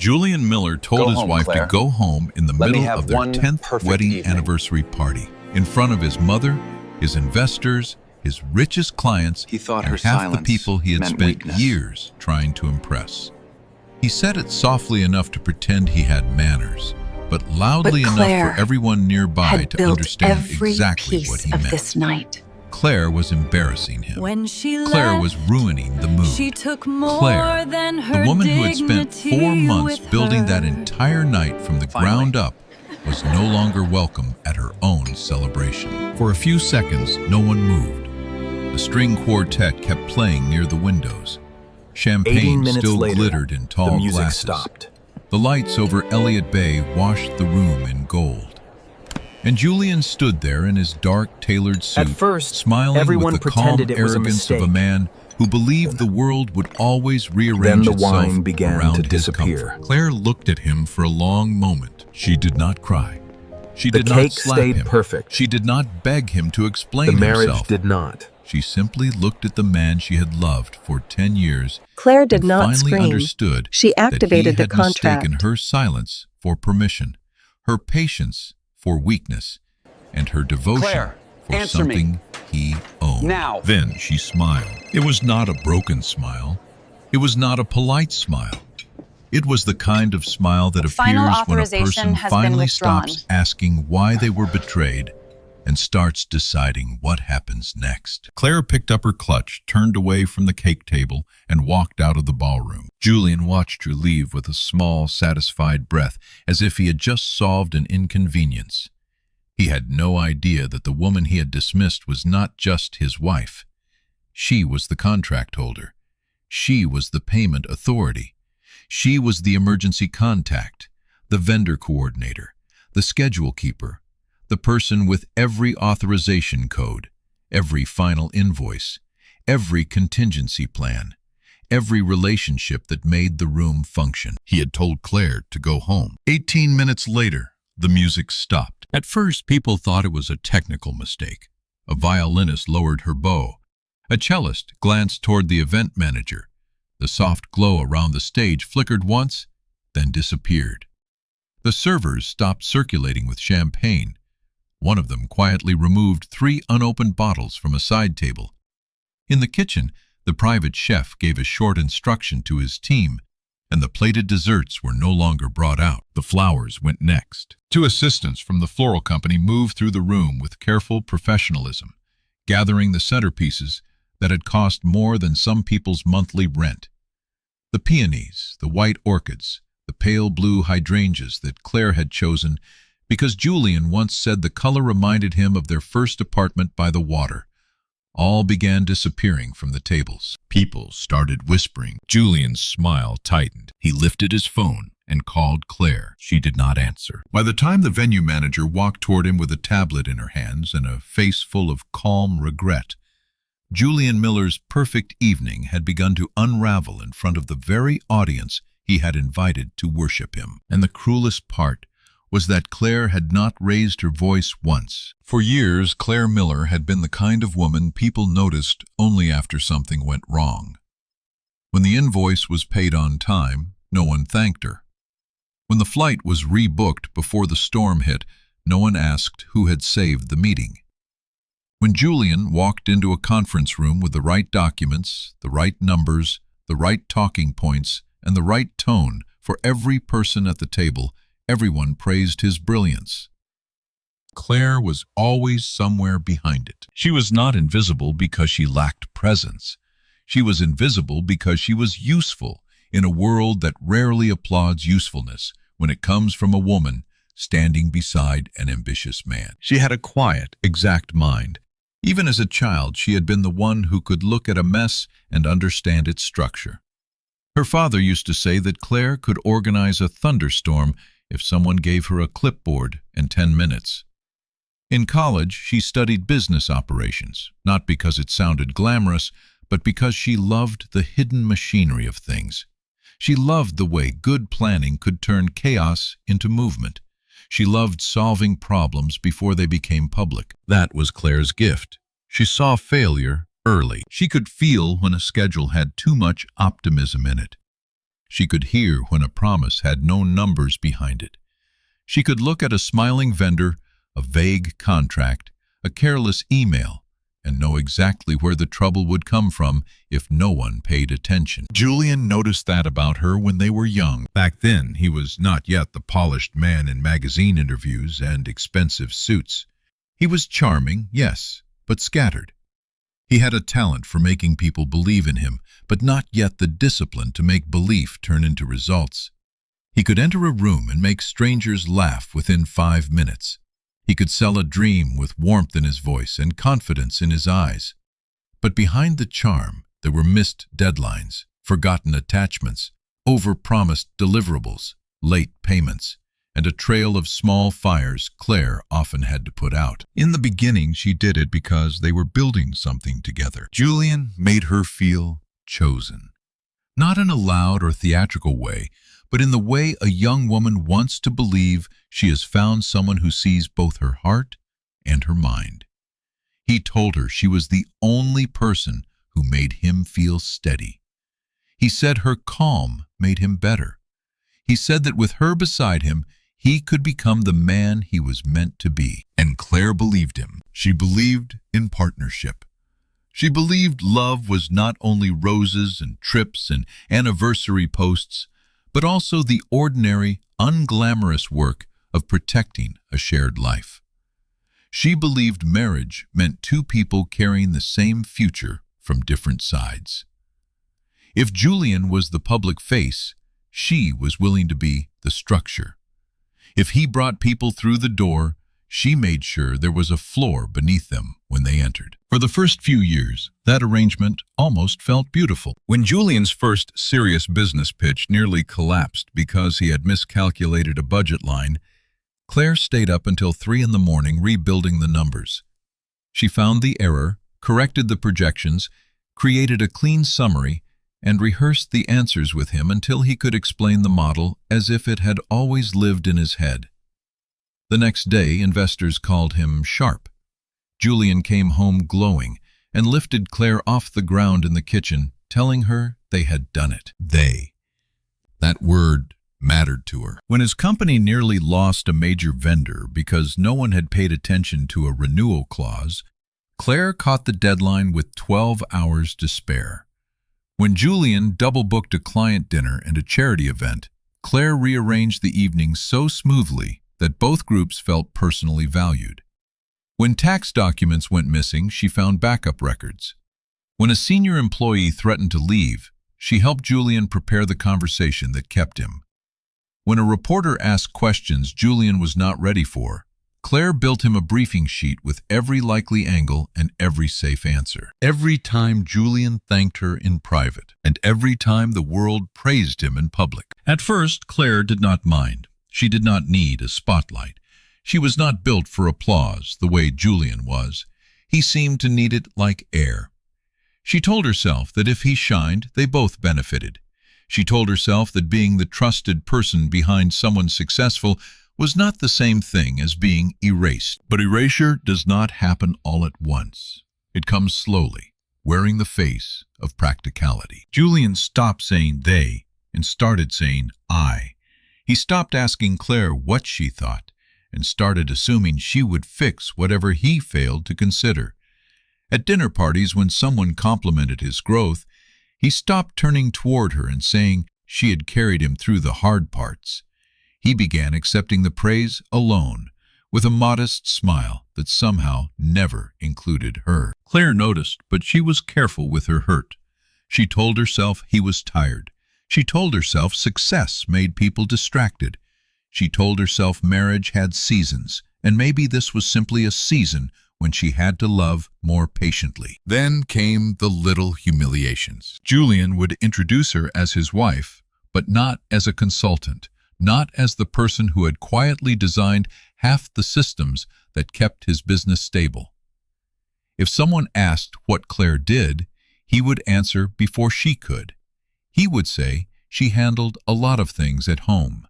Julian Miller told his wife Claire. to go home in the Let me middle have of their one 10th perfect wedding evening. anniversary party, in front of his mother, his investors, his richest clients, He thought and her half the silence people he had meant spent weakness. years trying to impress. He said it softly enough to pretend he had manners, but loudly enough Claire for everyone nearby had to built understand every exactly piece what he of meant. this night. Claire was embarrassing him. When she Claire left, was ruining the mood. she took more Claire, than her the woman who had spent 4 dignity months with building her. that entire night from the ground up, was no longer welcome at her own celebration. For a few seconds, no one moved. The string quartet kept playing near the windows. 18 Champagne minutes still later, glittered in tall the music glasses. stopped. The lights over Elliott Bay washed the room in gold. And Julian stood there in his dark, tailored suit, At first, smiling everyone with the pretended calm it was a arrogance of a mistake. man who believed the world would always rearrange Then the itself wine began around to his disappear. comfort. Claire looked at him for a long moment. She did not cry. She The did not cake slap stayed him. perfect. She did not beg him to The explain marriage himself. did not. She simply looked at the man she had loved for 10 years Claire did and not finally scream. understood She activated that the he had mistaken contract. her silence for permission, her patience for weakness, and her devotion Claire, for answer me. something he owned. Now. Then she smiled. It was not a broken smile. It was not a polite smile. It was the kind of smile that Final appears when a authorization person has been finally withdrawn. stops asking why they were betrayed and starts deciding what happens next. Claire picked up her clutch, turned away from the cake table, and walked out of the ballroom. Julian watched her leave with a small, satisfied breath, as if he had just solved an inconvenience. He had no idea that the woman he had dismissed was not just his wife. She was the contract holder. She was the payment authority. She was the emergency contact, the vendor coordinator, the schedule keeper, the person with every authorization code, every final invoice, every contingency plan, every relationship that made the room function. He had told Claire to go home. 18 minutes later, the music stopped. At first, people thought it was a technical mistake. A violinist lowered her bow. A cellist glanced toward the event manager. The soft glow around the stage flickered once, then disappeared. The servers stopped circulating with champagne. One of them quietly removed 3 unopened bottles from a side table. In the kitchen, the private chef gave a short instruction to his team, and the plated desserts were no longer brought out. The flowers went next. 2 assistants from the floral company moved through the room with careful professionalism, gathering the centerpieces that had cost more than some people's monthly rent. The peonies, the white orchids, the pale blue hydrangeas that Claire had chosen because Julian once said the color reminded him of their first apartment by the water, all began disappearing from the tables. People started whispering. Julian's smile tightened. He lifted his phone and called Claire. She did not answer. By the time the venue manager walked toward him with a tablet in her hands and a face full of calm regret, Julian Miller's perfect evening had begun to unravel in front of the very audience he had invited to worship him. And the cruelest part was that Claire had not raised her voice once. For years, Claire Miller had been the kind of woman people noticed only after something went wrong. When the invoice was paid on time, no one thanked her. When the flight was rebooked before the storm hit, no one asked who had saved the meeting. When Julian walked into a conference room with the right documents, the right numbers, the right talking points, and the right tone for every person at the table, everyone praised his brilliance. Claire was always somewhere behind it. She was not invisible because she lacked presence. She was invisible because she was useful in a world that rarely applauds usefulness when it comes from a woman standing beside an ambitious man. She had a quiet, exact mind. Even as a child, she had been the one who could look at a mess and understand its structure. Her father used to say that Claire could organize a thunderstorm if someone gave her a clipboard and 10 minutes. In college, she studied business operations, not because it sounded glamorous, but because she loved the hidden machinery of things. She loved the way good planning could turn chaos into movement. She loved solving problems before they became public. That was Claire's gift. She saw failure early. She could feel when a schedule had too much optimism in it. She could hear when a promise had no numbers behind it. She could look at a smiling vendor, a vague contract, a careless email, and know exactly where the trouble would come from if no one paid attention. Julian noticed that about her when they were young. Back then, he was not yet the polished man in magazine interviews and expensive suits. He was charming, yes, but scattered. He had a talent for making people believe in him, but not yet the discipline to make belief turn into results. He could enter a room and make strangers laugh within 5 minutes. He could sell a dream with warmth in his voice and confidence in his eyes. But behind the charm, there were missed deadlines, forgotten attachments, overpromised deliverables, late payments, and a trail of small fires Claire often had to put out. In the beginning, she did it because they were building something together. Julian made her feel chosen. Not in a loud or theatrical way, but in the way a young woman wants to believe she has found someone who sees both her heart and her mind. He told her she was the only person who made him feel steady. He said her calm made him better. He said that with her beside him, he could become the man he was meant to be. And Claire believed him. She believed in partnership. She believed love was not only roses and trips and anniversary posts, but also the ordinary, unglamorous work of protecting a shared life. She believed marriage meant two people carrying the same future from different sides. If Julian was the public face, she was willing to be the structure. If he brought people through the door, she made sure there was a floor beneath them when they entered. For the first few years, that arrangement almost felt beautiful. When Julian's first serious business pitch nearly collapsed because he had miscalculated a budget line, Claire stayed up until 3 in the morning rebuilding the numbers. She found the error, corrected the projections, created a clean summary, and rehearsed the answers with him until he could explain the model as if it had always lived in his head. The next day, investors called him sharp. Julian came home glowing and lifted Claire off the ground in the kitchen, telling her they had done it. They. That word mattered to her. When his company nearly lost a major vendor because no one had paid attention to a renewal clause, Claire caught the deadline with 12 hours to spare. When Julian double-booked a client dinner and a charity event, Claire rearranged the evening so smoothly that both groups felt personally valued. When tax documents went missing, she found backup records. When a senior employee threatened to leave, she helped Julian prepare the conversation that kept him. When a reporter asked questions Julian was not ready for, Claire built him a briefing sheet with every likely angle and every safe answer. Every time Julian thanked her in private, and every time the world praised him in public. At first, Claire did not mind. She did not need a spotlight. She was not built for applause the way Julian was. He seemed to need it like air. She told herself that if he shined, they both benefited. She told herself that being the trusted person behind someone successful was not the same thing as being erased. But erasure does not happen all at once. It comes slowly, wearing the face of practicality. Julian stopped saying they and started saying I. He stopped asking Claire what she thought and started assuming she would fix whatever he failed to consider. At dinner parties, when someone complimented his growth, he stopped turning toward her and saying she had carried him through the hard parts. He began accepting the praise alone, with a modest smile that somehow never included her. Claire noticed, but she was careful with her hurt. She told herself he was tired. She told herself success made people distracted. She told herself marriage had seasons, and maybe this was simply a season when she had to love more patiently. Then came the little humiliations. Julian would introduce her as his wife, but not as a consultant, not as the person who had quietly designed half the systems that kept his business stable. If someone asked what Claire did, he would answer before she could. He would say she handled a lot of things at home,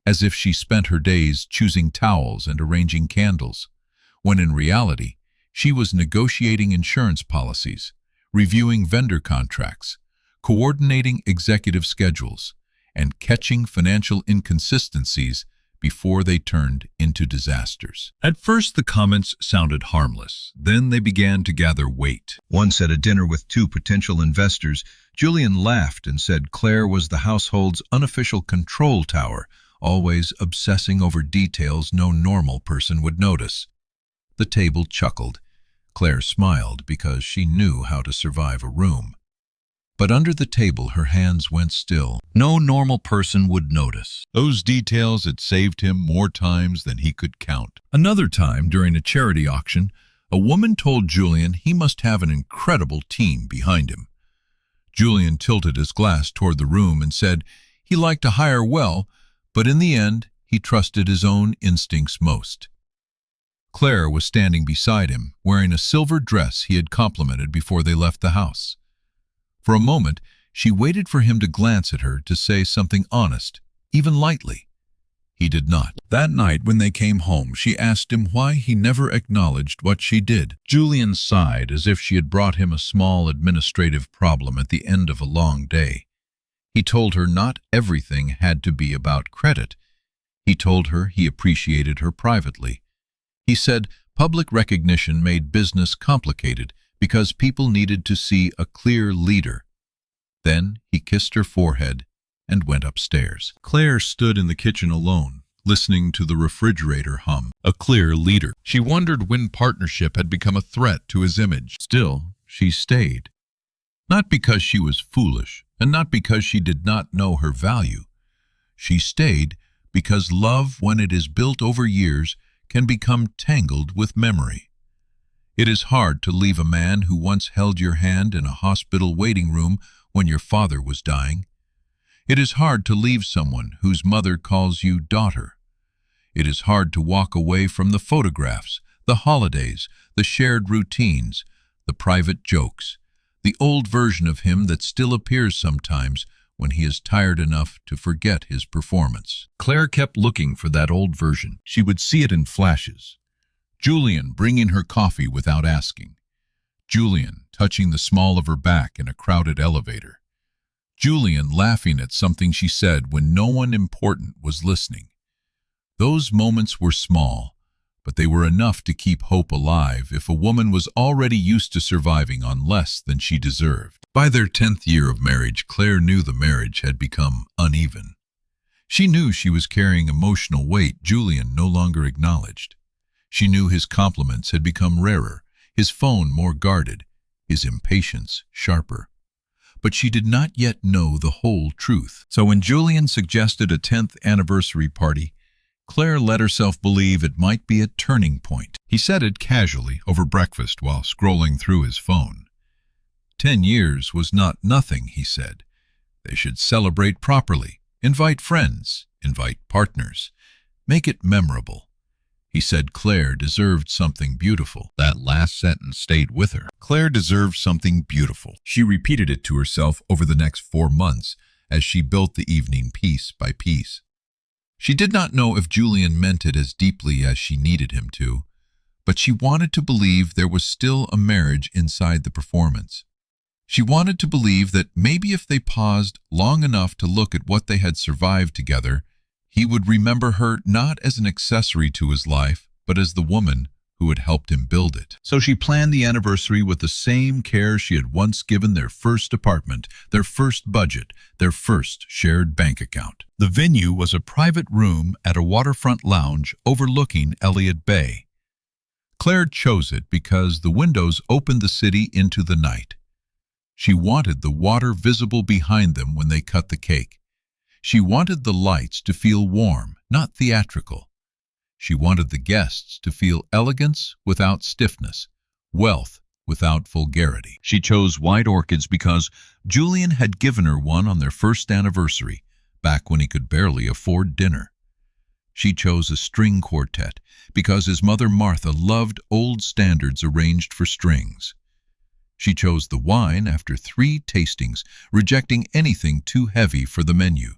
as if she spent her days choosing towels and arranging candles, when in reality, she was negotiating insurance policies, reviewing vendor contracts, coordinating executive schedules, and catching financial inconsistencies before they turned into disasters. At first, the comments sounded harmless. Then they began to gather weight. Once at a dinner with two potential investors, Julian laughed and said Claire was the household's unofficial control tower, always obsessing over details no normal person would notice. The table chuckled. Claire smiled because she knew how to survive a room. But under the table, her hands went still. No normal person would notice. Those details had saved him more times than he could count. Another time, during a charity auction, a woman told Julian he must have an incredible team behind him. Julian tilted his glass toward the room and said he liked to hire well, but in the end, he trusted his own instincts most. Claire was standing beside him, wearing a silver dress he had complimented before they left the house. For a moment, she waited for him to glance at her to say something honest, even lightly. He did not. That night, when they came home, she asked him why he never acknowledged what she did. Julian sighed as if she had brought him a small administrative problem at the end of a long day. He told her not everything had to be about credit. He told her he appreciated her privately. He said public recognition made business complicated because people needed to see a clear leader. Then he kissed her forehead and went upstairs. Claire stood in the kitchen alone, listening to the refrigerator hum. A clear leader. She wondered when partnership had become a threat to his image. Still, she stayed. Not because she was foolish, and not because she did not know her value. She stayed because love, when it is built over years, can become tangled with memory. It is hard to leave a man who once held your hand in a hospital waiting room when your father was dying. It is hard to leave someone whose mother calls you daughter. It is hard to walk away from the photographs, the holidays, the shared routines, the private jokes, the old version of him that still appears sometimes when he is tired enough to forget his performance. Claire kept looking for that old version. She would see it in flashes. Julian bringing her coffee without asking. Julian touching the small of her back in a crowded elevator. Julian laughing at something she said when no one important was listening. Those moments were small, but they were enough to keep hope alive if a woman was already used to surviving on less than she deserved. By their 10th year of marriage, Claire knew the marriage had become uneven. She knew she was carrying emotional weight Julian no longer acknowledged. She knew his compliments had become rarer, his phone more guarded, his impatience sharper. But she did not yet know the whole truth. So when Julian suggested a 10th anniversary party, Claire let herself believe it might be a turning point. He said it casually over breakfast while scrolling through his phone. 10 years was not nothing, he said. They should celebrate properly, invite friends, invite partners, make it memorable. He said Claire deserved something beautiful. That last sentence stayed with her. Claire deserved something beautiful. She repeated it to herself over the next 4 months as she built the evening piece by piece. She did not know if Julian meant it as deeply as she needed him to, but she wanted to believe there was still a marriage inside the performance. She wanted to believe that maybe if they paused long enough to look at what they had survived together, he would remember her not as an accessory to his life, but as the woman who had helped him build it. So she planned the anniversary with the same care she had once given their first apartment, their first budget, their first shared bank account. The venue was a private room at a waterfront lounge overlooking Elliott Bay. Claire chose it because the windows opened the city into the night. She wanted the water visible behind them when they cut the cake. She wanted the lights to feel warm, not theatrical. She wanted the guests to feel elegance without stiffness, wealth without vulgarity. She chose white orchids because Julian had given her one on their first anniversary, back when he could barely afford dinner. She chose a string quartet because his mother Martha loved old standards arranged for strings. She chose the wine after 3 tastings, rejecting anything too heavy for the menu.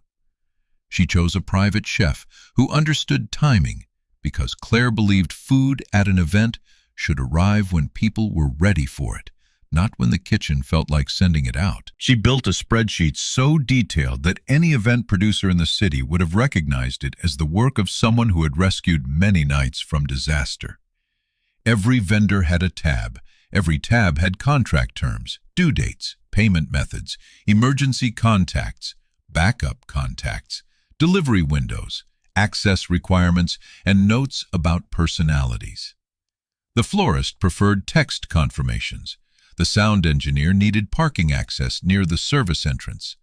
She chose a private chef who understood timing because Claire believed food at an event should arrive when people were ready for it, not when the kitchen felt like sending it out. She built a spreadsheet so detailed that any event producer in the city would have recognized it as the work of someone who had rescued many nights from disaster. Every vendor had a tab. Every tab had contract terms, due dates, payment methods, emergency contacts, backup contacts, delivery windows, access requirements, and notes about personalities. The florist preferred text confirmations. The sound engineer needed parking access near the service entrance.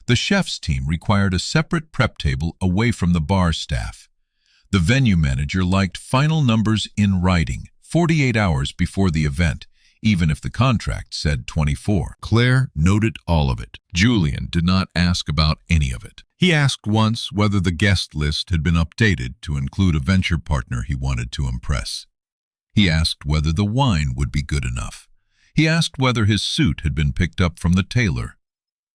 The chef's team required a separate prep table away from the bar staff. The venue manager liked final numbers in writing, 48 hours before the event, even if the contract said 24. Claire noted all of it. Julian did not ask about any of it. He asked once whether the guest list had been updated to include a venture partner he wanted to impress. He asked whether the wine would be good enough. He asked whether his suit had been picked up from the tailor.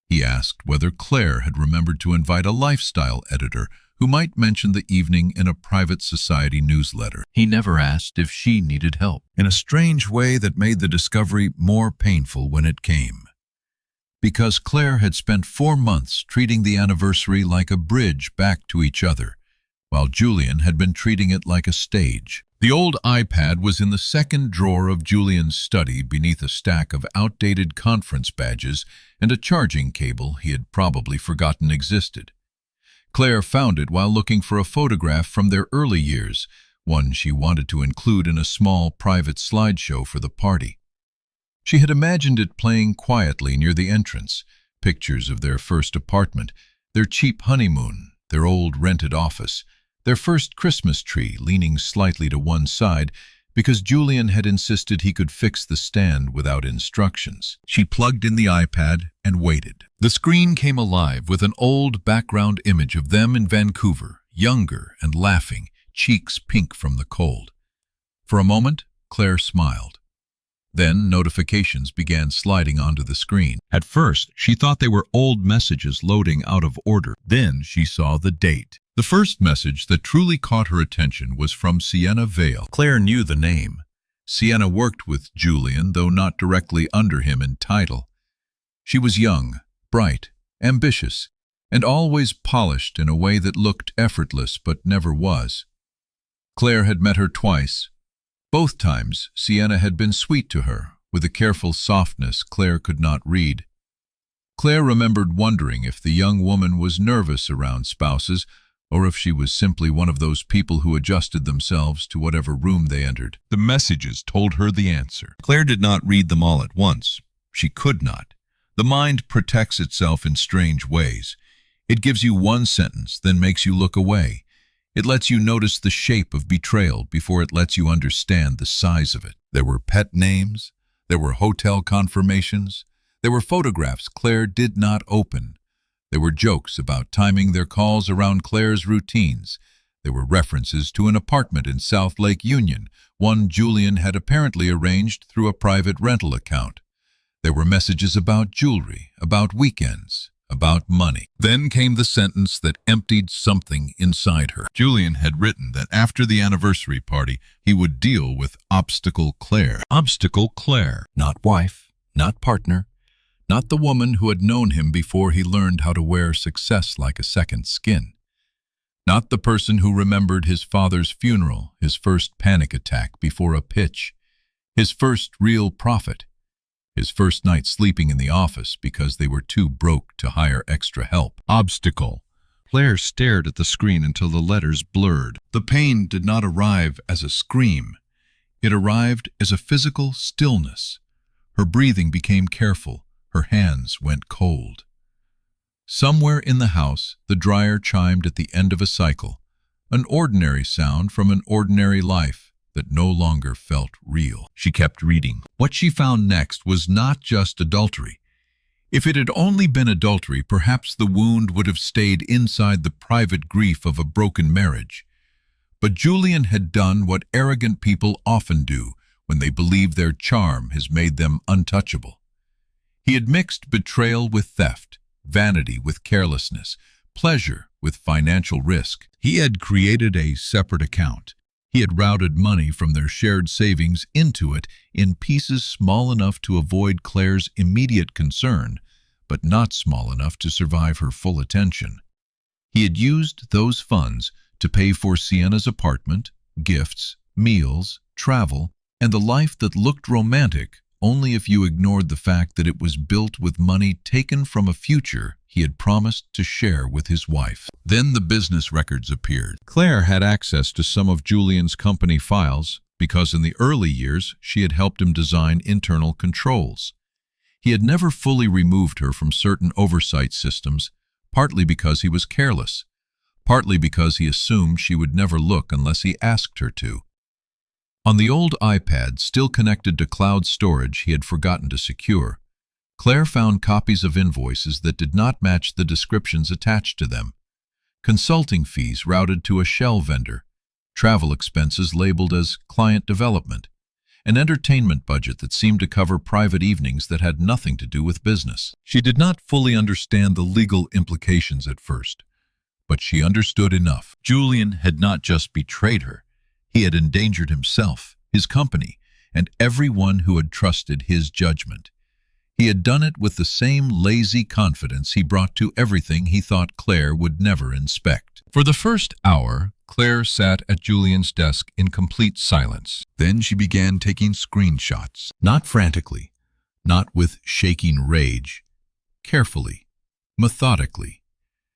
He asked whether Claire had remembered to invite a lifestyle editor who might mention the evening in a private society newsletter. He never asked if she needed help, in a strange way that made the discovery more painful when it came. Because Claire had spent 4 months treating the anniversary like a bridge back to each other, while Julian had been treating it like a stage. The old iPad was in the second drawer of Julian's study beneath a stack of outdated conference badges and a charging cable he had probably forgotten existed. Claire found it while looking for a photograph from their early years, one she wanted to include in a small private slideshow for the party. She had imagined it playing quietly near the entrance, pictures of their first apartment, their cheap honeymoon, their old rented office, their first Christmas tree leaning slightly to one side because Julian had insisted he could fix the stand without instructions. She plugged in the iPad and waited. The screen came alive with an old background image of them in Vancouver, younger and laughing, cheeks pink from the cold. For a moment, Claire smiled. Then notifications began sliding onto the screen. At first, she thought they were old messages loading out of order. Then she saw the date. The first message that truly caught her attention was from Sienna Vale. Claire knew the name. Sienna worked with Julian, though not directly under him in title. She was young, bright, ambitious, and always polished in a way that looked effortless but never was. Claire had met her twice. Both times, Sienna had been sweet to her, with a careful softness Claire could not read. Claire remembered wondering if the young woman was nervous around spouses, or if she was simply one of those people who adjusted themselves to whatever room they entered. The messages told her the answer. Claire did not read them all at once. She could not. The mind protects itself in strange ways. It gives you one sentence, then makes you look away. It lets you notice the shape of betrayal before it lets you understand the size of it. There were pet names. There were hotel confirmations. There were photographs Claire did not open. There were jokes about timing their calls around Claire's routines. There were references to an apartment in South Lake Union, one Julian had apparently arranged through a private rental account. There were messages about jewelry, about weekends, about money. Then came the sentence that emptied something inside her. Julian had written that after the anniversary party, he would deal with Obstacle Claire. Obstacle Claire. Not wife, not partner, not the woman who had known him before he learned how to wear success like a second skin. Not the person who remembered his father's funeral, his first panic attack before a pitch, his first real profit, his first night sleeping in the office because they were too broke to hire extra help. Obstacle. Claire stared at the screen until the letters blurred. The pain did not arrive as a scream. It arrived as a physical stillness. Her breathing became careful. Her hands went cold. Somewhere in the house, the dryer chimed at the end of a cycle, an ordinary sound from an ordinary life that no longer felt real. She kept reading. What she found next was not just adultery. If it had only been adultery, perhaps the wound would have stayed inside the private grief of a broken marriage. But Julian had done what arrogant people often do when they believe their charm has made them untouchable. He had mixed betrayal with theft, vanity with carelessness, pleasure with financial risk. He had created a separate account. He had routed money from their shared savings into it in pieces small enough to avoid Claire's immediate concern, but not small enough to survive her full attention. He had used those funds to pay for Sienna's apartment, gifts, meals, travel, and the life that looked romantic only if you ignored the fact that it was built with money taken from a future he had promised to share with his wife. Then the business records appeared. Claire had access to some of Julian's company files because in the early years she had helped him design internal controls. He had never fully removed her from certain oversight systems, partly because he was careless, partly because he assumed she would never look unless he asked her to. On the old iPad, still connected to cloud storage he had forgotten to secure, Claire found copies of invoices that did not match the descriptions attached to them. Consulting fees routed to a shell vendor, travel expenses labeled as client development, an entertainment budget that seemed to cover private evenings that had nothing to do with business. She did not fully understand the legal implications at first, but she understood enough. Julian had not just betrayed her. He had endangered himself, his company, and everyone who had trusted his judgment. He had done it with the same lazy confidence he brought to everything he thought Claire would never inspect. For the first hour, Claire sat at Julian's desk in complete silence. Then she began taking screenshots, not frantically, not with shaking rage, carefully, methodically.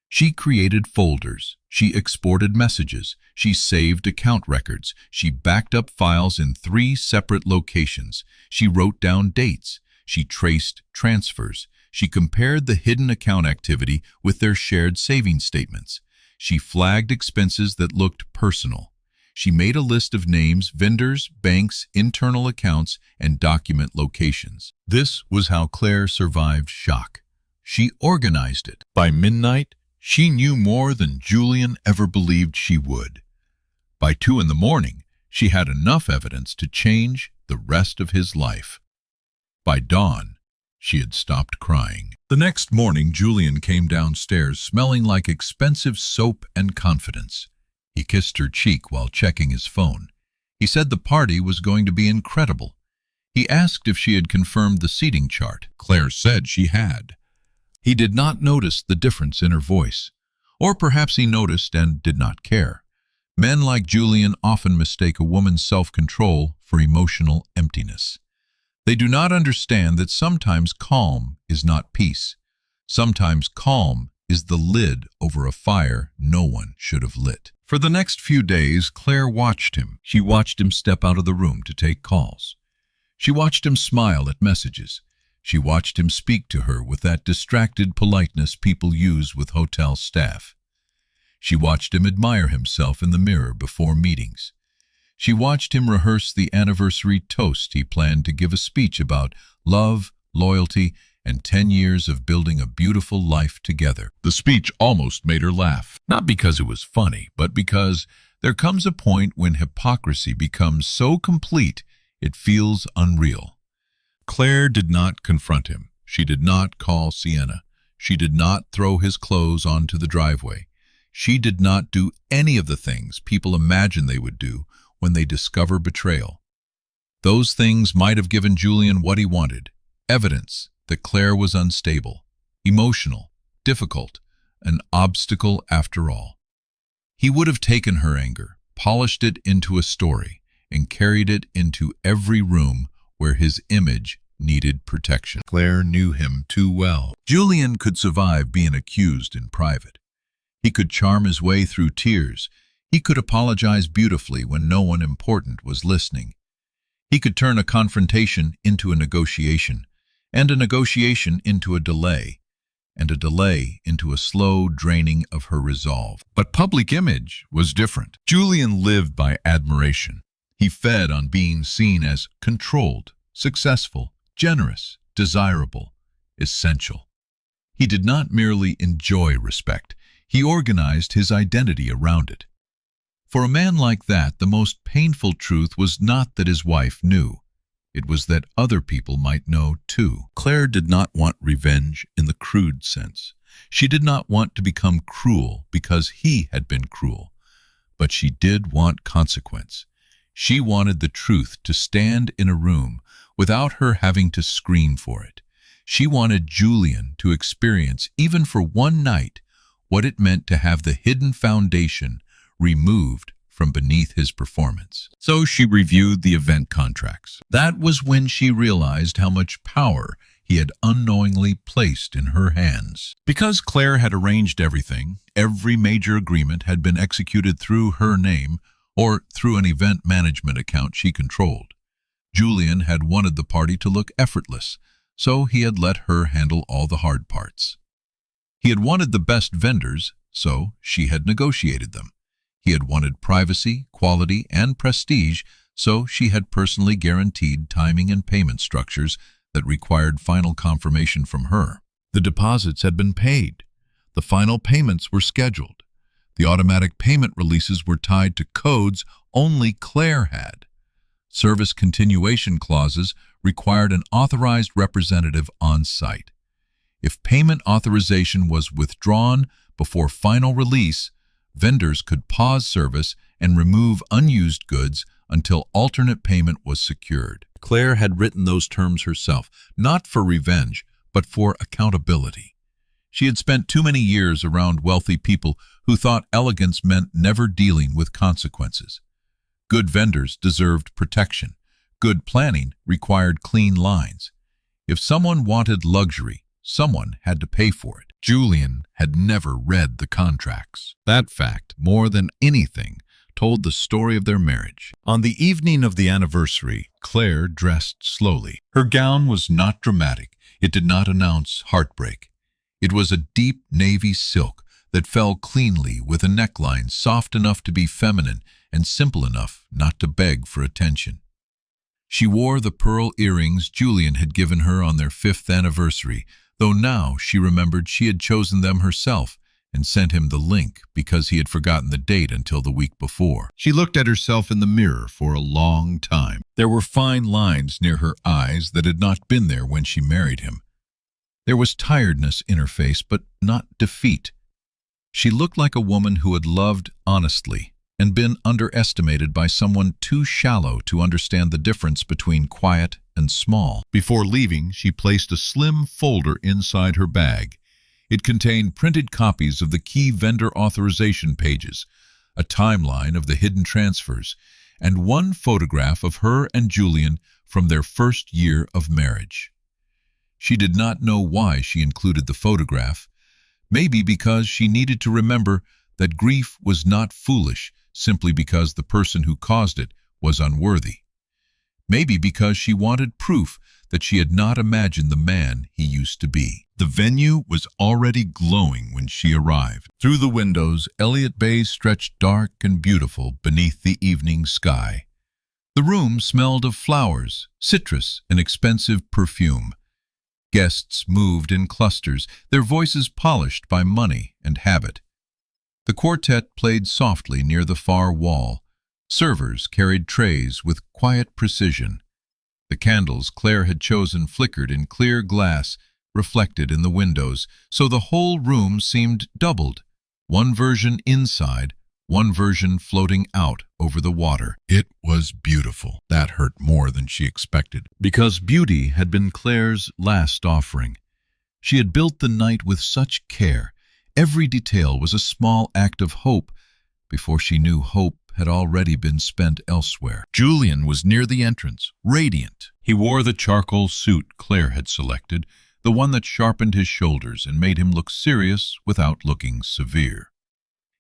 She created folders, she exported messages, she saved account records, she backed up files in 3 separate locations, she wrote down dates, she traced transfers, she compared the hidden account activity with their shared savings statements, she flagged expenses that looked personal, she made a list of names, vendors, banks, internal accounts, and document locations. This was how Claire survived shock. She organized it. By midnight, she knew more than Julian ever believed she would. By 2 in the morning, she had enough evidence to change the rest of his life. By dawn, she had stopped crying. The next morning, Julian came downstairs smelling like expensive soap and confidence. He kissed her cheek while checking his phone. He said the party was going to be incredible. He asked if she had confirmed the seating chart. Claire said she had. He did not notice the difference in her voice, or perhaps he noticed and did not care. Men like Julian often mistake a woman's self-control for emotional emptiness. They do not understand that sometimes calm is not peace. Sometimes calm is the lid over a fire no one should have lit. For the next few days, Claire watched him. She watched him step out of the room to take calls. She watched him smile at messages. She watched him speak to her with that distracted politeness people use with hotel staff. She watched him admire himself in the mirror before meetings. She watched him rehearse the anniversary toast he planned to give a speech about love, loyalty, and 10 years of building a beautiful life together. The speech almost made her laugh, not because it was funny, but because there comes a point when hypocrisy becomes so complete it feels unreal. Claire did not confront him. She did not call Sienna. She did not throw his clothes onto the driveway. She did not do any of the things people imagine they would do when they discover betrayal. Those things might have given Julian what he wanted, evidence that Claire was unstable, emotional, difficult, an obstacle after all. He would have taken her anger, polished it into a story, and carried it into every room where his image needed protection. Claire knew him too well. Julian could survive being accused in private. He could charm his way through tears. He could apologize beautifully when no one important was listening. He could turn a confrontation into a negotiation, and a negotiation into a delay, and a delay into a slow draining of her resolve. But public image was different. Julian lived by admiration. He fed on being seen as controlled, successful, generous, desirable, essential. He did not merely enjoy respect. He organized his identity around it. For a man like that, the most painful truth was not that his wife knew. It was that other people might know too. Claire did not want revenge in the crude sense. She did not want to become cruel because he had been cruel. But she did want consequence. She wanted the truth to stand in a room without her having to screen for it. She wanted Julian to experience, even for one night, what it meant to have the hidden foundation removed from beneath his performance. So she reviewed the event contracts. That was when she realized how much power he had unknowingly placed in her hands. Because Claire had arranged everything, every major agreement had been executed through her name or through an event management account she controlled. Julian had wanted the party to look effortless, so he had let her handle all the hard parts. He had wanted the best vendors, so she had negotiated them. He had wanted privacy, quality, and prestige, so she had personally guaranteed timing and payment structures that required final confirmation from her. The deposits had been paid. The final payments were scheduled. The automatic payment releases were tied to codes only Claire had. Service continuation clauses required an authorized representative on site. If payment authorization was withdrawn before final release, vendors could pause service and remove unused goods until alternate payment was secured. Claire had written those terms herself, not for revenge, but for accountability. She had spent too many years around wealthy people who thought elegance meant never dealing with consequences. Good vendors deserved protection. Good planning required clean lines. If someone wanted luxury, someone had to pay for it. Julian had never read the contracts. That fact, more than anything, told the story of their marriage. On the evening of the anniversary, Claire dressed slowly. Her gown was not dramatic. It did not announce heartbreak. It was a deep navy silk that fell cleanly with a neckline soft enough to be feminine and simple enough not to beg for attention. She wore the pearl earrings Julian had given her on their 5th anniversary, though now she remembered she had chosen them herself and sent him the link because he had forgotten the date until the week before. She looked at herself in the mirror for a long time. There were fine lines near her eyes that had not been there when she married him. There was tiredness in her face, but not defeat. She looked like a woman who had loved honestly and been underestimated by someone too shallow to understand the difference between quiet and small. Before leaving, she placed a slim folder inside her bag. It contained printed copies of the key vendor authorization pages, a timeline of the hidden transfers, and one photograph of her and Julian from their first year of marriage. She did not know why she included the photograph, maybe because she needed to remember that grief was not foolish simply because the person who caused it was unworthy. Maybe because she wanted proof that she had not imagined the man he used to be. The venue was already glowing when she arrived. Through the windows, Elliott Bay stretched dark and beautiful beneath the evening sky. The room smelled of flowers, citrus, and expensive perfume. Guests moved in clusters, their voices polished by money and habit. The quartet played softly near the far wall. Servers carried trays with quiet precision. The candles Claire had chosen flickered in clear glass, reflected in the windows, so the whole room seemed doubled. One version inside, one version floating out over the water. It was beautiful. That hurt more than she expected, because beauty had been Claire's last offering. She had built the night with such care. Every detail was a small act of hope before she knew hope had already been spent elsewhere. Julian was near the entrance, radiant. He wore the charcoal suit Claire had selected, the one that sharpened his shoulders and made him look serious without looking severe.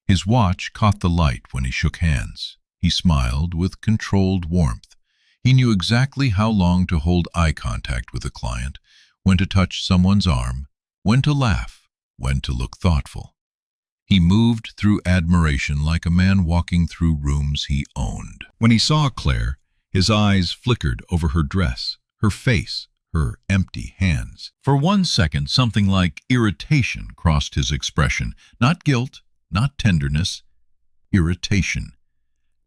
His watch caught the light when he shook hands. He smiled with controlled warmth. He knew exactly how long to hold eye contact with a client, when to touch someone's arm, when to laugh, when to look thoughtful. He moved through admiration like a man walking through rooms he owned. When he saw Claire, his eyes flickered over her dress, her face, her empty hands. For 1 second, something like irritation crossed his expression. Not guilt, not tenderness, irritation.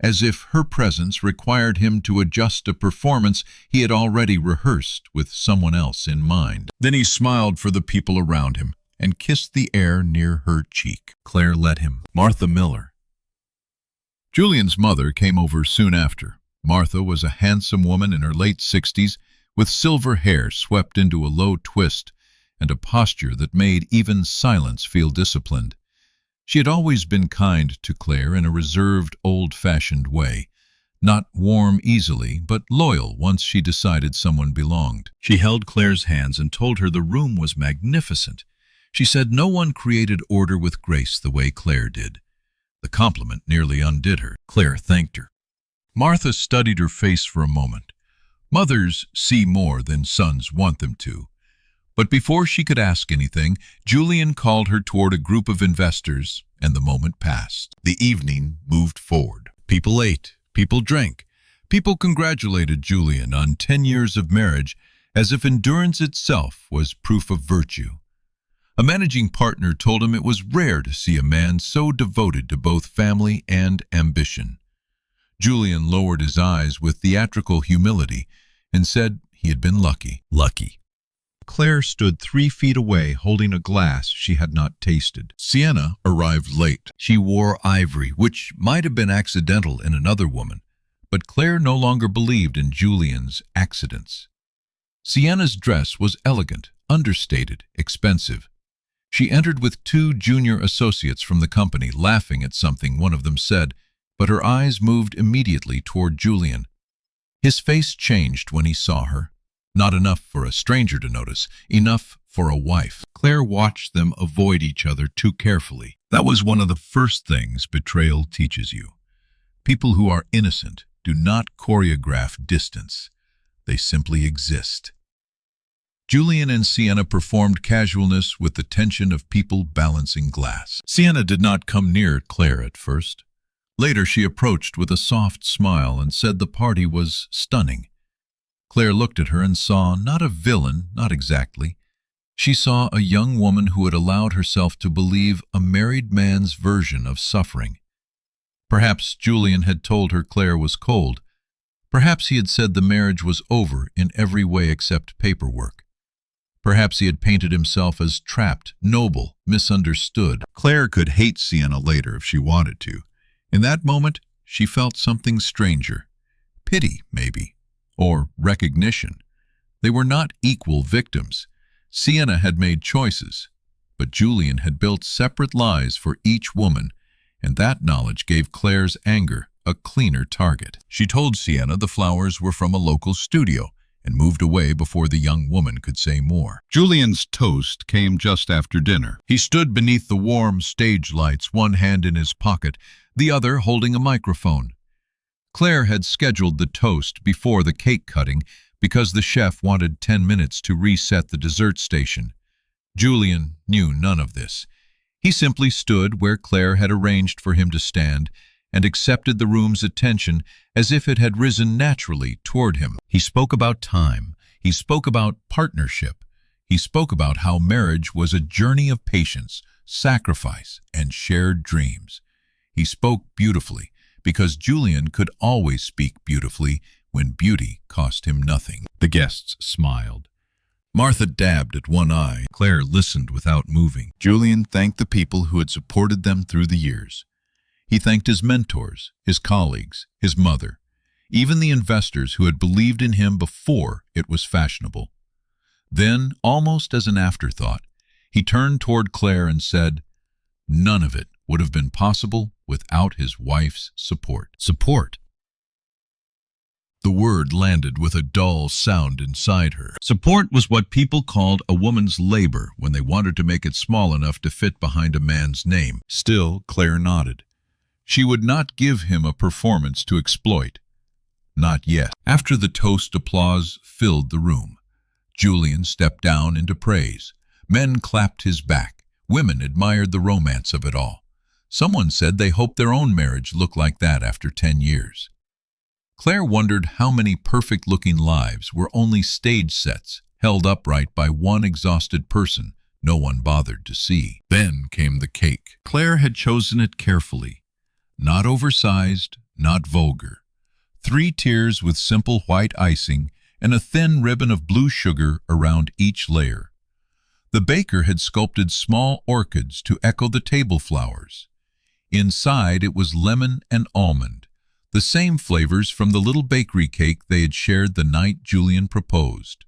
As if her presence required him to adjust a performance he had already rehearsed with someone else in mind. Then he smiled for the people around him and kissed the air near her cheek. Claire let him. Martha Miller. Julian's mother came over soon after. Martha was a handsome woman in her late 60s with silver hair swept into a low twist and a posture that made even silence feel disciplined. She had always been kind to Claire in a reserved, old-fashioned way, not warm easily, but loyal once she decided someone belonged. She held Claire's hands and told her the room was magnificent. She said no one created order with grace the way Claire did. The compliment nearly undid her. Claire thanked her. Martha studied her face for a moment. Mothers see more than sons want them to. But before she could ask anything, Julian called her toward a group of investors, and the moment passed. The evening moved forward. People ate, people drank. People congratulated Julian on 10 years of marriage as if endurance itself was proof of virtue. A managing partner told him it was rare to see a man so devoted to both family and ambition. Julian lowered his eyes with theatrical humility and said he had been lucky. Lucky. Claire stood 3 feet away holding a glass she had not tasted. Sienna arrived late. She wore ivory, which might have been accidental in another woman, but Claire no longer believed in Julian's accidents. Sienna's dress was elegant, understated, expensive. She entered with 2 junior associates from the company, laughing at something one of them said, but her eyes moved immediately toward Julian. His face changed when he saw her. Not enough for a stranger to notice, enough for a wife. Claire watched them avoid each other too carefully. That was one of the first things betrayal teaches you. People who are innocent do not choreograph distance. They simply exist. Julian and Sienna performed casualness with the tension of people balancing glass. Sienna did not come near Claire at first. Later she approached with a soft smile and said the party was stunning. Claire looked at her and saw not a villain, not exactly. She saw a young woman who had allowed herself to believe a married man's version of suffering. Perhaps Julian had told her Claire was cold. Perhaps he had said the marriage was over in every way except paperwork. Perhaps he had painted himself as trapped, noble, misunderstood. Claire could hate Sienna later if she wanted to. In that moment, she felt something stranger. Pity, maybe. Or recognition. They were not equal victims. Sienna had made choices, but Julian had built separate lives for each woman, and that knowledge gave Claire's anger a cleaner target. She told Sienna the flowers were from a local studio and moved away before the young woman could say more. Julian's toast came just after dinner. He stood beneath the warm stage lights, one hand in his pocket, the other holding a microphone. Claire had scheduled the toast before the cake cutting because the chef wanted 10 minutes to reset the dessert station. Julian knew none of this. He simply stood where Claire had arranged for him to stand and accepted the room's attention as if it had risen naturally toward him. He spoke about time. He spoke about partnership. He spoke about how marriage was a journey of patience, sacrifice, and shared dreams. He spoke beautifully, because Julian could always speak beautifully when beauty cost him nothing. The guests smiled. Martha dabbed at one eye. Claire listened without moving. Julian thanked the people who had supported them through the years. He thanked his mentors, his colleagues, his mother, even the investors who had believed in him before it was fashionable. Then, almost as an afterthought, he turned toward Claire and said, "None of it would have been possible without his wife's support." Support. The word landed with a dull sound inside her. Support was what people called a woman's labor when they wanted to make it small enough to fit behind a man's name. Still, Claire nodded. She would not give him a performance to exploit. Not yet. After the toast, applause filled the room. Julian stepped down into praise. Men clapped his back. Women admired the romance of it all. Someone said they hoped their own marriage looked like that after 10 years. Claire wondered how many perfect-looking lives were only stage sets, held upright by one exhausted person no one bothered to see. Then came the cake. Claire had chosen it carefully. Not oversized, not vulgar. 3 tiers with simple white icing and a thin ribbon of blue sugar around each layer. The baker had sculpted small orchids to echo the table flowers. Inside it was lemon and almond, the same flavors from the little bakery cake they had shared the night Julian proposed,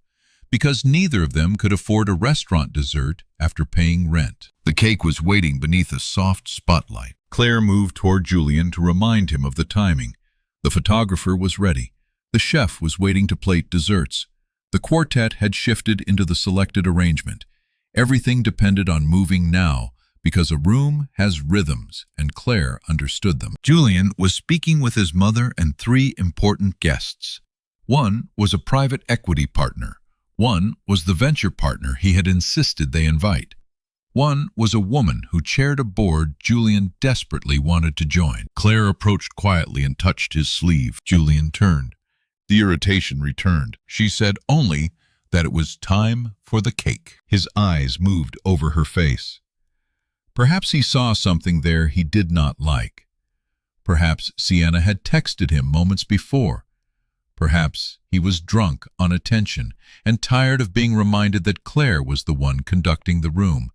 because neither of them could afford a restaurant dessert after paying rent. The cake was waiting beneath a soft spotlight. Claire moved toward Julian to remind him of the timing. The photographer was ready. The chef was waiting to plate desserts. The quartet had shifted into the selected arrangement. Everything depended on moving now, because a room has rhythms, and Claire understood them. Julian was speaking with his mother and 3 important guests. One was a private equity partner. One was the venture partner he had insisted they invite. One was a woman who chaired a board Julian desperately wanted to join. Claire approached quietly and touched his sleeve. Julian turned. The irritation returned. She said only that it was time for the cake. His eyes moved over her face. Perhaps he saw something there he did not like. Perhaps Sienna had texted him moments before. Perhaps he was drunk on attention and tired of being reminded that Claire was the one conducting the room.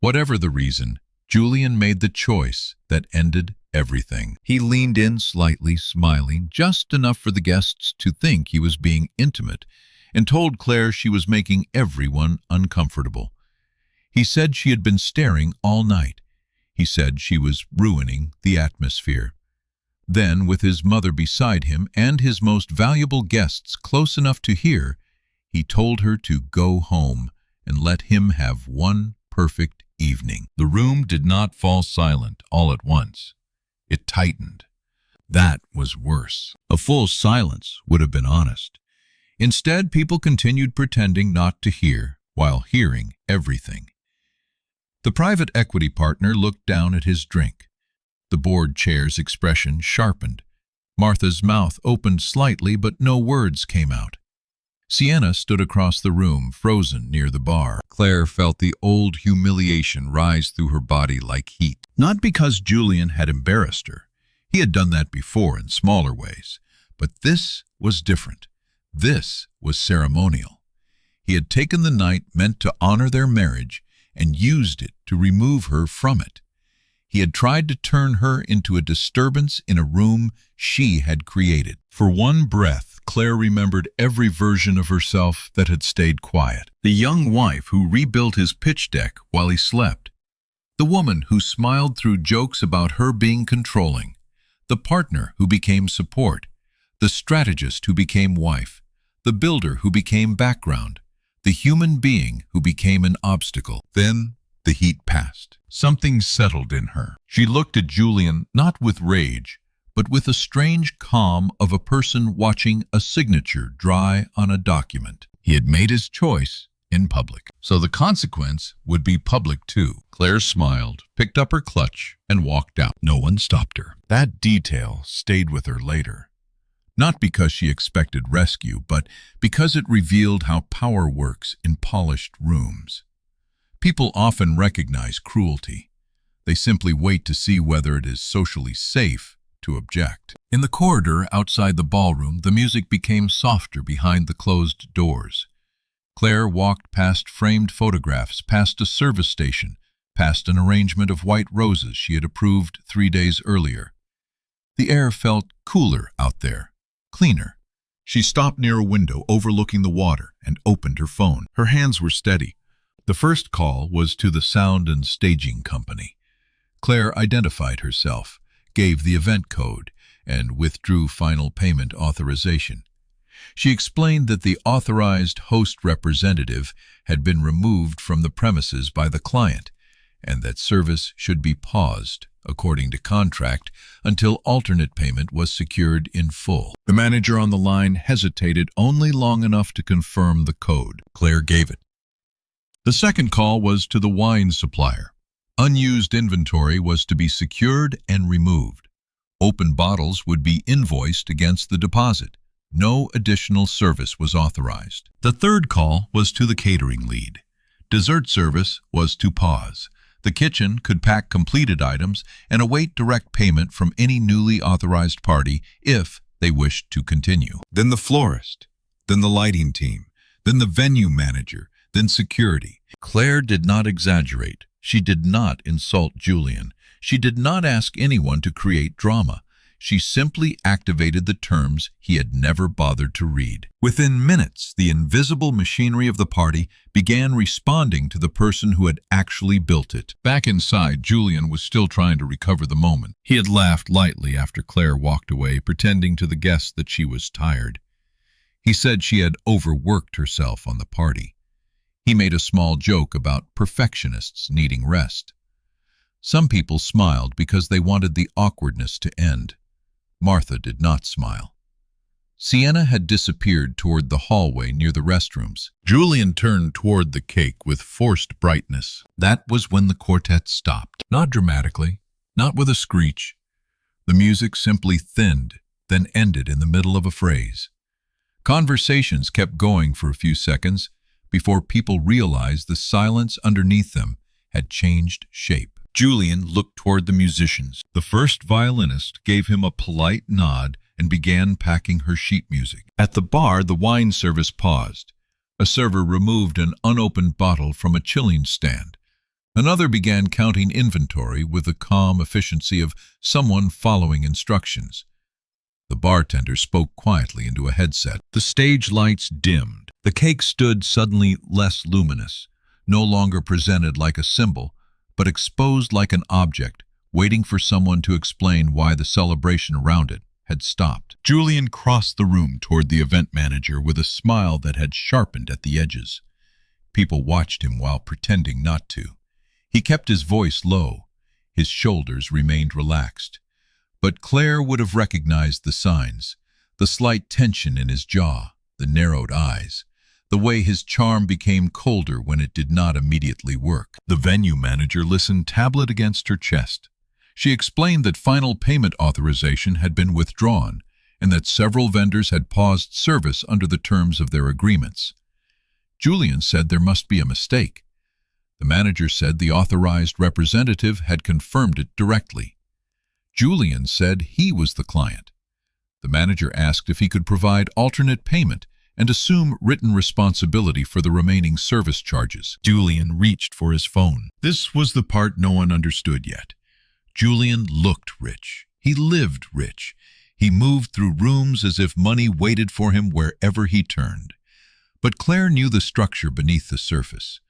Whatever the reason, Julian made the choice that ended everything. He leaned in slightly, smiling, just enough for the guests to think he was being intimate, and told Claire she was making everyone uncomfortable. He said she had been staring all night. He said she was ruining the atmosphere. Then, with his mother beside him and his most valuable guests close enough to hear, he told her to go home and let him have one perfect evening. The room did not fall silent all at once. It tightened. That was worse. A full silence would have been honest. Instead, people continued pretending not to hear, while hearing everything. The private equity partner looked down at his drink. The board chair's expression sharpened. Martha's mouth opened slightly, but no words came out. Sienna stood across the room, frozen near the bar. Claire felt the old humiliation rise through her body like heat. Not because Julian had embarrassed her. He had done that before in smaller ways. But this was different. This was ceremonial. He had taken the night meant to honor their marriage and used it to remove her from it. He had tried to turn her into a disturbance in a room she had created. For one breath, Claire remembered every version of herself that had stayed quiet. The young wife who rebuilt his pitch deck while he slept. The woman who smiled through jokes about her being controlling. The partner who became support. The strategist who became wife. The builder who became background. The human being who became an obstacle. Then the heat passed. Something settled in her. She looked at Julian not with rage, but with a strange calm of a person watching a signature dry on a document. He had made his choice in public, so the consequence would be public too. Claire smiled, picked up her clutch, and walked out. No one stopped her. That detail stayed with her later. Not because she expected rescue, but because it revealed how power works in polished rooms. People often recognize cruelty. They simply wait to see whether it is socially safe to object. In the corridor outside the ballroom, the music became softer behind the closed doors. Claire walked past framed photographs, past a service station, past an arrangement of white roses she had approved 3 days earlier. The air felt cooler out there, cleaner. She stopped near a window overlooking the water and opened her phone. Her hands were steady. The first call was to the sound and staging company. Claire identified herself, gave the event code, and withdrew final payment authorization. She explained that the authorized host representative had been removed from the premises by the client, and that service should be paused, according to contract, until alternate payment was secured in full. The manager on the line hesitated only long enough to confirm the code. Claire gave it. The second call was to the wine supplier. Unused inventory was to be secured and removed. Open bottles would be invoiced against the deposit. No additional service was authorized. The third call was to the catering lead. Dessert service was to pause. The kitchen could pack completed items and await direct payment from any newly authorized party if they wished to continue. Then the florist, then the lighting team, then the venue manager, then security. Claire did not exaggerate. She did not insult Julian. She did not ask anyone to create drama. She simply activated the terms he had never bothered to read. Within minutes, the invisible machinery of the party began responding to the person who had actually built it. Back inside, Julian was still trying to recover the moment. He had laughed lightly after Claire walked away, pretending to the guests that she was tired. He said she had overworked herself on the party. He made a small joke about perfectionists needing rest. Some people smiled because they wanted the awkwardness to end. Martha did not smile. Sienna had disappeared toward the hallway near the restrooms. Julian turned toward the cake with forced brightness. That was when the quartet stopped. Not dramatically, not with a screech. The music simply thinned, then ended in the middle of a phrase. Conversations kept going for a few seconds before people realized the silence underneath them had changed shape. Julian looked toward the musicians. The first violinist gave him a polite nod and began packing her sheet music. At the bar, the wine service paused. A server removed an unopened bottle from a chilling stand. Another began counting inventory with the calm efficiency of someone following instructions. The bartender spoke quietly into a headset. The stage lights dimmed. The cake stood suddenly less luminous, no longer presented like a symbol, but exposed like an object, waiting for someone to explain why the celebration around it had stopped. Julian crossed the room toward the event manager with a smile that had sharpened at the edges. People watched him while pretending not to. He kept his voice low. His shoulders remained relaxed. But Claire would have recognized the signs, the slight tension in his jaw, the narrowed eyes, the way his charm became colder when it did not immediately work. The venue manager listened, tablet against her chest. She explained that final payment authorization had been withdrawn and that several vendors had paused service under the terms of their agreements. Julian said there must be a mistake. The manager said the authorized representative had confirmed it directly. Julian said he was the client. The manager asked if he could provide alternate payment and assume written responsibility for the remaining service charges. Julian reached for his phone. This was the part no one understood yet. Julian looked rich. He lived rich. He moved through rooms as if money waited for him wherever he turned. But Claire knew the structure beneath the surface.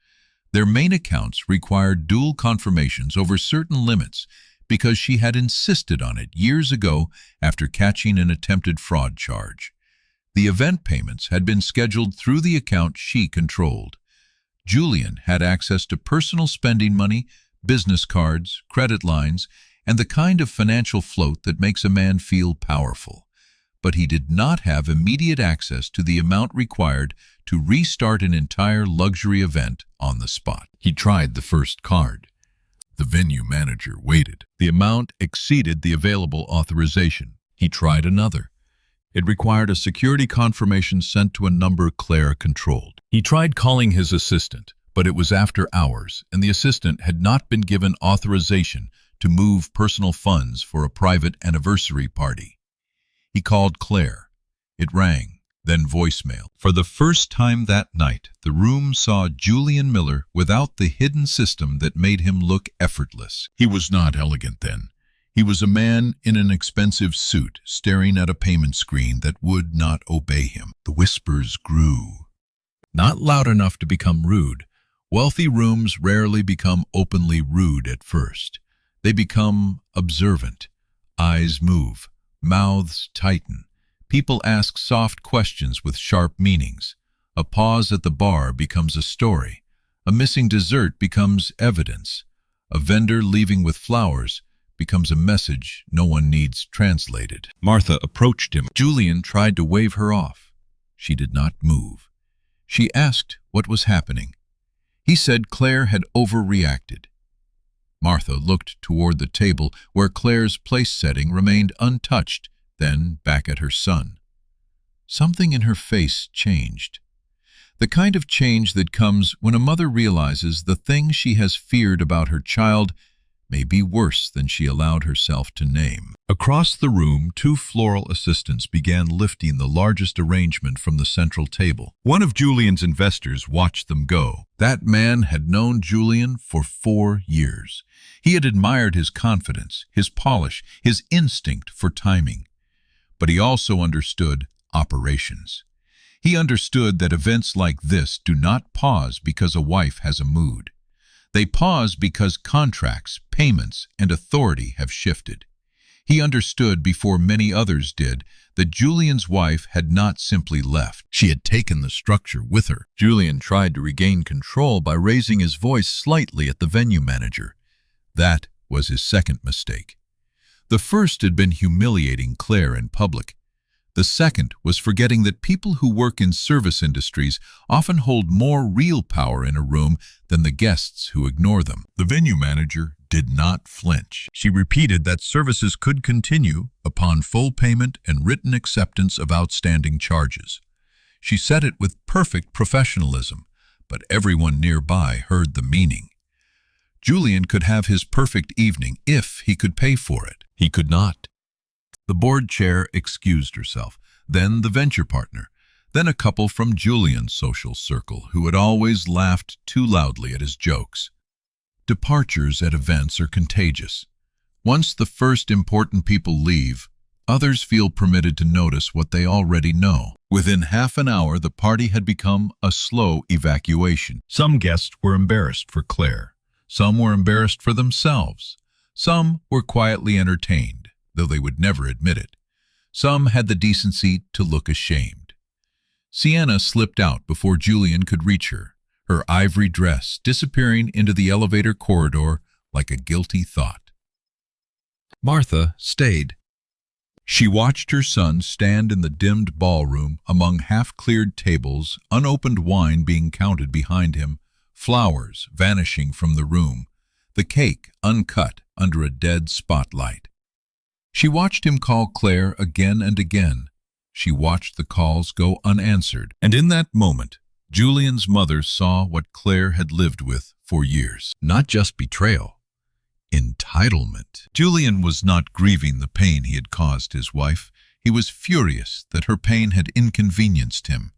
Their main accounts required dual confirmations over certain limits because she had insisted on it years ago after catching an attempted fraud charge. The event payments had been scheduled through the account she controlled. Julian had access to personal spending money, business cards, credit lines, and the kind of financial float that makes a man feel powerful. But he did not have immediate access to the amount required to restart an entire luxury event on the spot. He tried the first card. The venue manager waited. The amount exceeded the available authorization. He tried another. It required a security confirmation sent to a number Claire controlled. He tried calling his assistant, but it was after hours, and the assistant had not been given authorization to move personal funds for a private anniversary party. He called Claire. It rang, then voicemail. For the first time that night, the room saw Julian Miller without the hidden system that made him look effortless. He was not elegant then. He was a man in an expensive suit, staring at a payment screen that would not obey him. The whispers grew. Not loud enough to become rude. Wealthy rooms rarely become openly rude at first. They become observant. Eyes move. Mouths tighten. People ask soft questions with sharp meanings. A pause at the bar becomes a story. A missing dessert becomes evidence. A vendor leaving with flowers becomes a message no one needs translated. Martha approached him. Julian tried to wave her off. She did not move. She asked what was happening. He said Claire had overreacted. Martha looked toward the table where Claire's place setting remained untouched, then back at her son. Something in her face changed. The kind of change that comes when a mother realizes the thing she has feared about her child may be worse than she allowed herself to name. Across the room, two floral assistants began lifting the largest arrangement from the central table. One of Julian's investors watched them go. That man had known Julian for 4 years. He had admired his confidence, his polish, his instinct for timing. But he also understood operations. He understood that events like this do not pause because a wife has a mood. They pause because contracts, payments, and authority have shifted. He understood before many others did that Julian's wife had not simply left. She had taken the structure with her. Julian tried to regain control by raising his voice slightly at the venue manager. That was his second mistake. The first had been humiliating Claire in public. The second was forgetting that people who work in service industries often hold more real power in a room than the guests who ignore them. The venue manager did not flinch. She repeated that services could continue upon full payment and written acceptance of outstanding charges. She said it with perfect professionalism, but everyone nearby heard the meaning. Julian could have his perfect evening if he could pay for it. He could not. The board chair excused herself, then the venture partner, then a couple from Julian's social circle who had always laughed too loudly at his jokes. Departures at events are contagious. Once the first important people leave, others feel permitted to notice what they already know. Within half an hour, the party had become a slow evacuation. Some guests were embarrassed for Claire. Some were embarrassed for themselves. Some were quietly entertained, though they would never admit it. Some had the decency to look ashamed. Sienna slipped out before Julian could reach her, her ivory dress disappearing into the elevator corridor like a guilty thought. Martha stayed. She watched her son stand in the dimmed ballroom among half-cleared tables, unopened wine being counted behind him, flowers vanishing from the room, the cake uncut under a dead spotlight. She watched him call Claire again and again. She watched the calls go unanswered. And in that moment, Julian's mother saw what Claire had lived with for years. Not just betrayal, entitlement. Julian was not grieving the pain he had caused his wife. He was furious that her pain had inconvenienced him.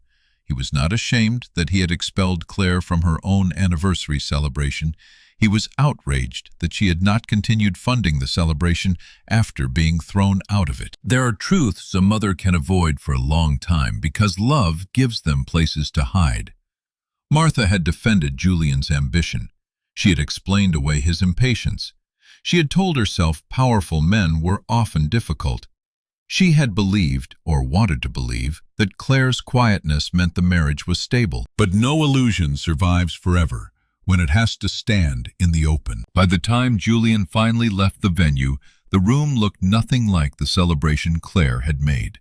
He was not ashamed that he had expelled Claire from her own anniversary celebration. He was outraged that she had not continued funding the celebration after being thrown out of it. There are truths a mother can avoid for a long time because love gives them places to hide. Martha had defended Julian's ambition. She had explained away his impatience. She had told herself powerful men were often difficult. She had believed, or wanted to believe, that Claire's quietness meant the marriage was stable. But no illusion survives forever when it has to stand in the open. By the time Julian finally left the venue, the room looked nothing like the celebration Claire had made.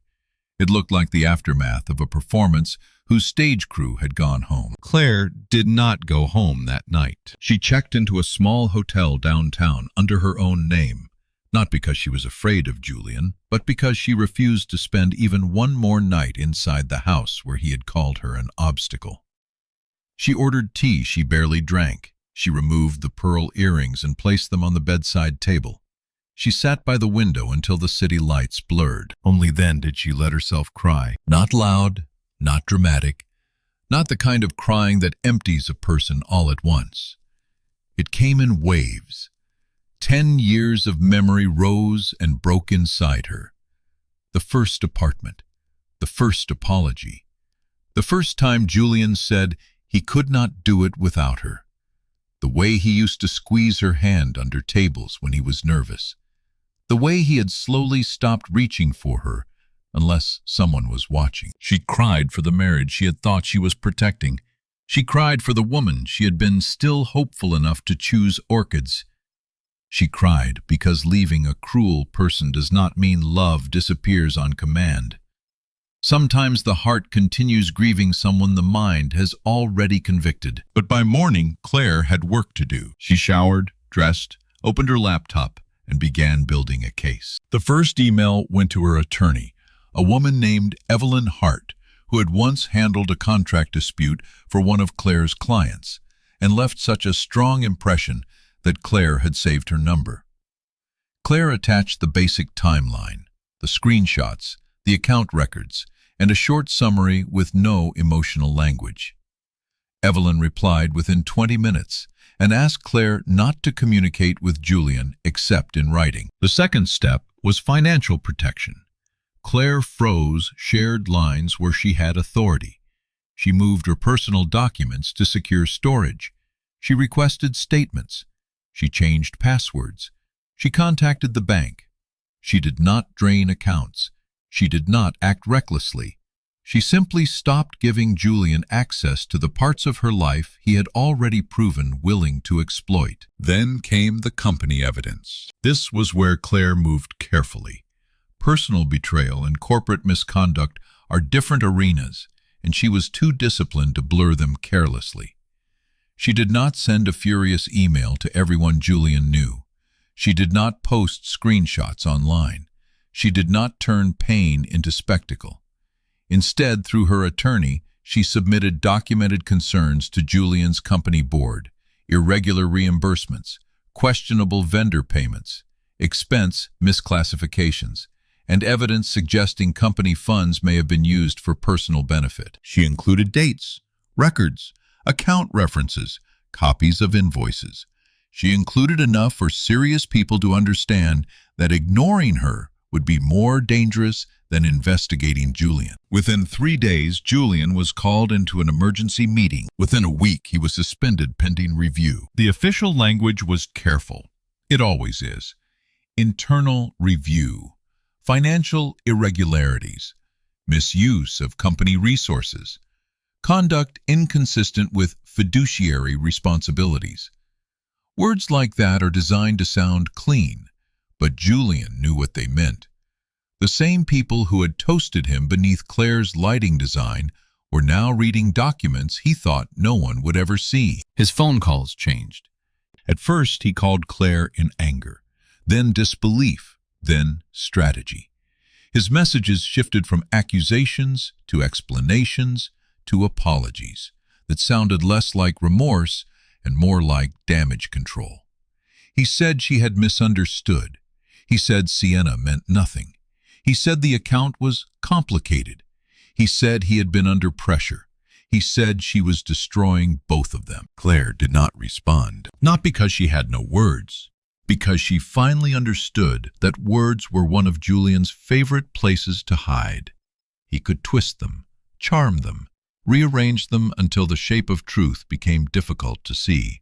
It looked like the aftermath of a performance whose stage crew had gone home. Claire did not go home that night. She checked into a small hotel downtown under her own name, not because she was afraid of Julian, but because she refused to spend even one more night inside the house where he had called her an obstacle. She ordered tea she barely drank. She removed the pearl earrings and placed them on the bedside table. She sat by the window until the city lights blurred. Only then did she let herself cry. Not loud, not dramatic, not the kind of crying that empties a person all at once. It came in waves. 10 years of memory rose and broke inside her. The first apartment, the first apology, the first time Julian said he could not do it without her, the way he used to squeeze her hand under tables when he was nervous, the way he had slowly stopped reaching for her unless someone was watching. She cried for the marriage she had thought she was protecting. She cried for the woman she had been still hopeful enough to choose orchids. She cried because leaving a cruel person does not mean love disappears on command. Sometimes the heart continues grieving someone the mind has already convicted. But by morning, Claire had work to do. She showered, dressed, opened her laptop, and began building a case. The first email went to her attorney, a woman named Evelyn Hart, who had once handled a contract dispute for one of Claire's clients, and left such a strong impression that Claire had saved her number. Claire attached the basic timeline, the screenshots, the account records, and a short summary with no emotional language. Evelyn replied within 20 minutes and asked Claire not to communicate with Julian except in writing. The second step was financial protection. Claire froze shared lines where she had authority. She moved her personal documents to secure storage. She requested statements. She changed passwords. She contacted the bank. She did not drain accounts. She did not act recklessly. She simply stopped giving Julian access to the parts of her life he had already proven willing to exploit. Then came the company evidence. This was where Claire moved carefully. Personal betrayal and corporate misconduct are different arenas, and she was too disciplined to blur them carelessly. She did not send a furious email to everyone Julian knew. She did not post screenshots online. She did not turn pain into spectacle. Instead, through her attorney, she submitted documented concerns to Julian's company board: irregular reimbursements, questionable vendor payments, expense misclassifications, and evidence suggesting company funds may have been used for personal benefit. She included dates, records, account references, copies of invoices. She included enough for serious people to understand that ignoring her would be more dangerous than investigating Julian. Within 3 days, Julian was called into an emergency meeting. Within a week, he was suspended pending review. The official language was careful. It always is. Internal review, financial irregularities, misuse of company resources, conduct inconsistent with fiduciary responsibilities. Words like that are designed to sound clean, but Julian knew what they meant. The same people who had toasted him beneath Claire's lighting design were now reading documents he thought no one would ever see. His phone calls changed. At first, he called Claire in anger, then disbelief, then strategy. His messages shifted from accusations to explanations to apologies that sounded less like remorse and more like damage control. He said she had misunderstood. He said Sienna meant nothing. He said the account was complicated. He said he had been under pressure. He said she was destroying both of them. Claire did not respond, not because she had no words, because she finally understood that words were one of Julian's favorite places to hide. He could twist them, charm them, rearrange them until the shape of truth became difficult to see.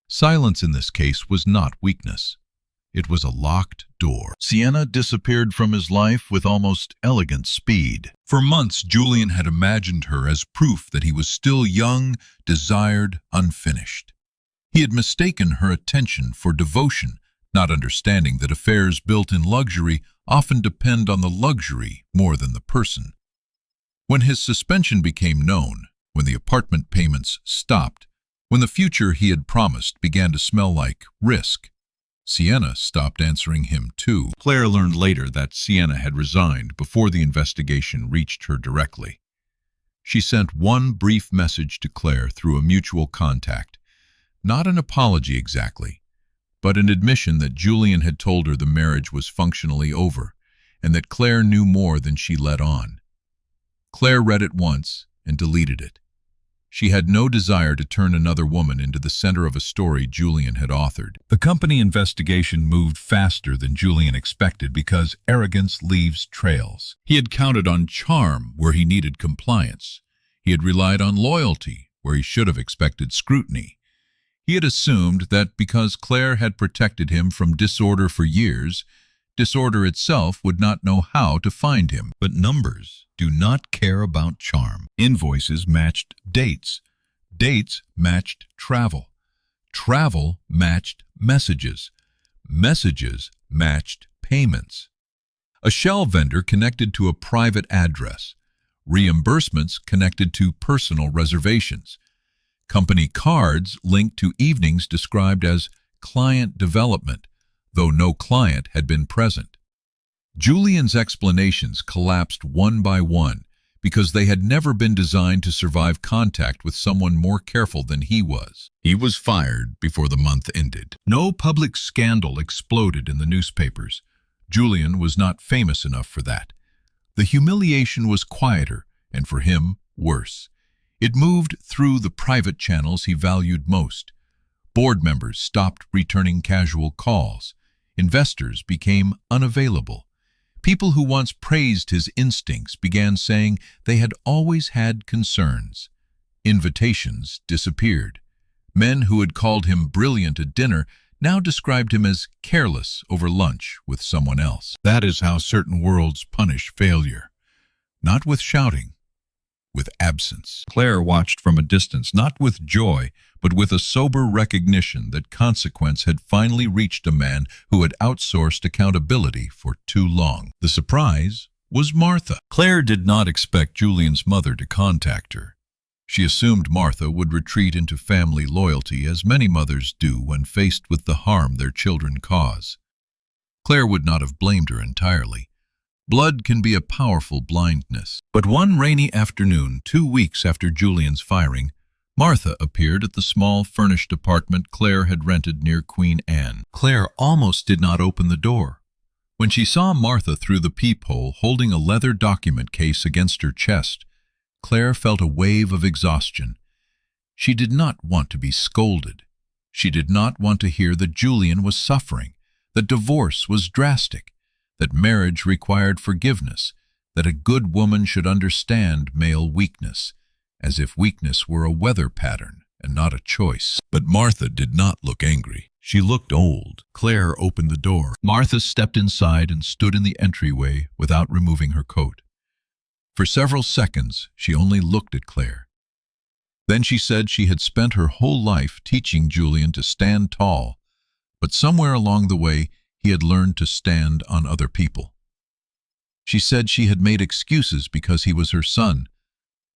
Silence in this case was not weakness. It was a locked door. Sienna disappeared from his life with almost elegant speed. For months, Julian had imagined her as proof that he was still young, desired, unfinished. He had mistaken her attention for devotion, not understanding that affairs built in luxury often depend on the luxury more than the person. When his suspension became known, when the apartment payments stopped, when the future he had promised began to smell like risk, Sienna stopped answering him too. Claire learned later that Sienna had resigned before the investigation reached her directly. She sent one brief message to Claire through a mutual contact, not an apology exactly, but an admission that Julian had told her the marriage was functionally over and that Claire knew more than she let on. Claire read it once and deleted it. She had no desire to turn another woman into the center of a story Julian had authored. The company investigation moved faster than Julian expected because arrogance leaves trails. He had counted on charm where he needed compliance. He had relied on loyalty where he should have expected scrutiny. He had assumed that because Claire had protected him from disorder for years, disorder itself would not know how to find him. But numbers do not care about charm. Invoices matched dates. Dates matched travel. Travel matched messages. Messages matched payments. A shell vendor connected to a private address. Reimbursements connected to personal reservations. Company cards linked to evenings described as client development, though no client had been present. Julian's explanations collapsed one by one, because they had never been designed to survive contact with someone more careful than he was. He was fired before the month ended. No public scandal exploded in the newspapers. Julian was not famous enough for that. The humiliation was quieter, and for him, worse. It moved through the private channels he valued most. Board members stopped returning casual calls. Investors became unavailable. People who once praised his instincts began saying they had always had concerns. Invitations disappeared. Men who had called him brilliant at dinner now described him as careless over lunch with someone else. That is how certain worlds punish failure. Not with shouting, with absence. Claire watched from a distance, not with joy, but with a sober recognition that consequence had finally reached a man who had outsourced accountability for too long. The surprise was Martha. Claire did not expect Julian's mother to contact her. She assumed Martha would retreat into family loyalty, as many mothers do when faced with the harm their children cause. Claire would not have blamed her entirely. Blood can be a powerful blindness. But one rainy afternoon, 2 weeks after Julian's firing, Martha appeared at the small furnished apartment Claire had rented near Queen Anne. Claire almost did not open the door. When she saw Martha through the peephole holding a leather document case against her chest, Claire felt a wave of exhaustion. She did not want to be scolded. She did not want to hear that Julian was suffering, that divorce was drastic, that marriage required forgiveness, that a good woman should understand male weakness, as if weakness were a weather pattern and not a choice. But Martha did not look angry. She looked old. Claire opened the door. Martha stepped inside and stood in the entryway without removing her coat. For several seconds, she only looked at Claire. Then she said she had spent her whole life teaching Julian to stand tall, but somewhere along the way, he had learned to stand on other people. She said she had made excuses because he was her son,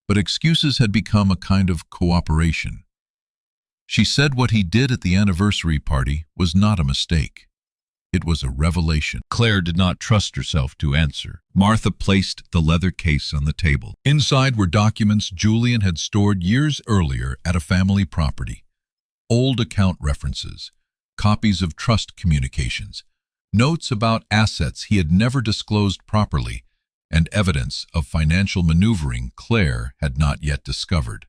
but excuses had become a kind of cooperation. She said what he did at the anniversary party was not a mistake. It was a revelation. Claire did not trust herself to answer. Martha placed the leather case on the table. Inside were documents Julian had stored years earlier at a family property. Old account references, copies of trust communications, notes about assets he had never disclosed properly, and evidence of financial maneuvering Claire had not yet discovered.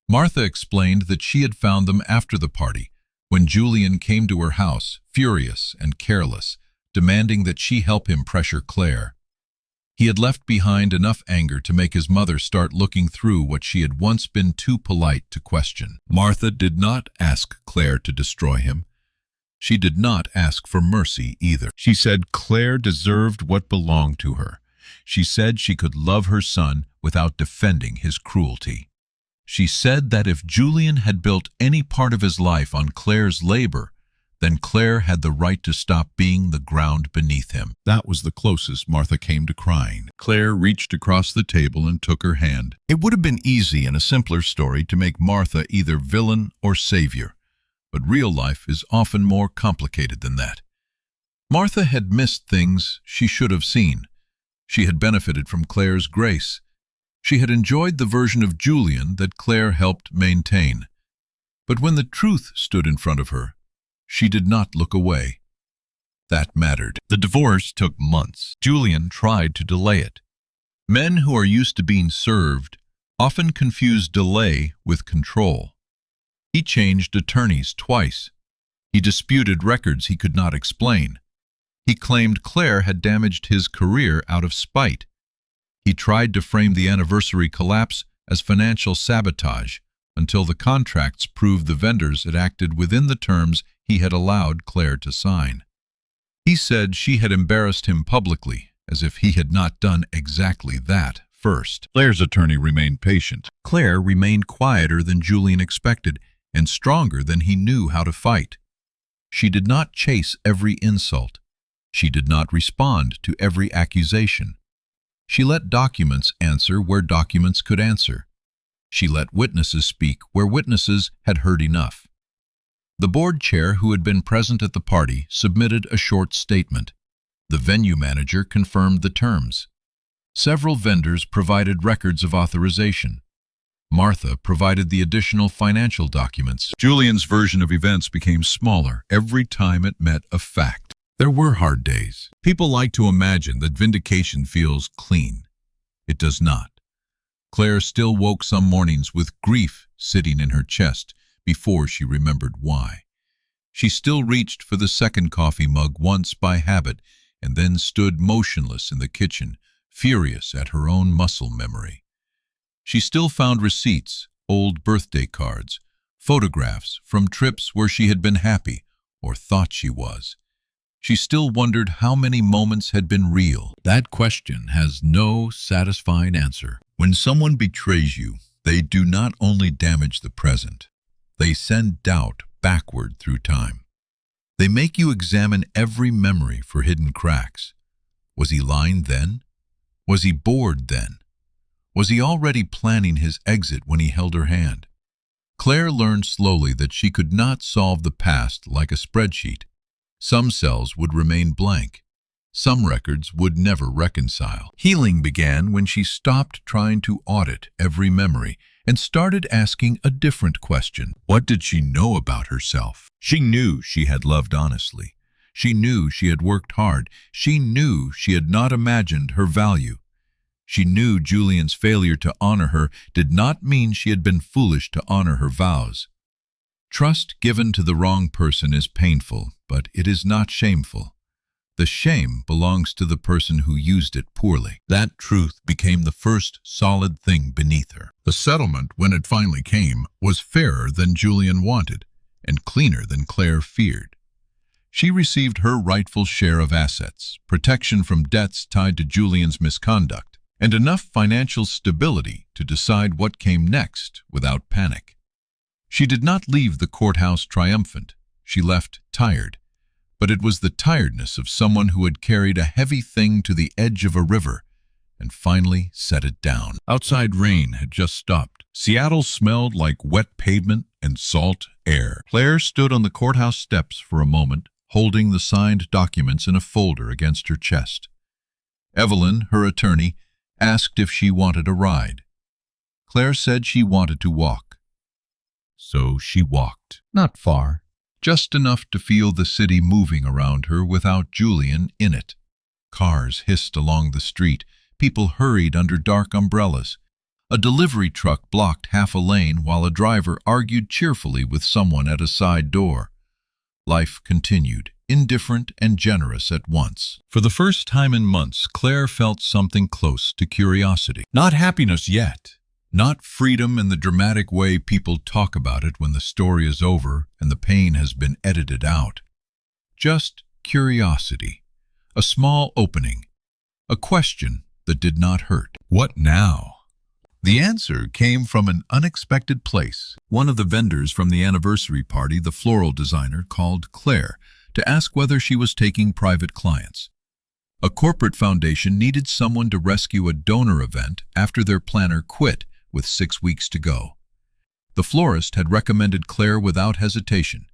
Martha explained that she had found them after the party, when Julian came to her house, furious and careless, demanding that she help him pressure Claire. He had left behind enough anger to make his mother start looking through what she had once been too polite to question. Martha did not ask Claire to destroy him. She did not ask for mercy either. She said Claire deserved what belonged to her. She said she could love her son without defending his cruelty. She said that if Julian had built any part of his life on Claire's labor, then Claire had the right to stop being the ground beneath him. That was the closest Martha came to crying. Claire reached across the table and took her hand. It would have been easy in a simpler story to make Martha either villain or savior, but real life is often more complicated than that. Martha had missed things she should have seen. She had benefited from Claire's grace. She had enjoyed the version of Julian that Claire helped maintain. But when the truth stood in front of her, she did not look away. That mattered. The divorce took months. Julian tried to delay it. Men who are used to being served often confuse delay with control. He changed attorneys twice. He disputed records he could not explain. He claimed Claire had damaged his career out of spite. He tried to frame the anniversary collapse as financial sabotage until the contracts proved the vendors had acted within the terms he had allowed Claire to sign. He said she had embarrassed him publicly, as if he had not done exactly that first. Claire's attorney remained patient. Claire remained quieter than Julian expected and stronger than he knew how to fight. She did not chase every insult. She did not respond to every accusation. She let documents answer where documents could answer. She let witnesses speak where witnesses had heard enough. The board chair who had been present at the party submitted a short statement. The venue manager confirmed the terms. Several vendors provided records of authorization. Martha provided the additional financial documents. Julian's version of events became smaller every time it met a fact. There were hard days. People like to imagine that vindication feels clean. It does not. Claire still woke some mornings with grief sitting in her chest before she remembered why. She still reached for the second coffee mug once by habit and then stood motionless in the kitchen, furious at her own muscle memory. She still found receipts, old birthday cards, photographs from trips where she had been happy or thought she was. She still wondered how many moments had been real. That question has no satisfying answer. When someone betrays you, they do not only damage the present, they send doubt backward through time. They make you examine every memory for hidden cracks. Was he lying then? Was he bored then? Was he already planning his exit when he held her hand? Claire learned slowly that she could not solve the past like a spreadsheet. Some cells would remain blank. Some records would never reconcile. Healing began when she stopped trying to audit every memory and started asking a different question. What did she know about herself? She knew she had loved honestly. She knew she had worked hard. She knew she had not imagined her value. She knew Julian's failure to honor her did not mean she had been foolish to honor her vows. Trust given to the wrong person is painful, but it is not shameful. The shame belongs to the person who used it poorly. That truth became the first solid thing beneath her. The settlement, when it finally came, was fairer than Julian wanted and cleaner than Claire feared. She received her rightful share of assets, protection from debts tied to Julian's misconduct, and enough financial stability to decide what came next without panic. She did not leave the courthouse triumphant. She left tired. But it was the tiredness of someone who had carried a heavy thing to the edge of a river and finally set it down. Outside rain had just stopped. Seattle smelled like wet pavement and salt air. Claire stood on the courthouse steps for a moment, holding the signed documents in a folder against her chest. Evelyn, her attorney, asked if she wanted a ride. Claire said she wanted to walk. So she walked. Not far. Just enough to feel the city moving around her without Julian in it. Cars hissed along the street. People hurried under dark umbrellas. A delivery truck blocked half a lane while a driver argued cheerfully with someone at a side door. Life continued, indifferent and generous at once. For the first time in months, Claire felt something close to curiosity. Not happiness yet. Not freedom in the dramatic way people talk about it when the story is over and the pain has been edited out. Just curiosity, a small opening, a question that did not hurt. What now? The answer came from an unexpected place. One of the vendors from the anniversary party, the floral designer, called Claire to ask whether she was taking private clients. A corporate foundation needed someone to rescue a donor event after their planner quit with 6 weeks to go. The florist had recommended Claire without hesitation.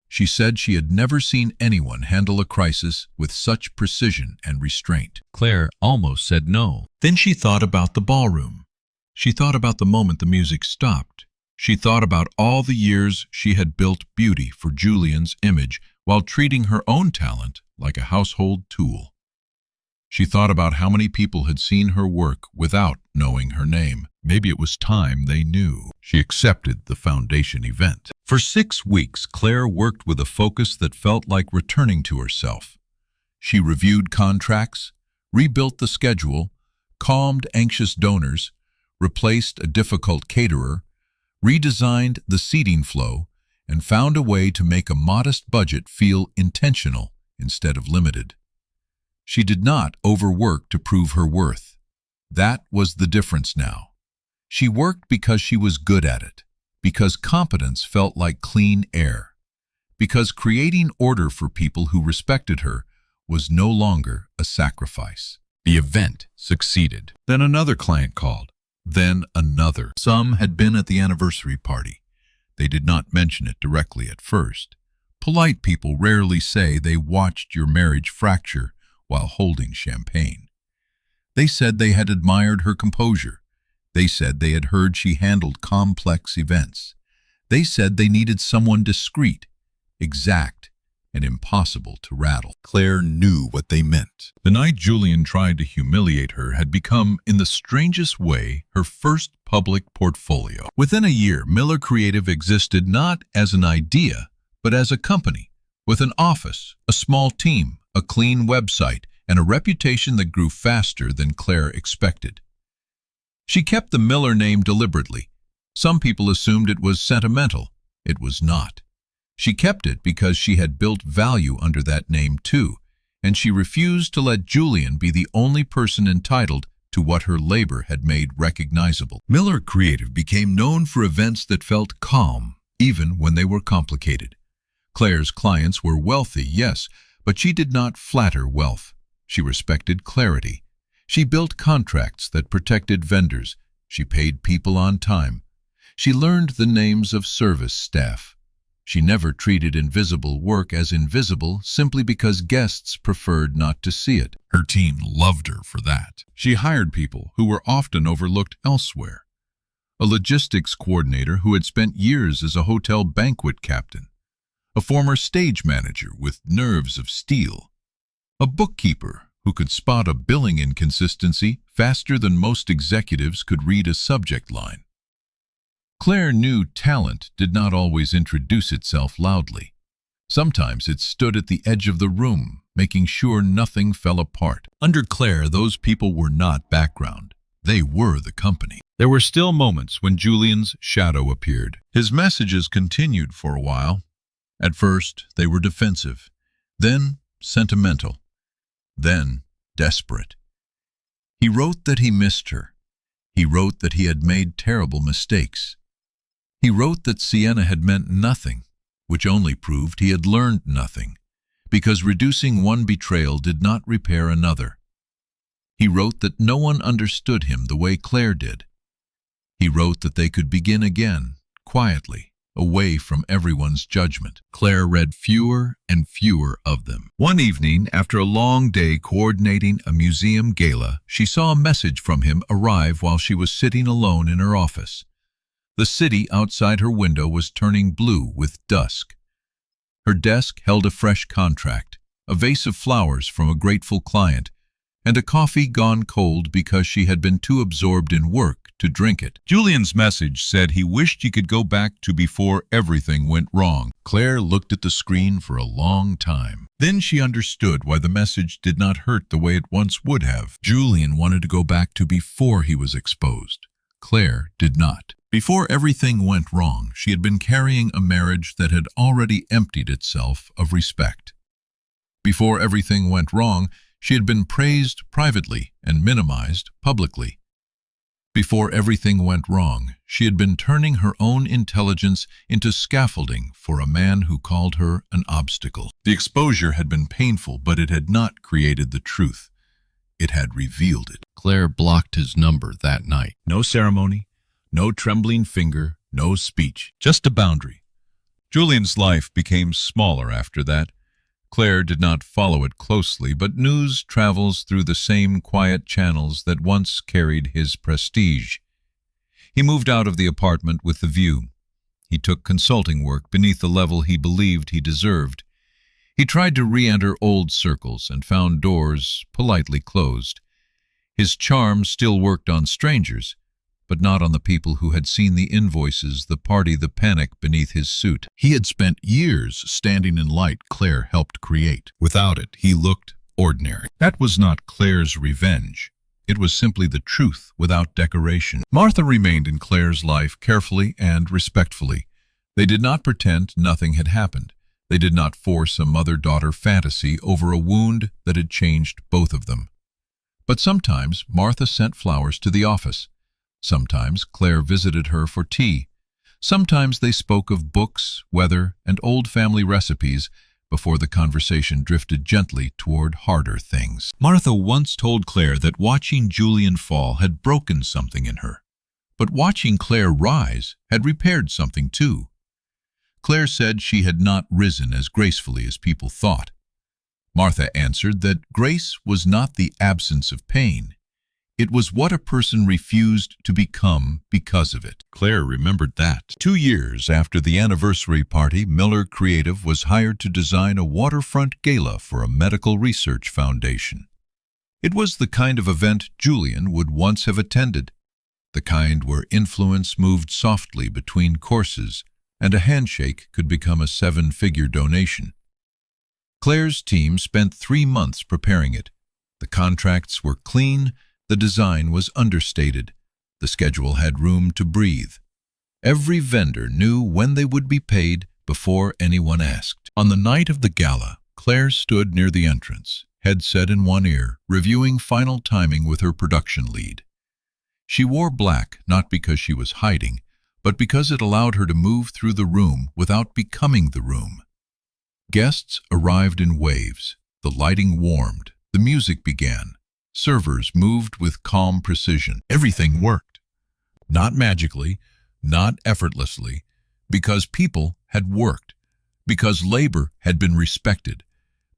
She said she had never seen anyone handle a crisis with such precision and restraint. Claire almost said no. Then she thought about the ballroom. She thought about the moment the music stopped. She thought about all the years she had built beauty for Julian's image while treating her own talent like a household tool. She thought about how many people had seen her work without knowing her name. Maybe it was time they knew. She accepted the foundation event. For 6 weeks, Claire worked with a focus that felt like returning to herself. She reviewed contracts, rebuilt the schedule, calmed anxious donors, replaced a difficult caterer, redesigned the seating flow, and found a way to make a modest budget feel intentional instead of limited. She did not overwork to prove her worth. That was the difference now. She worked because she was good at it, because competence felt like clean air, because creating order for people who respected her was no longer a sacrifice. The event succeeded. Then another client called. Then another. Some had been at the anniversary party. They did not mention it directly at first. Polite people rarely say they watched your marriage fracture while holding champagne. They said they had admired her composure. They said they had heard she handled complex events. They said they needed someone discreet, exact, and impossible to rattle. Claire knew what they meant. The night Julian tried to humiliate her had become, in the strangest way, her first public portfolio. Within a year, Miller Creative existed not as an idea, but as a company, with an office, a small team, a clean website, and a reputation that grew faster than Claire expected. She kept the Miller name deliberately. Some people assumed it was sentimental. It was not. She kept it because she had built value under that name too, and she refused to let Julian be the only person entitled to what her labor had made recognizable. Miller Creative became known for events that felt calm, even when they were complicated. Claire's clients were wealthy, yes, but she did not flatter wealth. She respected clarity. She built contracts that protected vendors. She paid people on time. She learned the names of service staff. She never treated invisible work as invisible simply because guests preferred not to see it. Her team loved her for that. She hired people who were often overlooked elsewhere. A logistics coordinator who had spent years as a hotel banquet captain. A former stage manager with nerves of steel. A bookkeeper who could spot a billing inconsistency faster than most executives could read a subject line. Claire knew talent did not always introduce itself loudly. Sometimes it stood at the edge of the room, making sure nothing fell apart. Under Claire, those people were not background. They were the company. There were still moments when Julian's shadow appeared. His messages continued for a while. At first, they were defensive, then sentimental, then desperate. He wrote that he missed her. He wrote that he had made terrible mistakes. He wrote that Sienna had meant nothing, which only proved he had learned nothing, because reducing one betrayal did not repair another. He wrote that no one understood him the way Claire did. He wrote that they could begin again, quietly, away from everyone's judgment. Claire read fewer and fewer of them. One evening, after a long day coordinating a museum gala, she saw a message from him arrive while she was sitting alone in her office. The city outside her window was turning blue with dusk. Her desk held a fresh contract, a vase of flowers from a grateful client, and a coffee gone cold because she had been too absorbed in work to drink it. Julian's message said he wished he could go back to before everything went wrong. Claire looked at the screen for a long time. Then she understood why the message did not hurt the way it once would have. Julian wanted to go back to before he was exposed. Claire did not. Before everything went wrong, she had been carrying a marriage that had already emptied itself of respect. Before everything went wrong, she had been praised privately and minimized publicly. Before everything went wrong, she had been turning her own intelligence into scaffolding for a man who called her an obstacle. The exposure had been painful, but it had not created the truth. It had revealed it. Claire blocked his number that night. No ceremony, no trembling finger, no speech, just a boundary. Julian's life became smaller after that. Claire did not follow it closely, but news travels through the same quiet channels that once carried his prestige. He moved out of the apartment with the view. He took consulting work beneath the level he believed he deserved. He tried to re-enter old circles and found doors politely closed. His charm still worked on strangers, but not on the people who had seen the invoices, the party, the panic beneath his suit. He had spent years standing in light Claire helped create. Without it, he looked ordinary. That was not Claire's revenge. It was simply the truth without decoration. Martha remained in Claire's life carefully and respectfully. They did not pretend nothing had happened. They did not force a mother-daughter fantasy over a wound that had changed both of them. But sometimes Martha sent flowers to the office. Sometimes Claire visited her for tea. Sometimes they spoke of books, weather, and old family recipes before the conversation drifted gently toward harder things. Martha once told Claire that watching Julian fall had broken something in her, but watching Claire rise had repaired something too. Claire said she had not risen as gracefully as people thought. Martha answered that grace was not the absence of pain. It was what a person refused to become because of it. Claire remembered that. 2 years after the anniversary party, Miller Creative was hired to design a waterfront gala for a medical research foundation. It was the kind of event Julian would once have attended, the kind where influence moved softly between courses and a handshake could become a 7-figure donation. Claire's team spent 3 months preparing it. The contracts were clean, the design was understated, the schedule had room to breathe. Every vendor knew when they would be paid before anyone asked. On the night of the gala, Claire stood near the entrance, headset in one ear, reviewing final timing with her production lead. She wore black not because she was hiding, but because it allowed her to move through the room without becoming the room. Guests arrived in waves, the lighting warmed, the music began. Servers moved with calm precision. Everything worked. Not magically, not effortlessly, because people had worked, because labor had been respected,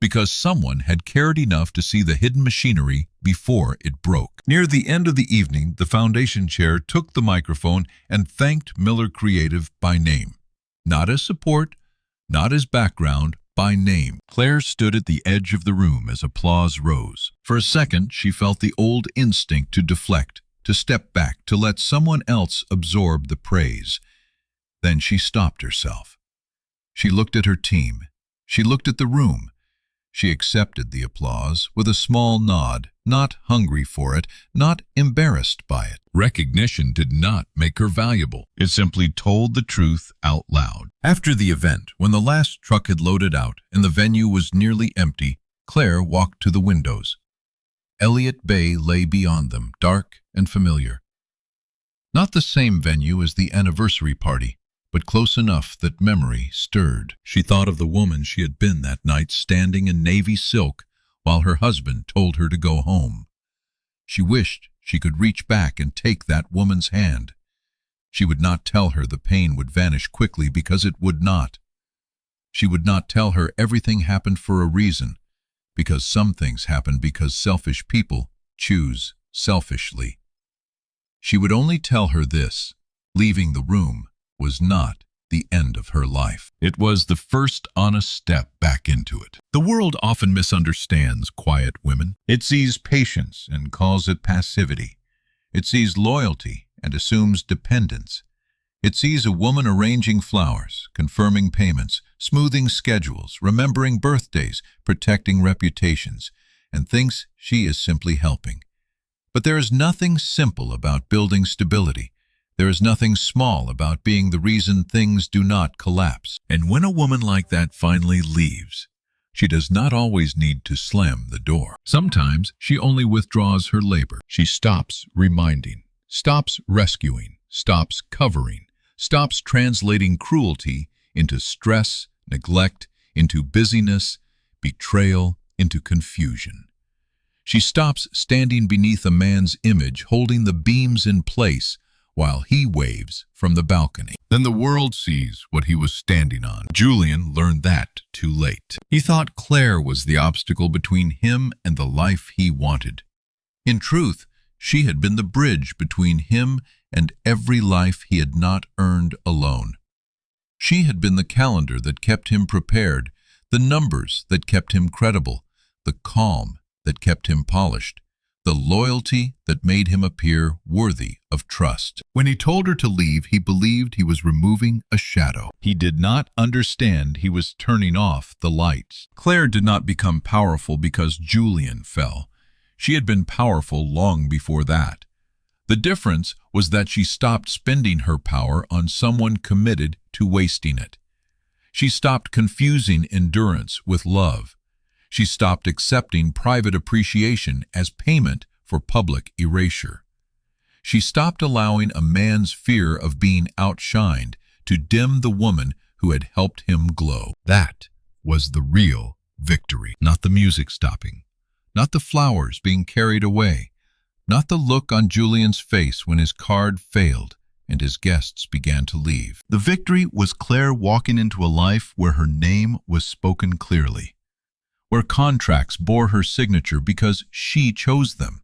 because someone had cared enough to see the hidden machinery before it broke. Near the end of the evening, the foundation chair took the microphone and thanked Miller Creative by name. Not as support, not as background, by name. Claire stood at the edge of the room as applause rose. For a second, she felt the old instinct to deflect, to step back, to let someone else absorb the praise. Then she stopped herself. She looked at her team. She looked at the room. She accepted the applause with a small nod, not hungry for it, not embarrassed by it. Recognition did not make her valuable. It simply told the truth out loud. After the event, when the last truck had loaded out and the venue was nearly empty, Claire walked to the windows. Elliott Bay lay beyond them, dark and familiar. Not the same venue as the anniversary party, but close enough that memory stirred. She thought of the woman she had been that night, standing in navy silk while her husband told her to go home. She wished she could reach back and take that woman's hand. She would not tell her the pain would vanish quickly, because it would not. She would not tell her everything happened for a reason, because some things happen because selfish people choose selfishly. She would only tell her this: leaving the room was not the end of her life. It was the first honest step back into it. The world often misunderstands quiet women. It sees patience and calls it passivity. It sees loyalty and assumes dependence. It sees a woman arranging flowers, confirming payments, smoothing schedules, remembering birthdays, protecting reputations, and thinks she is simply helping. But there is nothing simple about building stability. There is nothing small about being the reason things do not collapse. And when a woman like that finally leaves, she does not always need to slam the door. Sometimes she only withdraws her labor. She stops reminding, stops rescuing, stops covering, stops translating cruelty into stress, neglect, into busyness, betrayal, into confusion. She stops standing beneath a man's image, holding the beams in place while he waves from the balcony. Then the world sees what he was standing on. Julian learned that too late. He thought Claire was the obstacle between him and the life he wanted. In truth, she had been the bridge between him and every life he had not earned alone. She had been the calendar that kept him prepared, the numbers that kept him credible, the calm that kept him polished, the loyalty that made him appear worthy of trust. When he told her to leave, he believed he was removing a shadow. He did not understand he was turning off the lights. Claire did not become powerful because Julian fell. She had been powerful long before that. The difference was that she stopped spending her power on someone committed to wasting it. She stopped confusing endurance with love. She stopped accepting private appreciation as payment for public erasure. She stopped allowing a man's fear of being outshined to dim the woman who had helped him glow. That was the real victory. Not the music stopping, not the flowers being carried away, not the look on Julian's face when his card failed and his guests began to leave. The victory was Claire walking into a life where her name was spoken clearly, where contracts bore her signature because she chose them,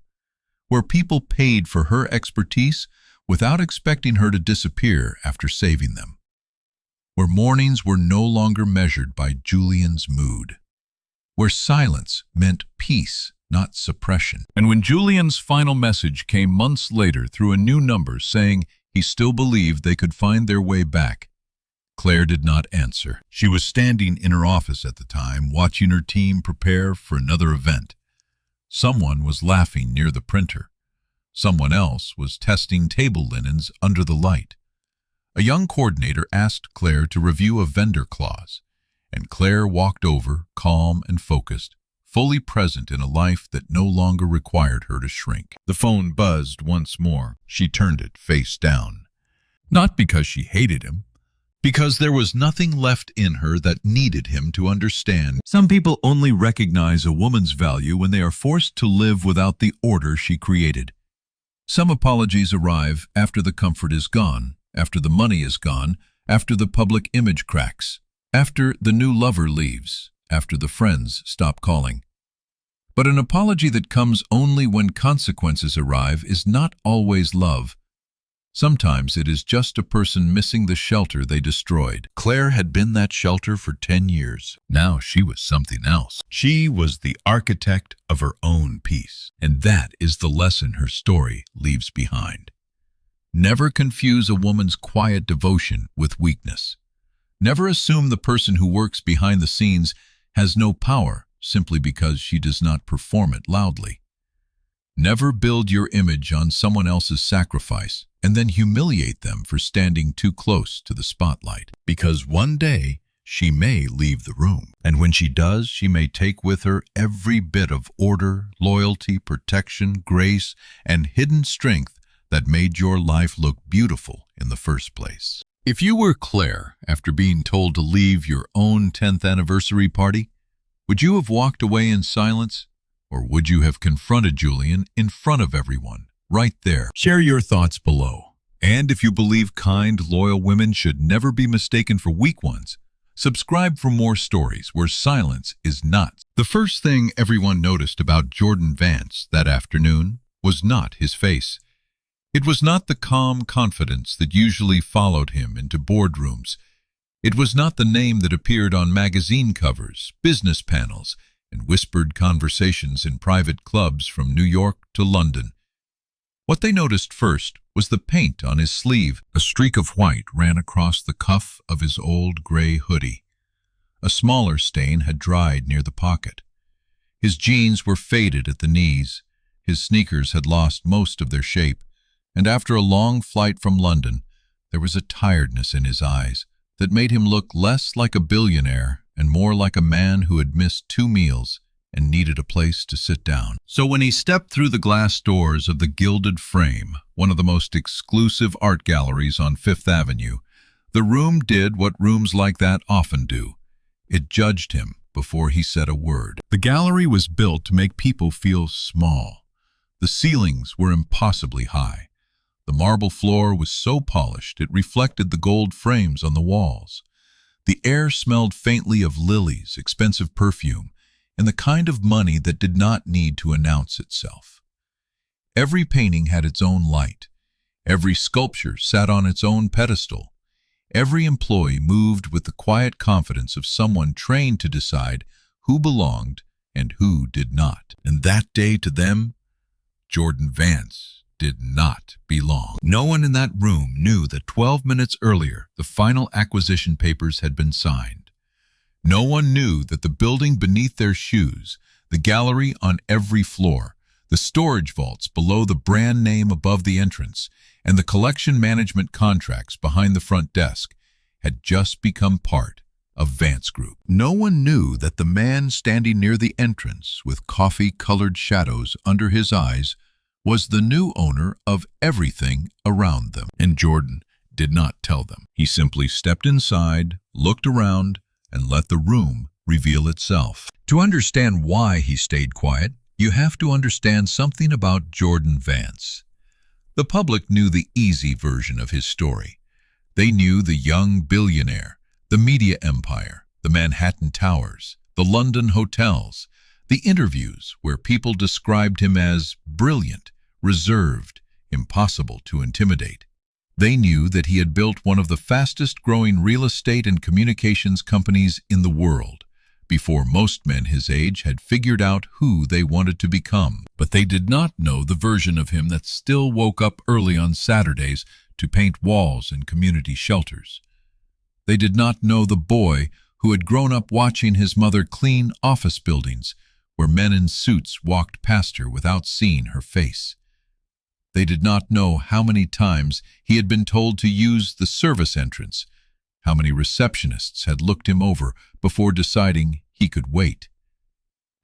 where people paid for her expertise without expecting her to disappear after saving them, where mornings were no longer measured by Julian's mood, where silence meant peace, not suppression. And when Julian's final message came months later through a new number saying he still believed they could find their way back, Claire did not answer. She was standing in her office at the time, watching her team prepare for another event. Someone was laughing near the printer. Someone else was testing table linens under the light. A young coordinator asked Claire to review a vendor clause, and Claire walked over, calm and focused, fully present in a life that no longer required her to shrink. The phone buzzed once more. She turned it face down. Not because she hated him, because there was nothing left in her that needed him to understand. Some people only recognize a woman's value when they are forced to live without the order she created. Some apologies arrive after the comfort is gone, after the money is gone, after the public image cracks, after the new lover leaves, after the friends stop calling. But an apology that comes only when consequences arrive is not always love. Sometimes it is just a person missing the shelter they destroyed. Claire had been that shelter for 10 years. Now she was something else. She was the architect of her own peace. And that is the lesson her story leaves behind. Never confuse a woman's quiet devotion with weakness. Never assume the person who works behind the scenes has no power simply because she does not perform it loudly. Never build your image on someone else's sacrifice and then humiliate them for standing too close to the spotlight. Because one day she may leave the room, and when she does, she may take with her every bit of order, loyalty, protection, grace, and hidden strength that made your life look beautiful in the first place. If you were Claire after being told to leave your own 10th anniversary party, would you have walked away in silence? Or would you have confronted Julian in front of everyone, right there? Share your thoughts below. And if you believe kind, loyal women should never be mistaken for weak ones, subscribe for more stories where silence is not. The first thing everyone noticed about Jordan Vance that afternoon was not his face. It was not the calm confidence that usually followed him into boardrooms. It was not the name that appeared on magazine covers, business panels, and whispered conversations in private clubs from New York to London. What they noticed first was the paint on his sleeve. A streak of white ran across the cuff of his old gray hoodie. A smaller stain had dried near the pocket. His jeans were faded at the knees. His sneakers had lost most of their shape, and after a long flight from London, there was a tiredness in his eyes that made him look less like a billionaire and more like a man who had missed 2 meals and needed a place to sit down. So when he stepped through the glass doors of the Gilded Frame, one of the most exclusive art galleries on Fifth Avenue, the room did what rooms like that often do. It judged him before he said a word. The gallery was built to make people feel small. The ceilings were impossibly high. The marble floor was so polished it reflected the gold frames on the walls. The air smelled faintly of lilies, expensive perfume, and the kind of money that did not need to announce itself. Every painting had its own light. Every sculpture sat on its own pedestal. Every employee moved with the quiet confidence of someone trained to decide who belonged and who did not. And that day to them, Jordan Vance did not belong. No one in that room knew that 12 minutes earlier, the final acquisition papers had been signed. No one knew that the building beneath their shoes, the gallery on every floor, the storage vaults below the brand name above the entrance, and the collection management contracts behind the front desk had just become part of Vance Group. No one knew that the man standing near the entrance with coffee-colored shadows under his eyes was the new owner of everything around them. And Jordan did not tell them. He simply stepped inside, looked around, and let the room reveal itself. To understand why he stayed quiet, you have to understand something about Jordan Vance. The public knew the easy version of his story. They knew the young billionaire, the media empire, the Manhattan Towers, the London hotels, the interviews where people described him as brilliant, reserved, impossible to intimidate. They knew that he had built one of the fastest-growing real estate and communications companies in the world, before most men his age had figured out who they wanted to become. But they did not know the version of him that still woke up early on Saturdays to paint walls in community shelters. They did not know the boy who had grown up watching his mother clean office buildings where men in suits walked past her without seeing her face. They did not know how many times he had been told to use the service entrance, how many receptionists had looked him over before deciding he could wait.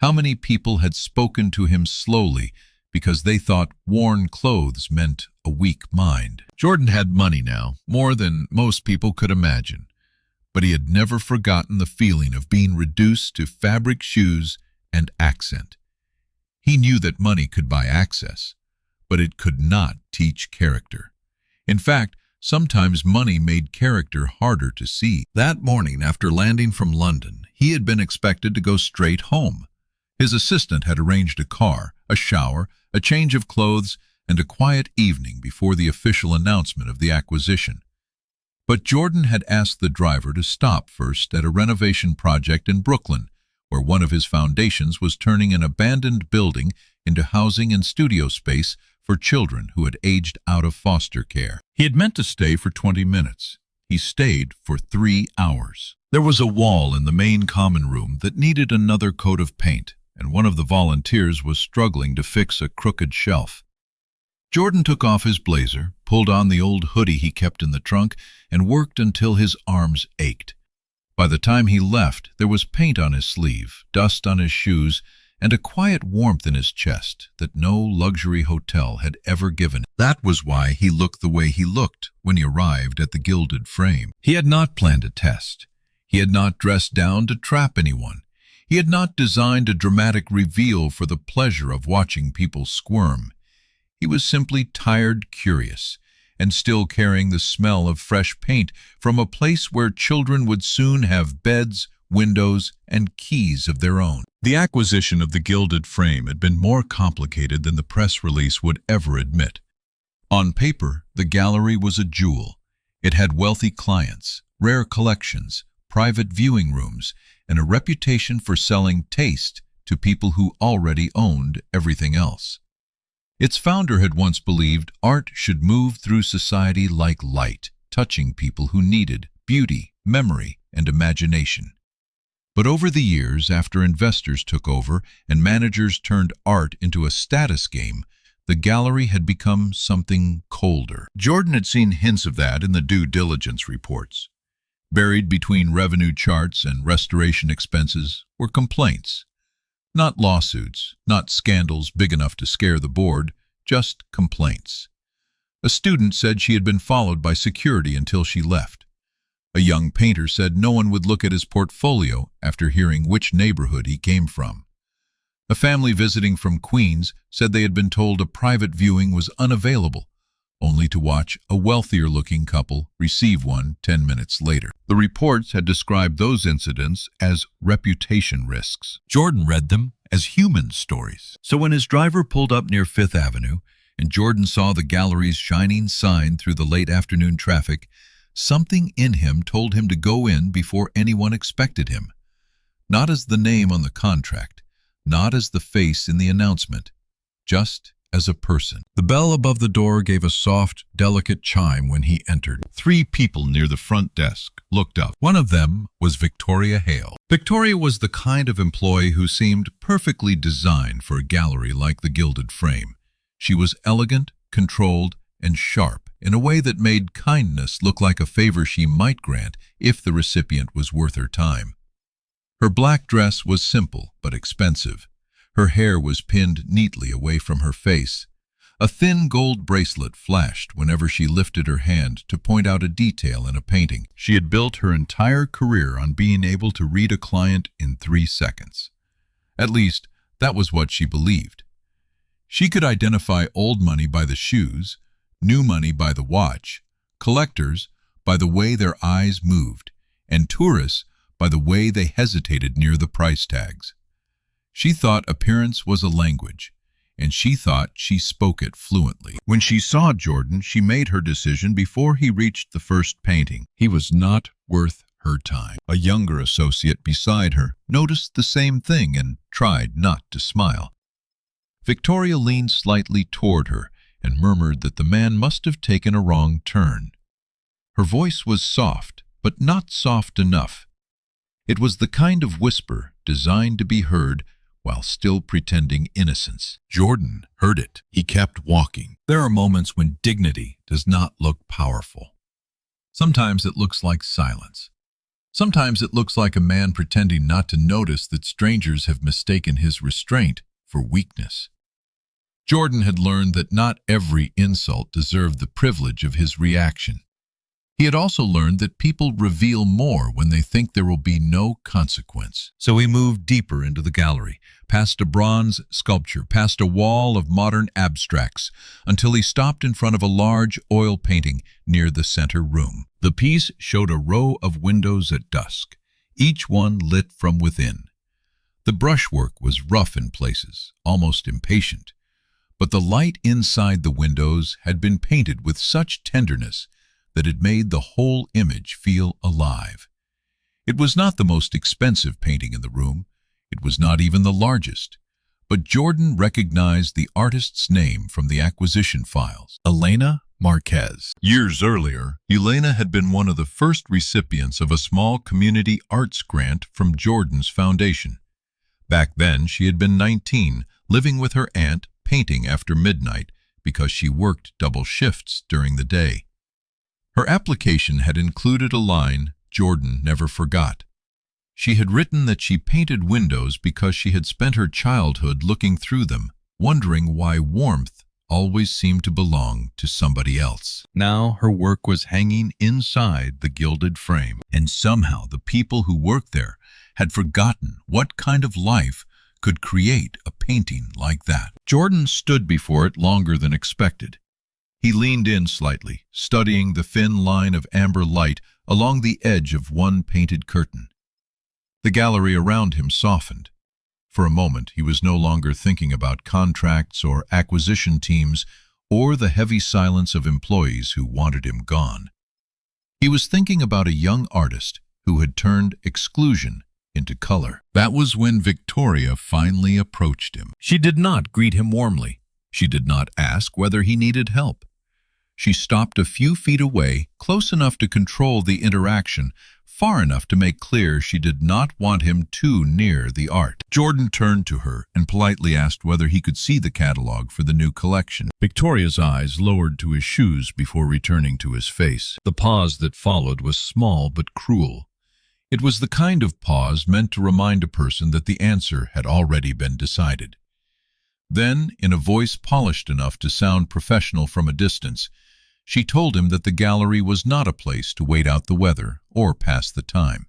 How many people had spoken to him slowly because they thought worn clothes meant a weak mind. Jordan had money now, more than most people could imagine, but he had never forgotten the feeling of being reduced to fabric shoes and accent. He knew that money could buy access, but it could not teach character. In fact, sometimes money made character harder to see. That morning, after landing from London, he had been expected to go straight home. His assistant had arranged a car, a shower, a change of clothes, and a quiet evening before the official announcement of the acquisition. But Jordan had asked the driver to stop first at a renovation project in Brooklyn, where one of his foundations was turning an abandoned building into housing and studio space for children who had aged out of foster care. He had meant to stay for 20 minutes. He stayed for 3 hours. There was a wall in the main common room that needed another coat of paint, and one of the volunteers was struggling to fix a crooked shelf. Jordan took off his blazer, pulled on the old hoodie he kept in the trunk, and worked until his arms ached. By the time he left, there was paint on his sleeve, dust on his shoes, and a quiet warmth in his chest that no luxury hotel had ever given. That was why he looked the way he looked when he arrived at the Gilded Frame. He had not planned a test. He had not dressed down to trap anyone. He had not designed a dramatic reveal for the pleasure of watching people squirm. He was simply tired, curious, and still carrying the smell of fresh paint from a place where children would soon have beds, windows, and keys of their own. The acquisition of the Gilded Frame had been more complicated than the press release would ever admit. On paper, the gallery was a jewel. It had wealthy clients, rare collections, private viewing rooms, and a reputation for selling taste to people who already owned everything else. Its founder had once believed art should move through society like light, touching people who needed beauty, memory, and imagination. But over the years, after investors took over and managers turned art into a status game, the gallery had become something colder. Jordan had seen hints of that in the due diligence reports. Buried between revenue charts and restoration expenses were complaints. Not lawsuits, not scandals big enough to scare the board, just complaints. A student said she had been followed by security until she left. A young painter said no one would look at his portfolio after hearing which neighborhood he came from. A family visiting from Queens said they had been told a private viewing was unavailable, only to watch a wealthier-looking couple receive one 10 minutes later. The reports had described those incidents as reputation risks. Jordan read them as human stories. So when his driver pulled up near Fifth Avenue and Jordan saw the gallery's shining sign through the late afternoon traffic, something in him told him to go in before anyone expected him. Not as the name on the contract, not as the face in the announcement, just as a person. The bell above the door gave a soft, delicate chime when he entered. 3 people near the front desk looked up. One of them was Victoria Hale. Victoria was the kind of employee who seemed perfectly designed for a gallery like the Gilded Frame. She was elegant, controlled, and sharp in a way that made kindness look like a favor she might grant if the recipient was worth her time. Her black dress was simple but expensive. Her hair was pinned neatly away from her face. A thin gold bracelet flashed whenever she lifted her hand to point out a detail in a painting. She had built her entire career on being able to read a client in 3 seconds. At least, that was what she believed. She could identify old money by the shoes, new money by the watch, collectors by the way their eyes moved, and tourists by the way they hesitated near the price tags. She thought appearance was a language. and she thought she spoke it fluently. When she saw Jordan, she made her decision before he reached the first painting. He was not worth her time. A younger associate beside her noticed the same thing and tried not to smile. Victoria leaned slightly toward her and murmured that the man must have taken a wrong turn. Her voice was soft, but not soft enough. It was the kind of whisper designed to be heard while still pretending innocence. Jordan heard it. He kept walking. There are moments when dignity does not look powerful. Sometimes it looks like silence. Sometimes it looks like a man pretending not to notice that strangers have mistaken his restraint for weakness. Jordan had learned that not every insult deserved the privilege of his reaction. He had also learned that people reveal more when they think there will be no consequence. So he moved deeper into the gallery, past a bronze sculpture, past a wall of modern abstracts, until he stopped in front of a large oil painting near the center room. The piece showed a row of windows at dusk, each one lit from within. The brushwork was rough in places, almost impatient, but the light inside the windows had been painted with such tenderness that it made the whole image feel alive. It was not the most expensive painting in the room. It was not even the largest. But Jordan recognized the artist's name from the acquisition files. Elena Marquez. Years earlier, Elena had been one of the first recipients of a small community arts grant from Jordan's foundation. Back then, she had been 19, living with her aunt, painting after midnight because she worked double shifts during the day. Her application had included a line Jordan never forgot. She had written that she painted windows because she had spent her childhood looking through them, wondering why warmth always seemed to belong to somebody else. Now her work was hanging inside the gilded frame, and somehow the people who worked there had forgotten what kind of life could create a painting like that. Jordan stood before it longer than expected. He leaned in slightly, studying the thin line of amber light along the edge of one painted curtain. The gallery around him softened. For a moment, he was no longer thinking about contracts or acquisition teams or the heavy silence of employees who wanted him gone. He was thinking about a young artist who had turned exclusion into color. That was when Victoria finally approached him. She did not greet him warmly. She did not ask whether he needed help. She stopped a few feet away, close enough to control the interaction, far enough to make clear she did not want him too near the art. Jordan turned to her and politely asked whether he could see the catalog for the new collection. Victoria's eyes lowered to his shoes before returning to his face. The pause that followed was small but cruel. It was the kind of pause meant to remind a person that the answer had already been decided. Then, in a voice polished enough to sound professional from a distance, she told him that the gallery was not a place to wait out the weather or pass the time.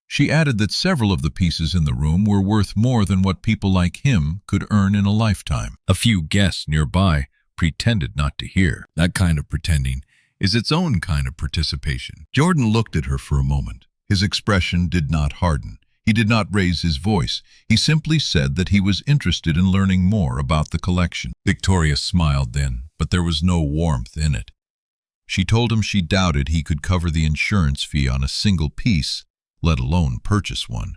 She added that several of the pieces in the room were worth more than what people like him could earn in a lifetime. A few guests nearby pretended not to hear. That kind of pretending is its own kind of participation. Jordan looked at her for a moment. His expression did not harden. He did not raise his voice. He simply said that he was interested in learning more about the collection. Victoria smiled then, but there was no warmth in it. She told him she doubted he could cover the insurance fee on a single piece, let alone purchase one.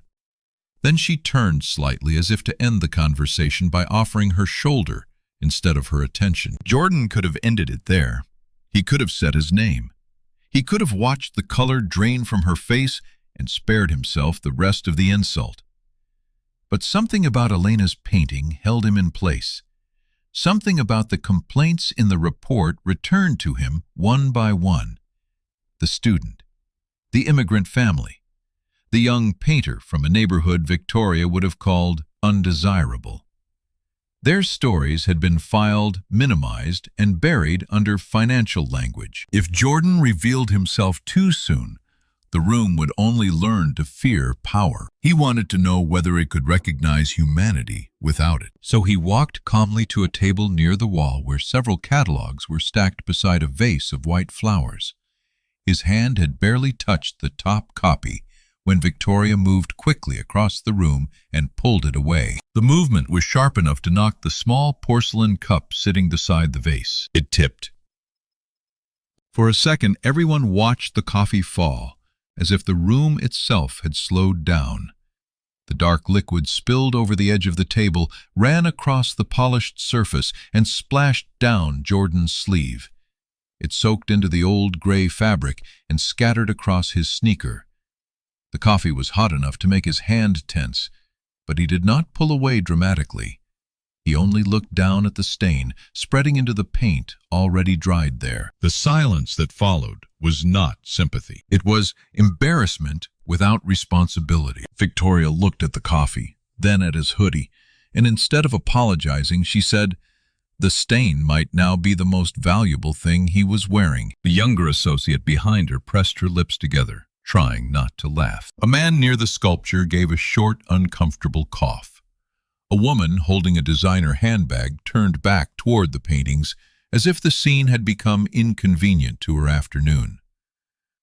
Then she turned slightly as if to end the conversation by offering her shoulder instead of her attention. Jordan could have ended it there. He could have said his name. He could have watched the color drain from her face and spared himself the rest of the insult. But something about Elena's painting held him in place. Something about the complaints in the report returned to him one by one. The student, the immigrant family, the young painter from a neighborhood Victoria would have called undesirable. Their stories had been filed, minimized, and buried under financial language. If Jordan revealed himself too soon, the room would only learn to fear power. He wanted to know whether it could recognize humanity without it. So he walked calmly to a table near the wall where several catalogs were stacked beside a vase of white flowers. His hand had barely touched the top copy when Victoria moved quickly across the room and pulled it away. The movement was sharp enough to knock the small porcelain cup sitting beside the vase. It tipped. For a second, everyone watched the coffee fall, as if the room itself had slowed down. The dark liquid spilled over the edge of the table, ran across the polished surface, and splashed down Jordan's sleeve. It soaked into the old gray fabric and scattered across his sneaker. The coffee was hot enough to make his hand tense, but he did not pull away dramatically. He only looked down at the stain, spreading into the paint already dried there. The silence that followed was not sympathy. It was embarrassment without responsibility. Victoria looked at the coffee, then at his hoodie, and instead of apologizing, she said, the stain might now be the most valuable thing he was wearing. The younger associate behind her pressed her lips together, trying not to laugh. A man near the sculpture gave a short, uncomfortable cough. A woman holding a designer handbag turned back toward the paintings as if the scene had become inconvenient to her afternoon.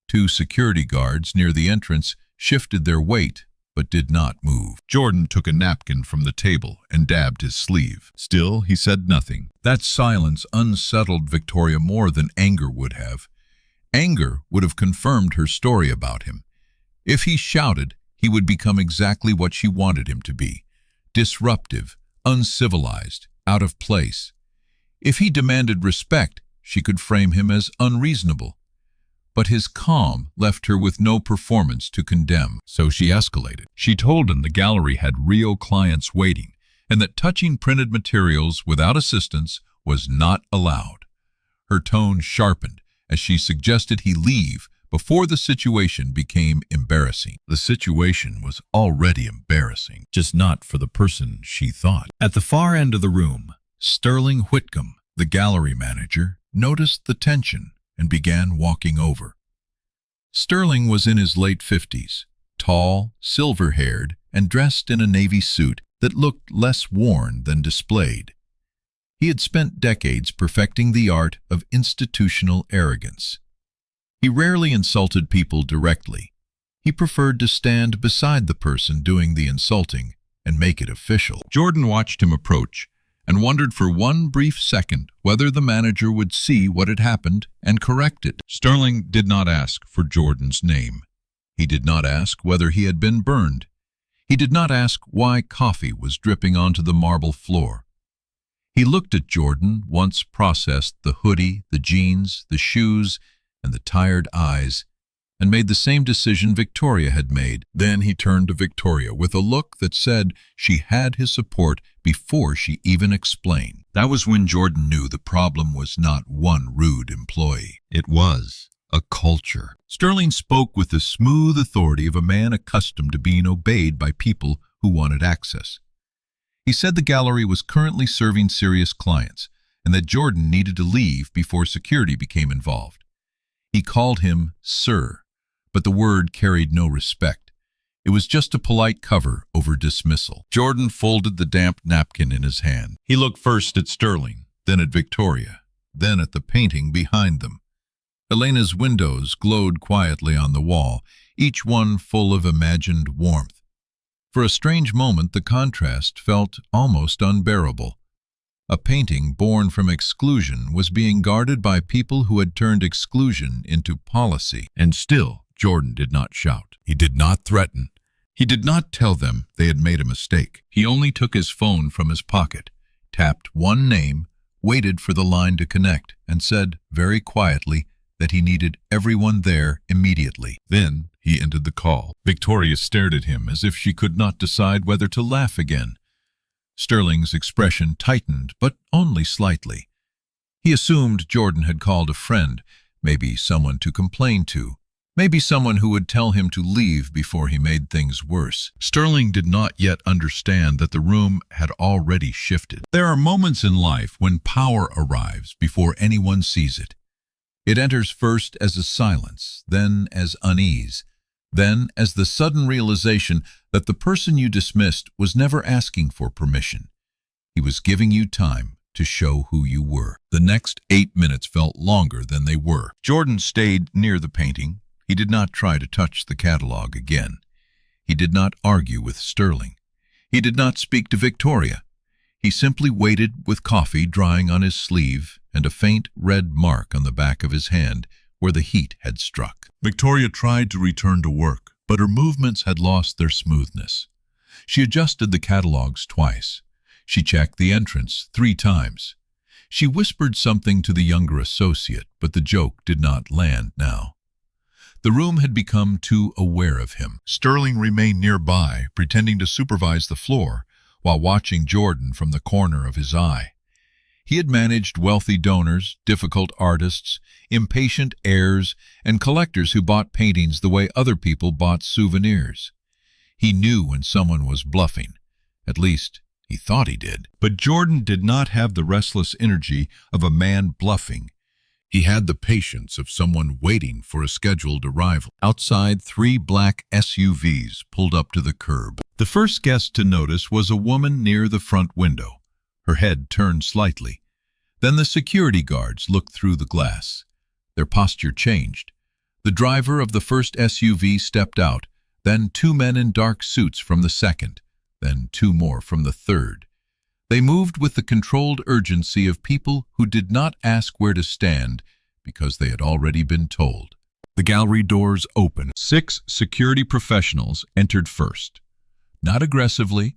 Two security guards near the entrance shifted their weight but did not move. Jordan took a napkin from the table and dabbed his sleeve. Still, he said nothing. That silence unsettled Victoria more than anger would have. Anger would have confirmed her story about him. If he shouted, he would become exactly what she wanted him to be. Disruptive, uncivilized, out of place. If he demanded respect, she could frame him as unreasonable. But his calm left her with no performance to condemn, so she escalated. She told him the gallery had real clients waiting, and that touching printed materials without assistance was not allowed. Her tone sharpened as she suggested he leave before the situation became embarrassing. The situation was already embarrassing, just not for the person she thought. At the far end of the room, Sterling Whitcomb, the gallery manager, noticed the tension and began walking over. Sterling was in his late 50s, tall, silver-haired, and dressed in a navy suit that looked less worn than displayed. He had spent decades perfecting the art of institutional arrogance. He rarely insulted people directly. He preferred to stand beside the person doing the insulting and make it official. Jordan watched him approach and wondered for one brief second whether the manager would see what had happened and correct it. Sterling did not ask for Jordan's name. He did not ask whether he had been burned. He did not ask why coffee was dripping onto the marble floor. He looked at Jordan, once processed the hoodie, the jeans, the shoes, and the tired eyes, and made the same decision Victoria had made. Then he turned to Victoria with a look that said she had his support before she even explained. That was when Jordan knew the problem was not one rude employee. It was a culture. Sterling spoke with the smooth authority of a man accustomed to being obeyed by people who wanted access. He said the gallery was currently serving serious clients, and that Jordan needed to leave before security became involved. He called him Sir, but the word carried no respect. It was just a polite cover over dismissal. Jordan folded the damp napkin in his hand. He looked first at Sterling, then at Victoria, then at the painting behind them. Elena's windows glowed quietly on the wall, each one full of imagined warmth. For a strange moment, the contrast felt almost unbearable. A painting born from exclusion was being guarded by people who had turned exclusion into policy. And still, Jordan did not shout. He did not threaten. He did not tell them they had made a mistake. He only took his phone from his pocket, tapped one name, waited for the line to connect, and said very quietly that he needed everyone there immediately. Then he ended the call. Victoria stared at him as if she could not decide whether to laugh again. Sterling's expression tightened, but only slightly. He assumed Jordan had called a friend, maybe someone to complain to, maybe someone who would tell him to leave before he made things worse. Sterling did not yet understand that the room had already shifted. There are moments in life when power arrives before anyone sees it. It enters first as a silence, then as unease, then as the sudden realization that the person you dismissed was never asking for permission. He was giving you time to show who you were. The next 8 minutes felt longer than they were. Jordan stayed near the painting. He did not try to touch the catalog again. He did not argue with Sterling. He did not speak to Victoria. He simply waited with coffee drying on his sleeve and a faint red mark on the back of his hand where the heat had struck. Victoria tried to return to work, but her movements had lost their smoothness. She adjusted the catalogs twice. She checked the entrance 3 times. She whispered something to the younger associate, but the joke did not land now. The room had become too aware of him. Sterling remained nearby, pretending to supervise the floor, while watching Jordan from the corner of his eye. He had managed wealthy donors, difficult artists, impatient heirs, and collectors who bought paintings the way other people bought souvenirs. He knew when someone was bluffing. At least, he thought he did. But Jordan did not have the restless energy of a man bluffing. He had the patience of someone waiting for a scheduled arrival. Outside, 3 black SUVs pulled up to the curb. The first guest to notice was a woman near the front window. Her head turned slightly. Then the security guards looked through the glass. Their posture changed. The driver of the first SUV stepped out, then 2 men in dark suits from the second, then 2 more from the third. They moved with the controlled urgency of people who did not ask where to stand because they had already been told. The gallery doors opened. 6 security professionals entered first. Not aggressively,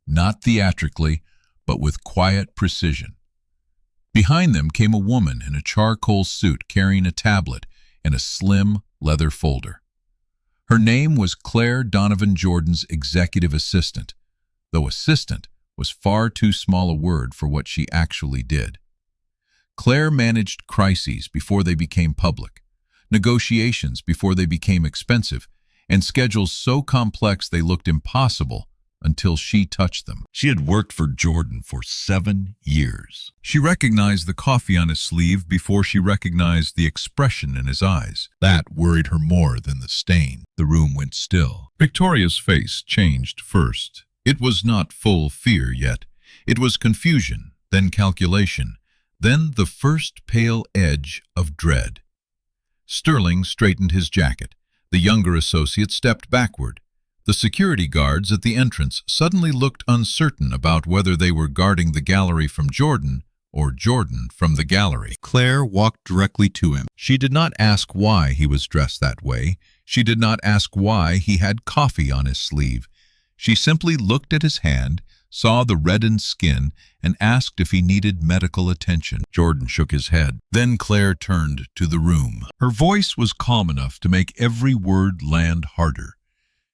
not theatrically, but with quiet precision. Behind them came a woman in a charcoal suit carrying a tablet and a slim leather folder. Her name was Claire Donovan Jordan's executive assistant, though assistant was far too small a word for what she actually did. Claire managed crises before they became public, negotiations before they became expensive, and schedules so complex they looked impossible until she touched them. She had worked for Jordan for 7 years. She recognized the coffee on his sleeve before she recognized the expression in his eyes. That worried her more than the stain. The room went still. Victoria's face changed first. It was not full fear yet. It was confusion, then calculation, then the first pale edge of dread. Sterling straightened his jacket. The younger associate stepped backward. The security guards at the entrance suddenly looked uncertain about whether they were guarding the gallery from Jordan or Jordan from the gallery. Claire walked directly to him. She did not ask why he was dressed that way. She did not ask why he had coffee on his sleeve. She simply looked at his hand, saw the reddened skin, and asked if he needed medical attention. Jordan shook his head. Then Claire turned to the room. Her voice was calm enough to make every word land harder.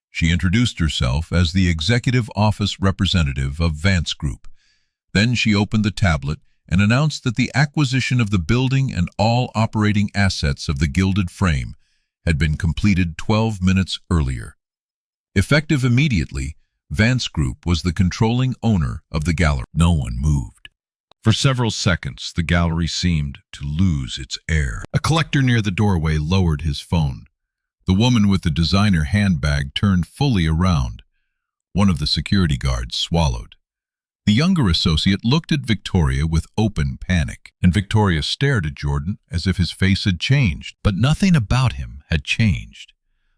She introduced herself as the executive office representative of Vance Group. Then she opened the tablet and announced that the acquisition of the building and all operating assets of the Gilded Frame had been completed 12 minutes earlier. Effective immediately, Vance Group was the controlling owner of the gallery. No one moved. For several seconds, the gallery seemed to lose its air. A collector near the doorway lowered his phone. The woman with the designer handbag turned fully around. One of the security guards swallowed. The younger associate looked at Victoria with open panic, and Victoria stared at Jordan as if his face had changed. But nothing about him had changed.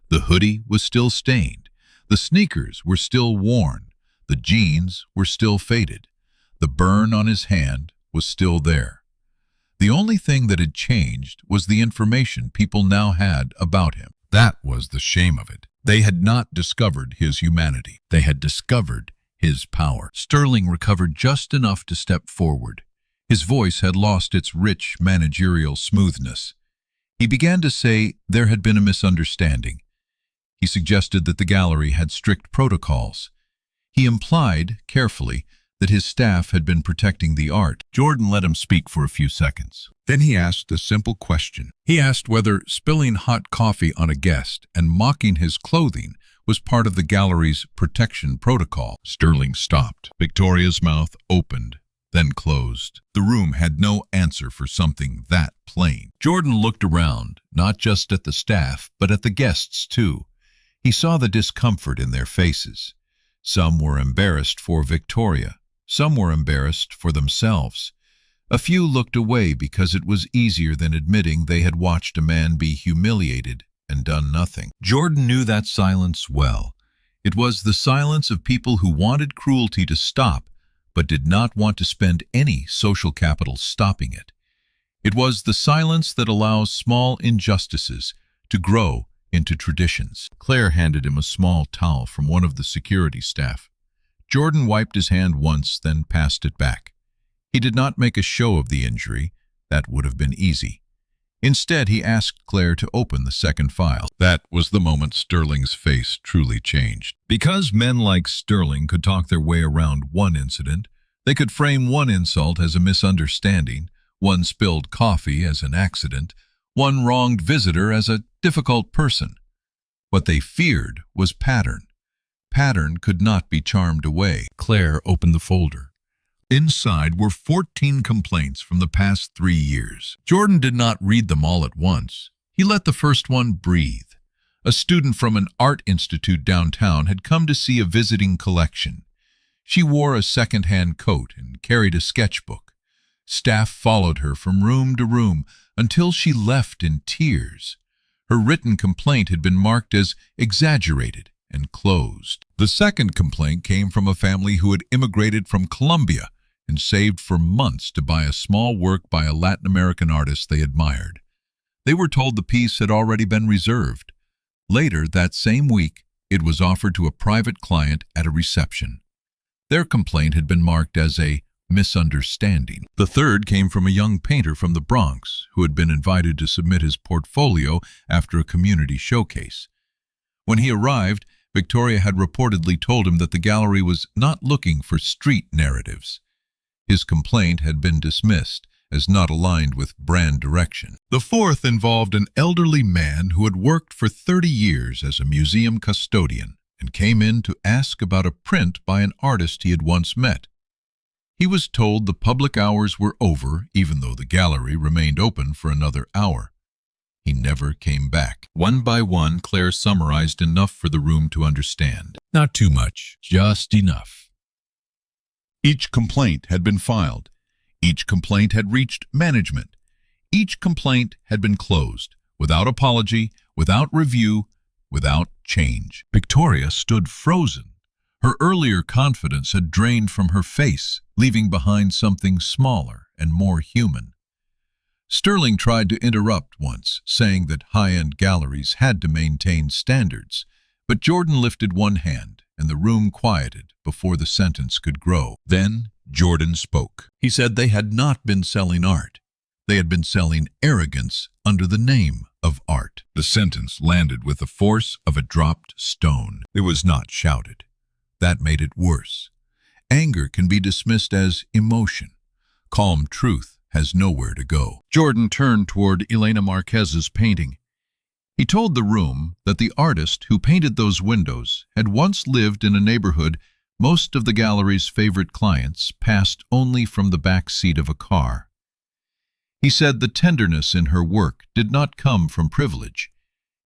The hoodie was still stained. The sneakers were still worn. The jeans were still faded. The burn on his hand was still there. The only thing that had changed was the information people now had about him. That was the shame of it. They had not discovered his humanity. They had discovered his power. Sterling recovered just enough to step forward. His voice had lost its rich managerial smoothness. He began to say there had been a misunderstanding. He suggested that the gallery had strict protocols. He implied, carefully, that his staff had been protecting the art. Jordan let him speak for a few seconds. Then he asked a simple question. He asked whether spilling hot coffee on a guest and mocking his clothing was part of the gallery's protection protocol. Sterling stopped. Victoria's mouth opened, then closed. The room had no answer for something that plain. Jordan looked around, not just at the staff, but at the guests too. He saw the discomfort in their faces. Some were embarrassed for Victoria. Some were embarrassed for themselves. A few looked away because it was easier than admitting they had watched a man be humiliated and done nothing. Jordan knew that silence well. It was the silence of people who wanted cruelty to stop, but did not want to spend any social capital stopping it. It was the silence that allows small injustices to grow into traditions. Claire handed him a small towel from one of the security staff. Jordan wiped his hand once, then passed it back. He did not make a show of the injury. That would have been easy. Instead, he asked Claire to open the second file. That was the moment Sterling's face truly changed. Because men like Sterling could talk their way around one incident, they could frame one insult as a misunderstanding, one spilled coffee as an accident, one wronged visitor as a difficult person. What they feared was pattern. Pattern could not be charmed away. Claire opened the folder. Inside were 14 complaints from the past 3 years. Jordan did not read them all at once. He let the first one breathe. A student from an art institute downtown had come to see a visiting collection. She wore a second-hand coat and carried a sketchbook. Staff followed her from room to room until she left in tears. Her written complaint had been marked as exaggerated and closed. The second complaint came from a family who had immigrated from Colombia and saved for months to buy a small work by a Latin American artist they admired. They were told the piece had already been reserved. Later, that same week, it was offered to a private client at a reception. Their complaint had been marked as a misunderstanding. The third came from a young painter from the Bronx who had been invited to submit his portfolio after a community showcase. When he arrived, Victoria had reportedly told him that the gallery was not looking for street narratives. His complaint had been dismissed as not aligned with brand direction. The fourth involved an elderly man who had worked for 30 years as a museum custodian and came in to ask about a print by an artist he had once met. He was told the public hours were over, even though the gallery remained open for another hour. He never came back. One by one, Claire summarized enough for the room to understand. Not too much, just enough. Each complaint had been filed. Each complaint had reached management. Each complaint had been closed, without apology, without review, without change. Victoria stood frozen. Her earlier confidence had drained from her face, leaving behind something smaller and more human. Sterling tried to interrupt once, saying that high-end galleries had to maintain standards, but Jordan lifted one hand, and the room quieted before the sentence could grow. Then Jordan spoke. He said they had not been selling art. They had been selling arrogance under the name of art. The sentence landed with the force of a dropped stone. It was not shouted. That made it worse. Anger can be dismissed as emotion. Calm truth has nowhere to go. Jordan turned toward Elena Marquez's painting. He told the room that the artist who painted those windows had once lived in a neighborhood most of the gallery's favorite clients passed only from the back seat of a car. He said the tenderness in her work did not come from privilege.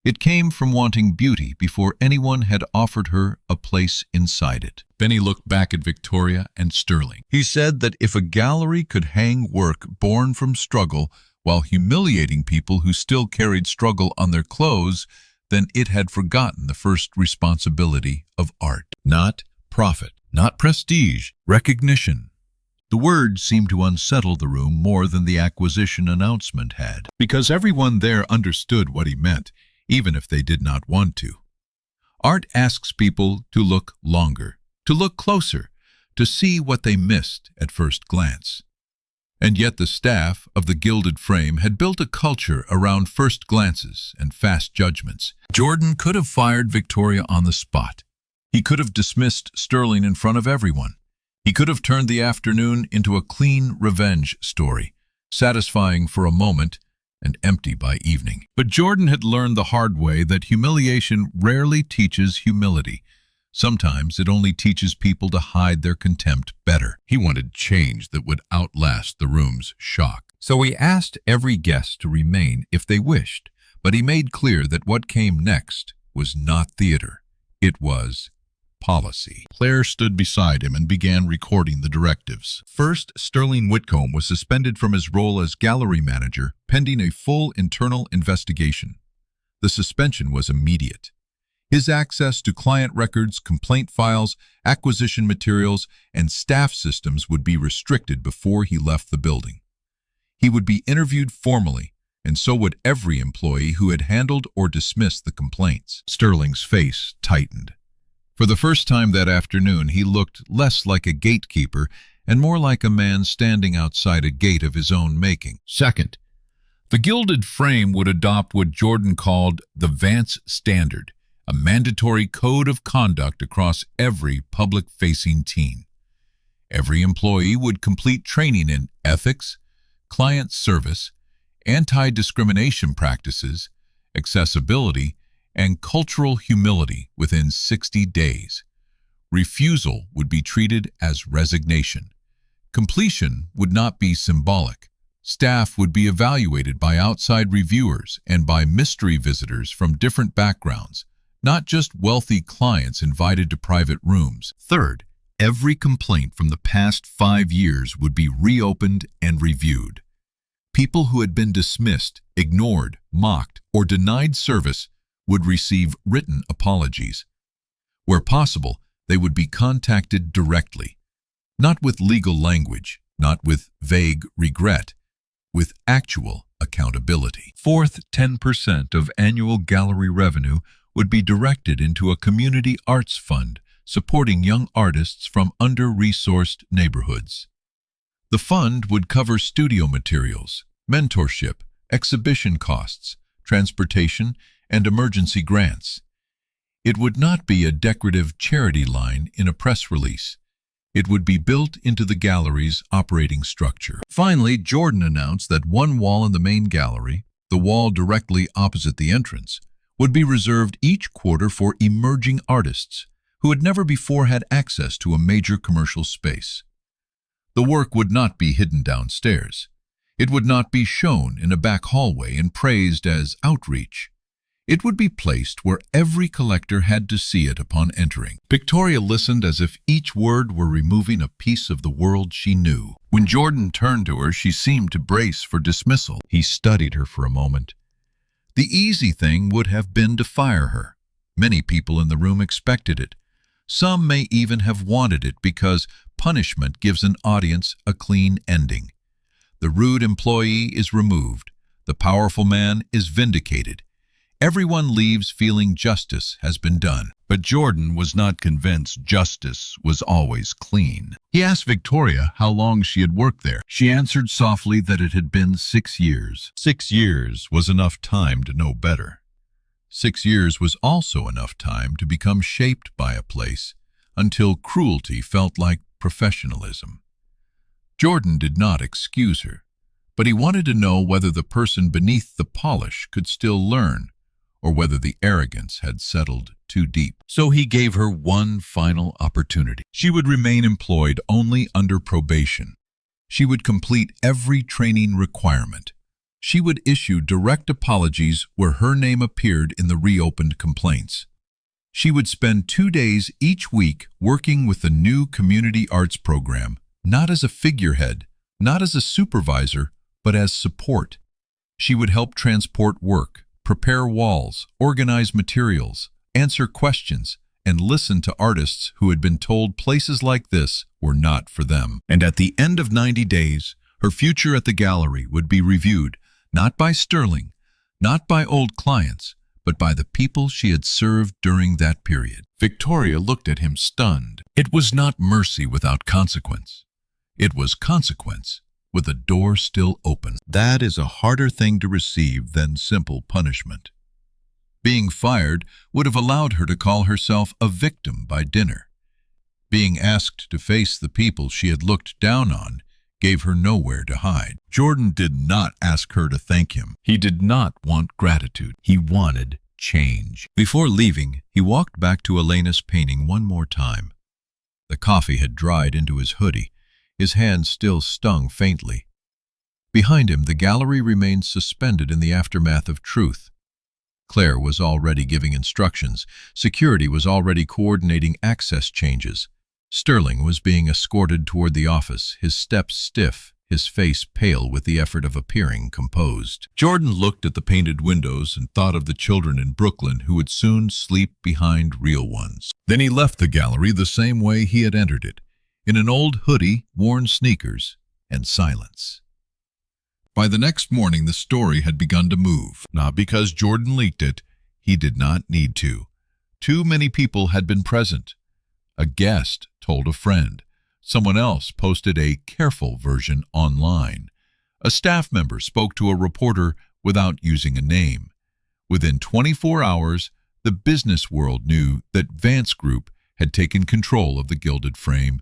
It came from wanting beauty before anyone had offered her a place inside it. Then he looked back at Victoria and Sterling. He said that if a gallery could hang work born from struggle while humiliating people who still carried struggle on their clothes, then it had forgotten the first responsibility of art. Not profit, not prestige, recognition. The words seemed to unsettle the room more than the acquisition announcement had, because everyone there understood what he meant, even if they did not want to. Art asks people to look longer, to look closer, to see what they missed at first glance. And yet the staff of the Gilded Frame had built a culture around first glances and fast judgments. Jordan could have fired Victoria on the spot. He could have dismissed Sterling in front of everyone. He could have turned the afternoon into a clean revenge story, satisfying for a moment and empty by evening. But Jordan had learned the hard way that humiliation rarely teaches humility. Sometimes it only teaches people to hide their contempt better. He wanted change that would outlast the room's shock. So he asked every guest to remain if they wished, but he made clear that what came next was not theater. It was policy. Claire stood beside him and began recording the directives. First, Sterling Whitcomb was suspended from his role as gallery manager, pending a full internal investigation. The suspension was immediate. His access to client records, complaint files, acquisition materials, and staff systems would be restricted before he left the building. He would be interviewed formally, and so would every employee who had handled or dismissed the complaints. Sterling's face tightened. For the first time that afternoon, he looked less like a gatekeeper and more like a man standing outside a gate of his own making. Second, the gilded frame would adopt what Jordan called the Vance Standard, a mandatory code of conduct across every public-facing team. Every employee would complete training in ethics, client service, anti-discrimination practices, accessibility, and cultural humility within 60 days. Refusal would be treated as resignation. Completion would not be symbolic. Staff would be evaluated by outside reviewers and by mystery visitors from different backgrounds, not just wealthy clients invited to private rooms. Third, every complaint from the past 5 years would be reopened and reviewed. People who had been dismissed, ignored, mocked, or denied service would receive written apologies. Where possible, they would be contacted directly, not with legal language, not with vague regret, with actual accountability. Fourth, 10% of annual gallery revenue would be directed into a community arts fund supporting young artists from under-resourced neighborhoods. The fund would cover studio materials, mentorship, exhibition costs, transportation, and emergency grants. It would not be a decorative charity line in a press release. It would be built into the gallery's operating structure. Finally, Jordan announced that one wall in the main gallery, the wall directly opposite the entrance, would be reserved each quarter for emerging artists who had never before had access to a major commercial space. The work would not be hidden downstairs. It would not be shown in a back hallway and praised as outreach. It would be placed where every collector had to see it upon entering. Victoria listened as if each word were removing a piece of the world she knew. When Jordan turned to her, she seemed to brace for dismissal. He studied her for a moment. The easy thing would have been to fire her. Many people in the room expected it. Some may even have wanted it because punishment gives an audience a clean ending. The rude employee is removed. The powerful man is vindicated. Everyone leaves feeling justice has been done. But Jordan was not convinced justice was always clean. He asked Victoria how long she had worked there. She answered softly that it had been 6 years. 6 years was enough time to know better. 6 years was also enough time to become shaped by a place until cruelty felt like professionalism. Jordan did not excuse her, but he wanted to know whether the person beneath the polish could still learn, or whether the arrogance had settled too deep. So he gave her one final opportunity. She would remain employed only under probation. She would complete every training requirement. She would issue direct apologies where her name appeared in the reopened complaints. She would spend 2 days each week working with the new community arts program, not as a figurehead, not as a supervisor, but as support. She would help transport work, prepare walls, organize materials, answer questions, and listen to artists who had been told places like this were not for them. And at the end of 90 days, her future at the gallery would be reviewed, not by Sterling, not by old clients, but by the people she had served during that period. Victoria looked at him stunned. It was not mercy without consequence. It was consequence with the door still open. That is a harder thing to receive than simple punishment. Being fired would have allowed her to call herself a victim by dinner. Being asked to face the people she had looked down on gave her nowhere to hide. Jordan did not ask her to thank him. He did not want gratitude. He wanted change. Before leaving, he walked back to Elena's painting one more time. The coffee had dried into his hoodie. His hand still stung faintly. Behind him, the gallery remained suspended in the aftermath of truth. Claire was already giving instructions. Security was already coordinating access changes. Sterling was being escorted toward the office, his steps stiff, his face pale with the effort of appearing composed. Jordan looked at the painted windows and thought of the children in Brooklyn who would soon sleep behind real ones. Then he left the gallery the same way he had entered it, in an old hoodie, worn sneakers, and silence. By the next morning, the story had begun to move. Not because Jordan leaked it, he did not need to. Too many people had been present. A guest told a friend. Someone else posted a careful version online. A staff member spoke to a reporter without using a name. Within 24 hours, the business world knew that Vance Group had taken control of the Gilded Frame,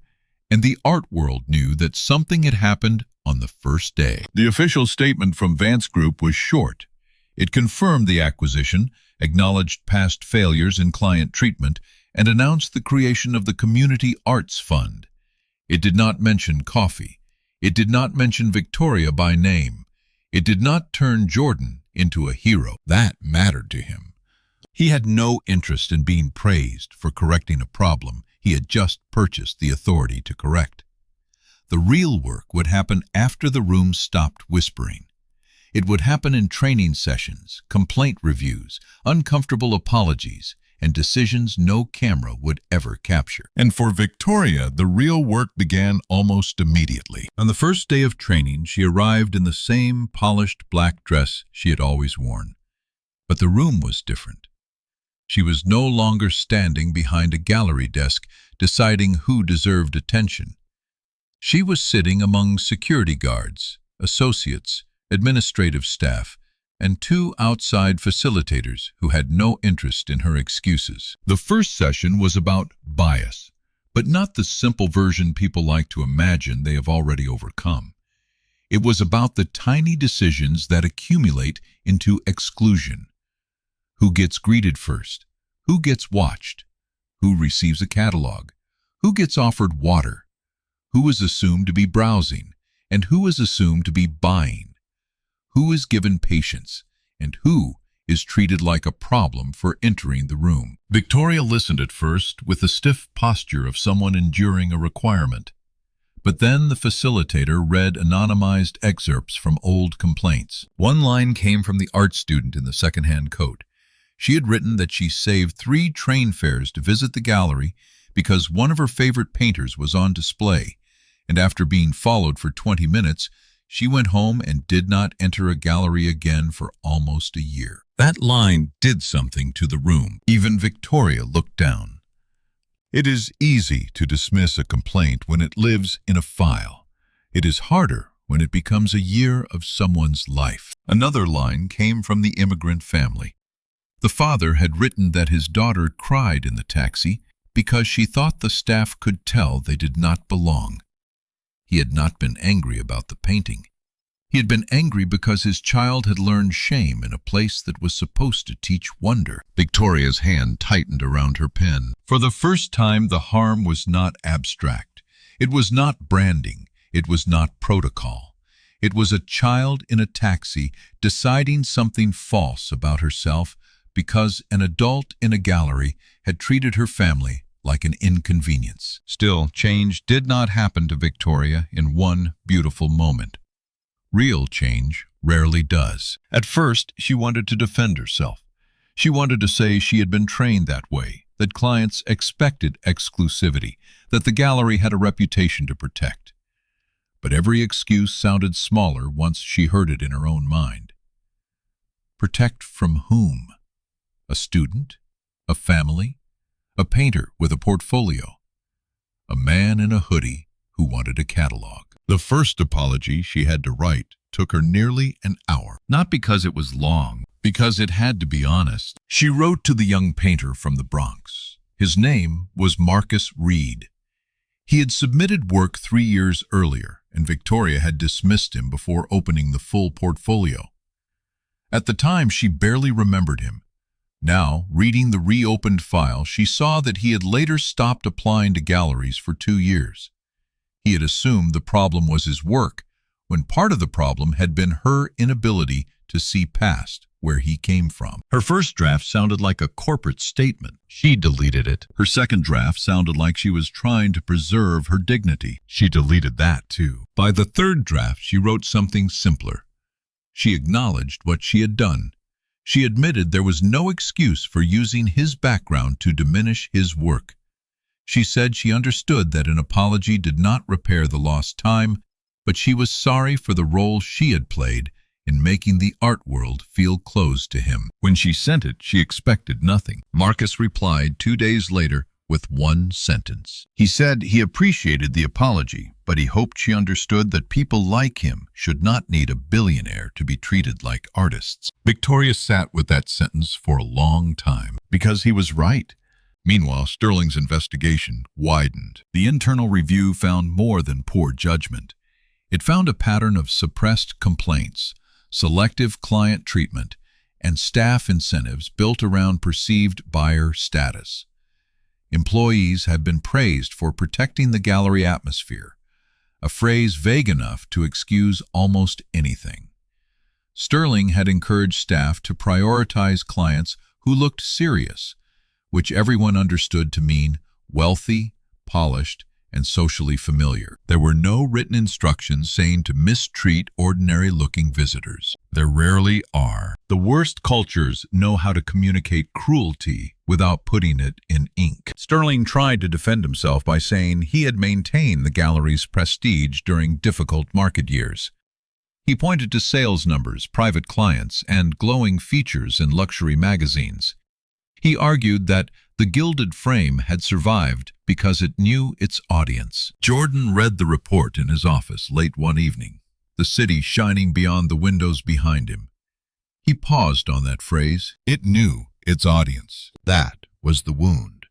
and the art world knew that something had happened on the first day. The official statement from Vance Group was short. It confirmed the acquisition, acknowledged past failures in client treatment, and announced the creation of the Community Arts Fund. It did not mention coffee. It did not mention Victoria by name. It did not turn Jordan into a hero. That mattered to him. He had no interest in being praised for correcting a problem he had just purchased the authority to correct. The real work would happen after the room stopped whispering. It would happen in training sessions, complaint reviews, uncomfortable apologies, and decisions no camera would ever capture. And for Victoria, the real work began almost immediately. On the first day of training, she arrived in the same polished black dress she had always worn. But the room was different. She was no longer standing behind a gallery desk deciding who deserved attention. She was sitting among security guards, associates, administrative staff, and 2 outside facilitators who had no interest in her excuses. The first session was about bias, but not the simple version people like to imagine they have already overcome. It was about the tiny decisions that accumulate into exclusion. Who gets greeted first? Who gets watched? Who receives a catalog? Who gets offered water? Who is assumed to be browsing? And who is assumed to be buying? Who is given patience, and who is treated like a problem for entering the room? Victoria listened at first with the stiff posture of someone enduring a requirement. But then the facilitator read anonymized excerpts from old complaints. One line came from the art student in the second-hand coat. She had written that she saved 3 train fares to visit the gallery because one of her favorite painters was on display, and after being followed for 20 minutes, she went home and did not enter a gallery again for almost a year. That line did something to the room. Even Victoria looked down. It is easy to dismiss a complaint when it lives in a file. It is harder when it becomes a year of someone's life. Another line came from the immigrant family. The father had written that his daughter cried in the taxi because she thought the staff could tell they did not belong. He had not been angry about the painting. He had been angry because his child had learned shame in a place that was supposed to teach wonder. Victoria's hand tightened around her pen. For the first time, the harm was not abstract. It was not branding. It was not protocol. It was a child in a taxi deciding something false about herself because an adult in a gallery had treated her family like an inconvenience. Still, change did not happen to Victoria in one beautiful moment. Real change rarely does. At first, she wanted to defend herself. She wanted to say she had been trained that way, that clients expected exclusivity, that the gallery had a reputation to protect. But every excuse sounded smaller once she heard it in her own mind. Protect from whom? A student? A family? A painter with a portfolio? A man in a hoodie who wanted a catalog. The first apology she had to write took her nearly an hour. Not because it was long, because it had to be honest. She wrote to the young painter from the Bronx. His name was Marcus Reed. He had submitted work 3 years earlier, and Victoria had dismissed him before opening the full portfolio. At the time, she barely remembered him. Now, reading the reopened file, she saw that he had later stopped applying to galleries for 2 years. He had assumed the problem was his work, when part of the problem had been her inability to see past where he came from. Her first draft sounded like a corporate statement. She deleted it. Her second draft sounded like she was trying to preserve her dignity. She deleted that too. By the third draft, she wrote something simpler. She acknowledged what she had done. She admitted there was no excuse for using his background to diminish his work. She said she understood that an apology did not repair the lost time, but she was sorry for the role she had played in making the art world feel closed to him. When she sent it, she expected nothing. Marcus replied 2 days later with one sentence. He said he appreciated the apology, but he hoped she understood that people like him should not need a billionaire to be treated like artists. Victoria sat with that sentence for a long time, because he was right. Meanwhile, Sterling's investigation widened. The internal review found more than poor judgment. It found a pattern of suppressed complaints, selective client treatment, and staff incentives built around perceived buyer status. Employees have been praised for protecting the gallery atmosphere, a phrase vague enough to excuse almost anything. Sterling had encouraged staff to prioritize clients who looked serious, which everyone understood to mean wealthy, polished, and socially familiar. There were no written instructions saying to mistreat ordinary-looking visitors. There rarely are. The worst cultures know how to communicate cruelty without putting it in ink. Sterling tried to defend himself by saying he had maintained the gallery's prestige during difficult market years. He pointed to sales numbers, private clients, and glowing features in luxury magazines. He argued that the Gilded Frame had survived because it knew its audience. Jordan read the report in his office late one evening, the city shining beyond the windows behind him. He paused on that phrase. It knew its audience. That was the wound.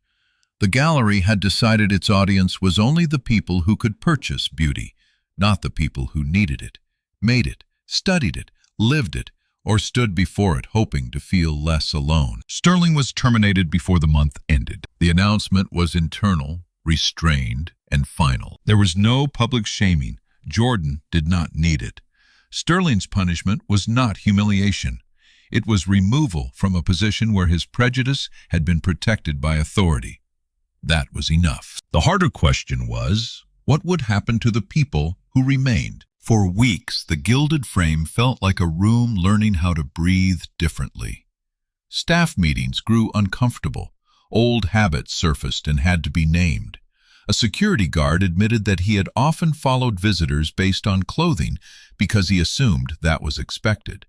The gallery had decided its audience was only the people who could purchase beauty, not the people who needed it, made it, studied it, lived it, or stood before it hoping to feel less alone. Sterling was terminated before the month ended. The announcement was internal, restrained, and final. There was no public shaming. Jordan did not need it. Sterling's punishment was not humiliation. It was removal from a position where his prejudice had been protected by authority. That was enough. The harder question was, what would happen to the people who remained? For weeks, the Gilded Frame felt like a room learning how to breathe differently. Staff meetings grew uncomfortable. Old habits surfaced and had to be named. A security guard admitted that he had often followed visitors based on clothing because he assumed that was expected.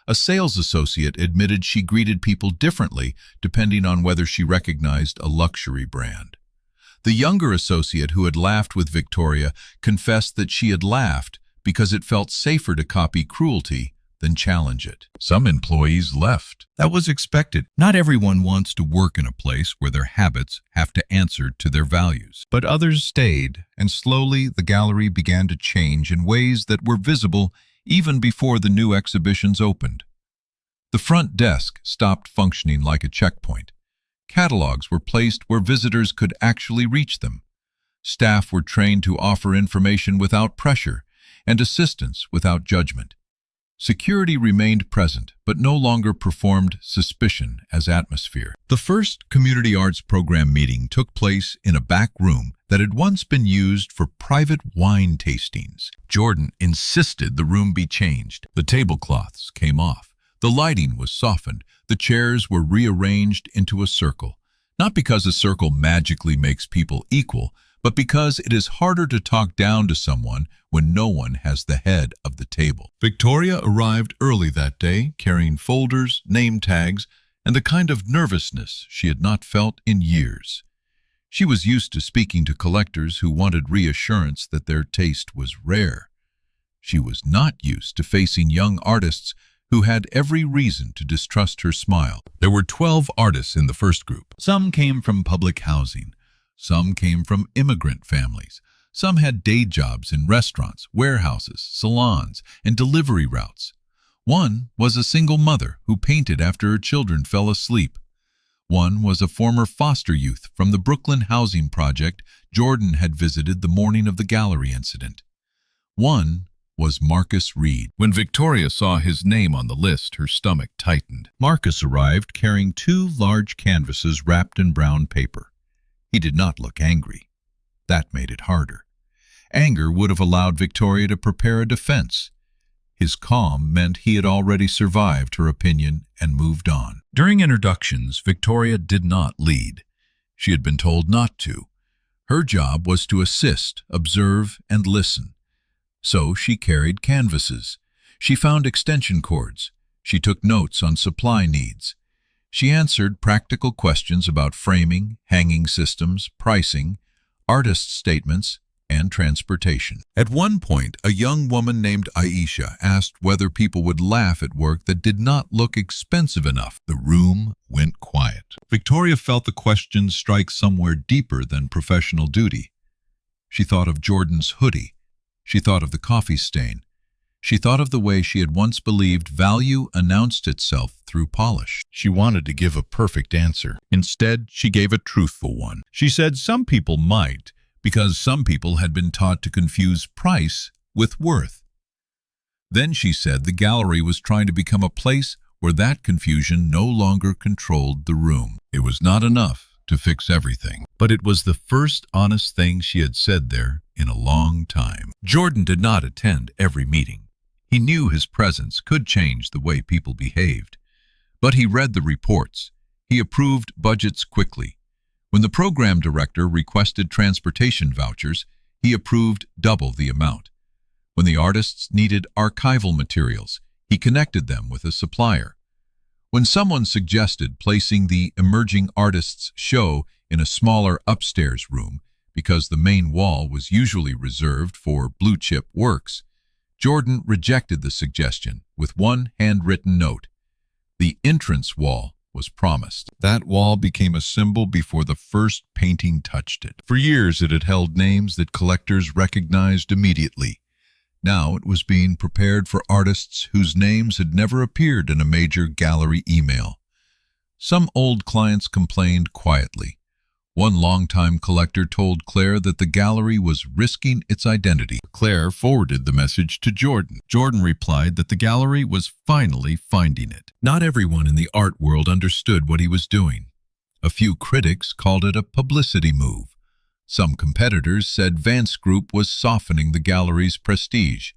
A sales associate admitted she greeted people differently depending on whether she recognized a luxury brand. The younger associate who had laughed with Victoria confessed that she had laughed because it felt safer to copy cruelty than challenge it. Some employees left. That was expected. Not everyone wants to work in a place where their habits have to answer to their values. But others stayed, and slowly the gallery began to change in ways that were visible even before the new exhibitions opened. The front desk stopped functioning like a checkpoint. Catalogs were placed where visitors could actually reach them. Staff were trained to offer information without pressure and assistance without judgment. Security remained present, but no longer performed suspicion as atmosphere. The first community arts program meeting took place in a back room that had once been used for private wine tastings. Jordan insisted the room be changed. The tablecloths came off. The lighting was softened. The chairs were rearranged into a circle. Not because a circle magically makes people equal, but because it is harder to talk down to someone when no one has the head of the table. Victoria arrived early that day, carrying folders, name tags, and the kind of nervousness she had not felt in years. She was used to speaking to collectors who wanted reassurance that their taste was rare. She was not used to facing young artists who had every reason to distrust her smile. There were 12 artists in the first group. Some came from public housing. Some came from immigrant families. Some had day jobs in restaurants, warehouses, salons, and delivery routes. One was a single mother who painted after her children fell asleep. One was a former foster youth from the Brooklyn housing project Jordan had visited the morning of the gallery incident. One was Marcus Reed. When Victoria saw his name on the list, her stomach tightened. Marcus arrived carrying 2 large canvases wrapped in brown paper. He did not look angry. That made it harder. Anger would have allowed Victoria to prepare a defense. His calm meant he had already survived her opinion and moved on. During introductions, Victoria did not lead. She had been told not to. Her job was to assist, observe, and listen. So she carried canvases. She found extension cords. She took notes on supply needs. She answered practical questions about framing, hanging systems, pricing, artist statements, and transportation. At one point, a young woman named Aisha asked whether people would laugh at work that did not look expensive enough. The room went quiet. Victoria felt the question strike somewhere deeper than professional duty. She thought of Jordan's hoodie. She thought of the coffee stain. She thought of the way she had once believed value announced itself through polish. She wanted to give a perfect answer. Instead, she gave a truthful one. She said some people might, because some people had been taught to confuse price with worth. Then she said the gallery was trying to become a place where that confusion no longer controlled the room. It was not enough to fix everything, but it was the first honest thing she had said there in a long time. Jordan did not attend every meeting. He knew his presence could change the way people behaved. But he read the reports. He approved budgets quickly. When the program director requested transportation vouchers, he approved double the amount. When the artists needed archival materials, he connected them with a supplier. When someone suggested placing the emerging artists' show in a smaller upstairs room because the main wall was usually reserved for blue-chip works, Jordan rejected the suggestion with one handwritten note. The entrance wall was promised. That wall became a symbol before the first painting touched it. For years it had held names that collectors recognized immediately. Now it was being prepared for artists whose names had never appeared in a major gallery email. Some old clients complained quietly. One longtime collector told Claire that the gallery was risking its identity. Claire forwarded the message to Jordan. Jordan replied that the gallery was finally finding it. Not everyone in the art world understood what he was doing. A few critics called it a publicity move. Some competitors said Vance Group was softening the gallery's prestige.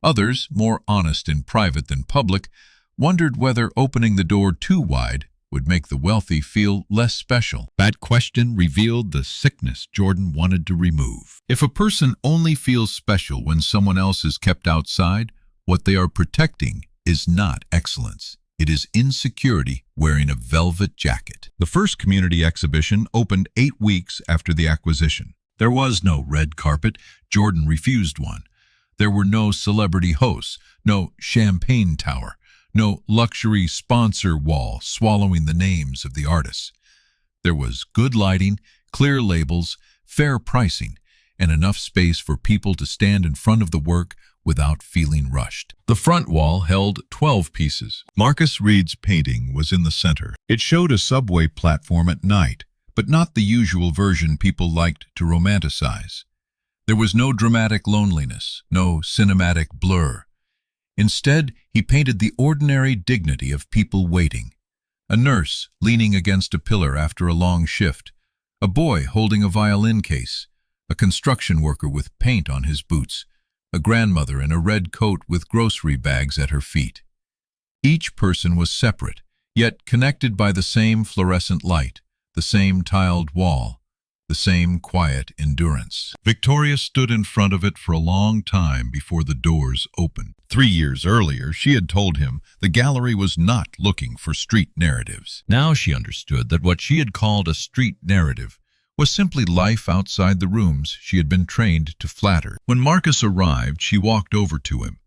Others, more honest in private than public, wondered whether opening the door too wide would make the wealthy feel less special. That question revealed the sickness Jordan wanted to remove. If a person only feels special when someone else is kept outside, what they are protecting is not excellence. It is insecurity wearing a velvet jacket. The first community exhibition opened 8 weeks after the acquisition. There was no red carpet. Jordan refused one. There were no celebrity hosts, no champagne tower, no luxury sponsor wall swallowing the names of the artists. There was good lighting, clear labels, fair pricing, and enough space for people to stand in front of the work without feeling rushed. The front wall held 12 pieces. Marcus Reed's painting was in the center. It showed a subway platform at night, but not the usual version people liked to romanticize. There was no dramatic loneliness, no cinematic blur. Instead, he painted the ordinary dignity of people waiting. A nurse leaning against a pillar after a long shift, a boy holding a violin case, a construction worker with paint on his boots, a grandmother in a red coat with grocery bags at her feet. Each person was separate, yet connected by the same fluorescent light, the same tiled wall, the same quiet endurance. Victoria stood in front of it for a long time before the doors opened. 3 years earlier, she had told him the gallery was not looking for street narratives. Now she understood that what she had called a street narrative was simply life outside the rooms she had been trained to flatter. When Marcus arrived, she walked over to him.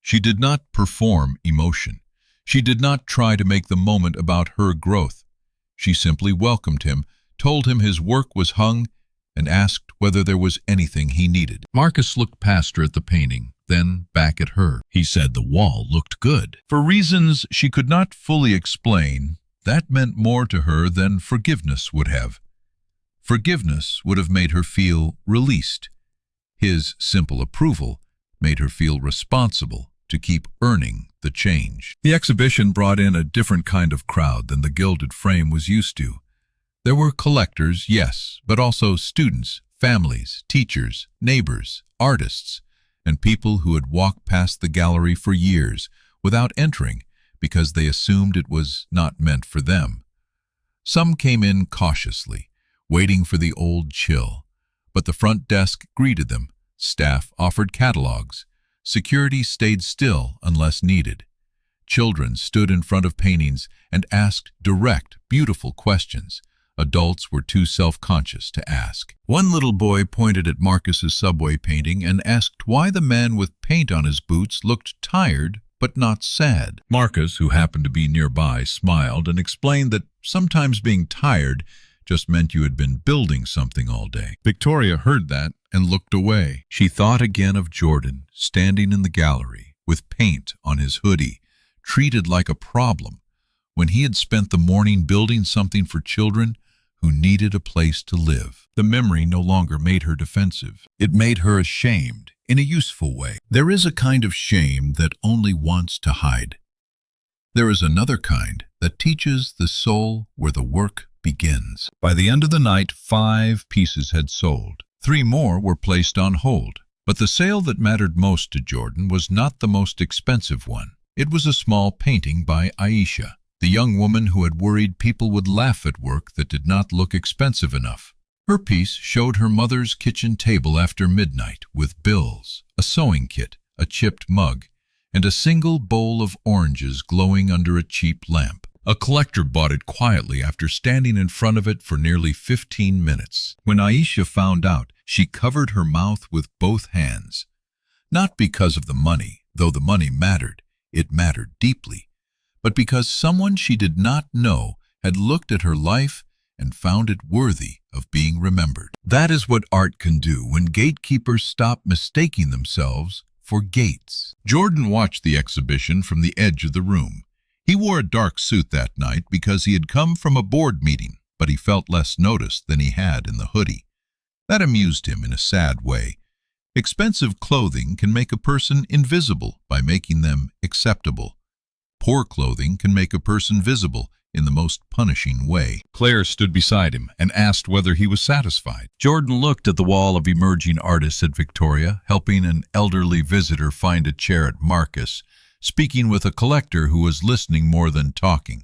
She did not perform emotion. She did not try to make the moment about her growth. She simply welcomed him, told him his work was hung, and asked whether there was anything he needed. Marcus looked past her at the painting, then back at her. He said the wall looked good. For reasons she could not fully explain, that meant more to her than forgiveness would have. Forgiveness would have made her feel released. His simple approval made her feel responsible to keep earning the change. The exhibition brought in a different kind of crowd than the Gilded Frame was used to. There were collectors, yes, but also students, families, teachers, neighbors, artists, and people who had walked past the gallery for years without entering because they assumed it was not meant for them. Some came in cautiously, waiting for the old chill, but the front desk greeted them. Staff offered catalogs. Security stayed still unless needed. Children stood in front of paintings and asked direct, beautiful questions. Adults were too self-conscious to ask. One little boy pointed at Marcus's subway painting and asked why the man with paint on his boots looked tired but not sad. Marcus, who happened to be nearby, smiled and explained that sometimes being tired just meant you had been building something all day. Victoria heard that and looked away. She thought again of Jordan, standing in the gallery, with paint on his hoodie, treated like a problem, when he had spent the morning building something for children who needed a place to live. The memory no longer made her defensive. It made her ashamed, in a useful way. There is a kind of shame that only wants to hide. There is another kind that teaches the soul where the work begins. By the end of the night, 5 pieces had sold. 3 more were placed on hold. But the sale that mattered most to Jordan was not the most expensive one. It was a small painting by Aisha, the young woman who had worried people would laugh at work that did not look expensive enough. Her piece showed her mother's kitchen table after midnight, with bills, a sewing kit, a chipped mug, and a single bowl of oranges glowing under a cheap lamp. A collector bought it quietly after standing in front of it for nearly 15 minutes. When Aisha found out, she covered her mouth with both hands. Not because of the money, though the money mattered, it mattered deeply, but because someone she did not know had looked at her life and found it worthy of being remembered. That is what art can do when gatekeepers stop mistaking themselves for gates. Jordan watched the exhibition from the edge of the room. He wore a dark suit that night because he had come from a board meeting, but he felt less noticed than he had in the hoodie. That amused him in a sad way. Expensive clothing can make a person invisible by making them acceptable. Poor clothing can make a person visible in the most punishing way. Claire stood beside him and asked whether he was satisfied. Jordan looked at the wall of emerging artists at Victoria, helping an elderly visitor find a chair at Marcus, speaking with a collector who was listening more than talking,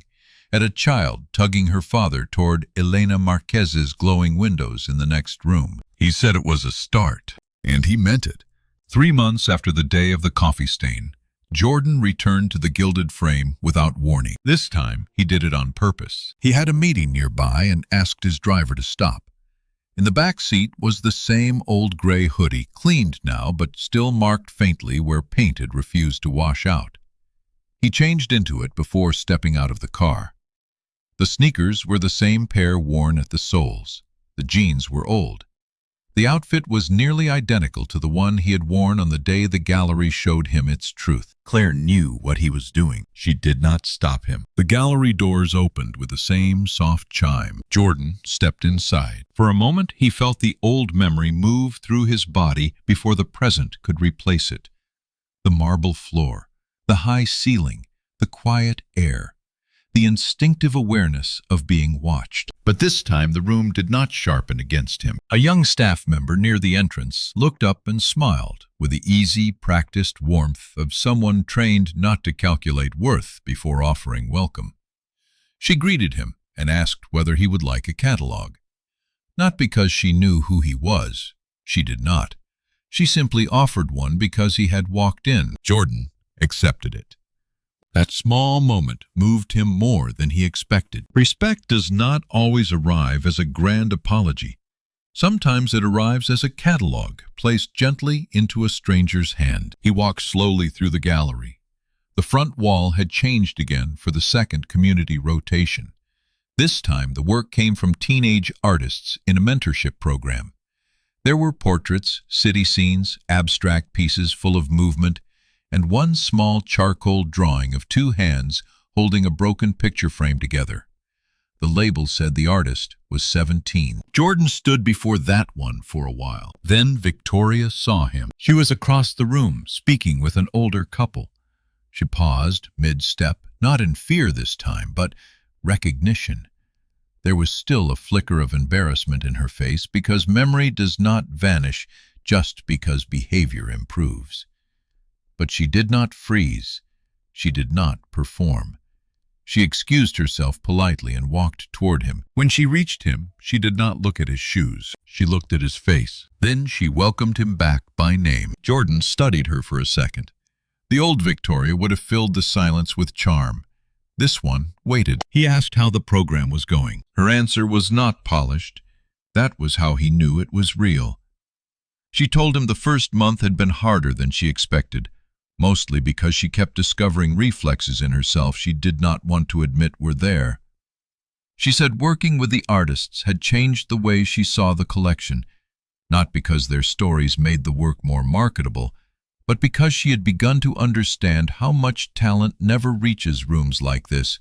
at a child tugging her father toward Elena Marquez's glowing windows in the next room. He said it was a start, and he meant it. 3 months after the day of the coffee stain, Jordan returned to the Gilded Frame without warning. This time, he did it on purpose. He had a meeting nearby and asked his driver to stop. In the back seat was the same old gray hoodie, cleaned now but still marked faintly where paint had refused to wash out. He changed into it before stepping out of the car. The sneakers were the same pair worn at the soles. The jeans were old. The outfit was nearly identical to the one he had worn on the day the gallery showed him its truth. Claire knew what he was doing. She did not stop him. The gallery doors opened with the same soft chime. Jordan stepped inside. For a moment, he felt the old memory move through his body before the present could replace it. The marble floor, the high ceiling, the quiet air, the instinctive awareness of being watched. But this time the room did not sharpen against him. A young staff member near the entrance looked up and smiled with the easy, practiced warmth of someone trained not to calculate worth before offering welcome. She greeted him and asked whether he would like a catalog. Not because she knew who he was. She did not. She simply offered one because he had walked in. Jordan accepted it. That small moment moved him more than he expected. Respect does not always arrive as a grand apology. Sometimes it arrives as a catalog placed gently into a stranger's hand. He walked slowly through the gallery. The front wall had changed again for the second community rotation. This time the work came from teenage artists in a mentorship program. There were portraits, city scenes, abstract pieces full of movement, and one small charcoal drawing of 2 hands holding a broken picture frame together. The label said the artist was 17. Jordan stood before that one for a while. Then Victoria saw him. She was across the room, speaking with an older couple. She paused mid-step, not in fear this time, but recognition. There was still a flicker of embarrassment in her face because memory does not vanish just because behavior improves. But she did not freeze. She did not perform. She excused herself politely and walked toward him. When she reached him, she did not look at his shoes. She looked at his face. Then she welcomed him back by name. Jordan studied her for a second. The old Victoria would have filled the silence with charm. This one waited. He asked how the program was going. Her answer was not polished. That was how he knew it was real. She told him the first month had been harder than she expected, mostly because she kept discovering reflexes in herself she did not want to admit were there. She said working with the artists had changed the way she saw the collection, not because their stories made the work more marketable, but because she had begun to understand how much talent never reaches rooms like this,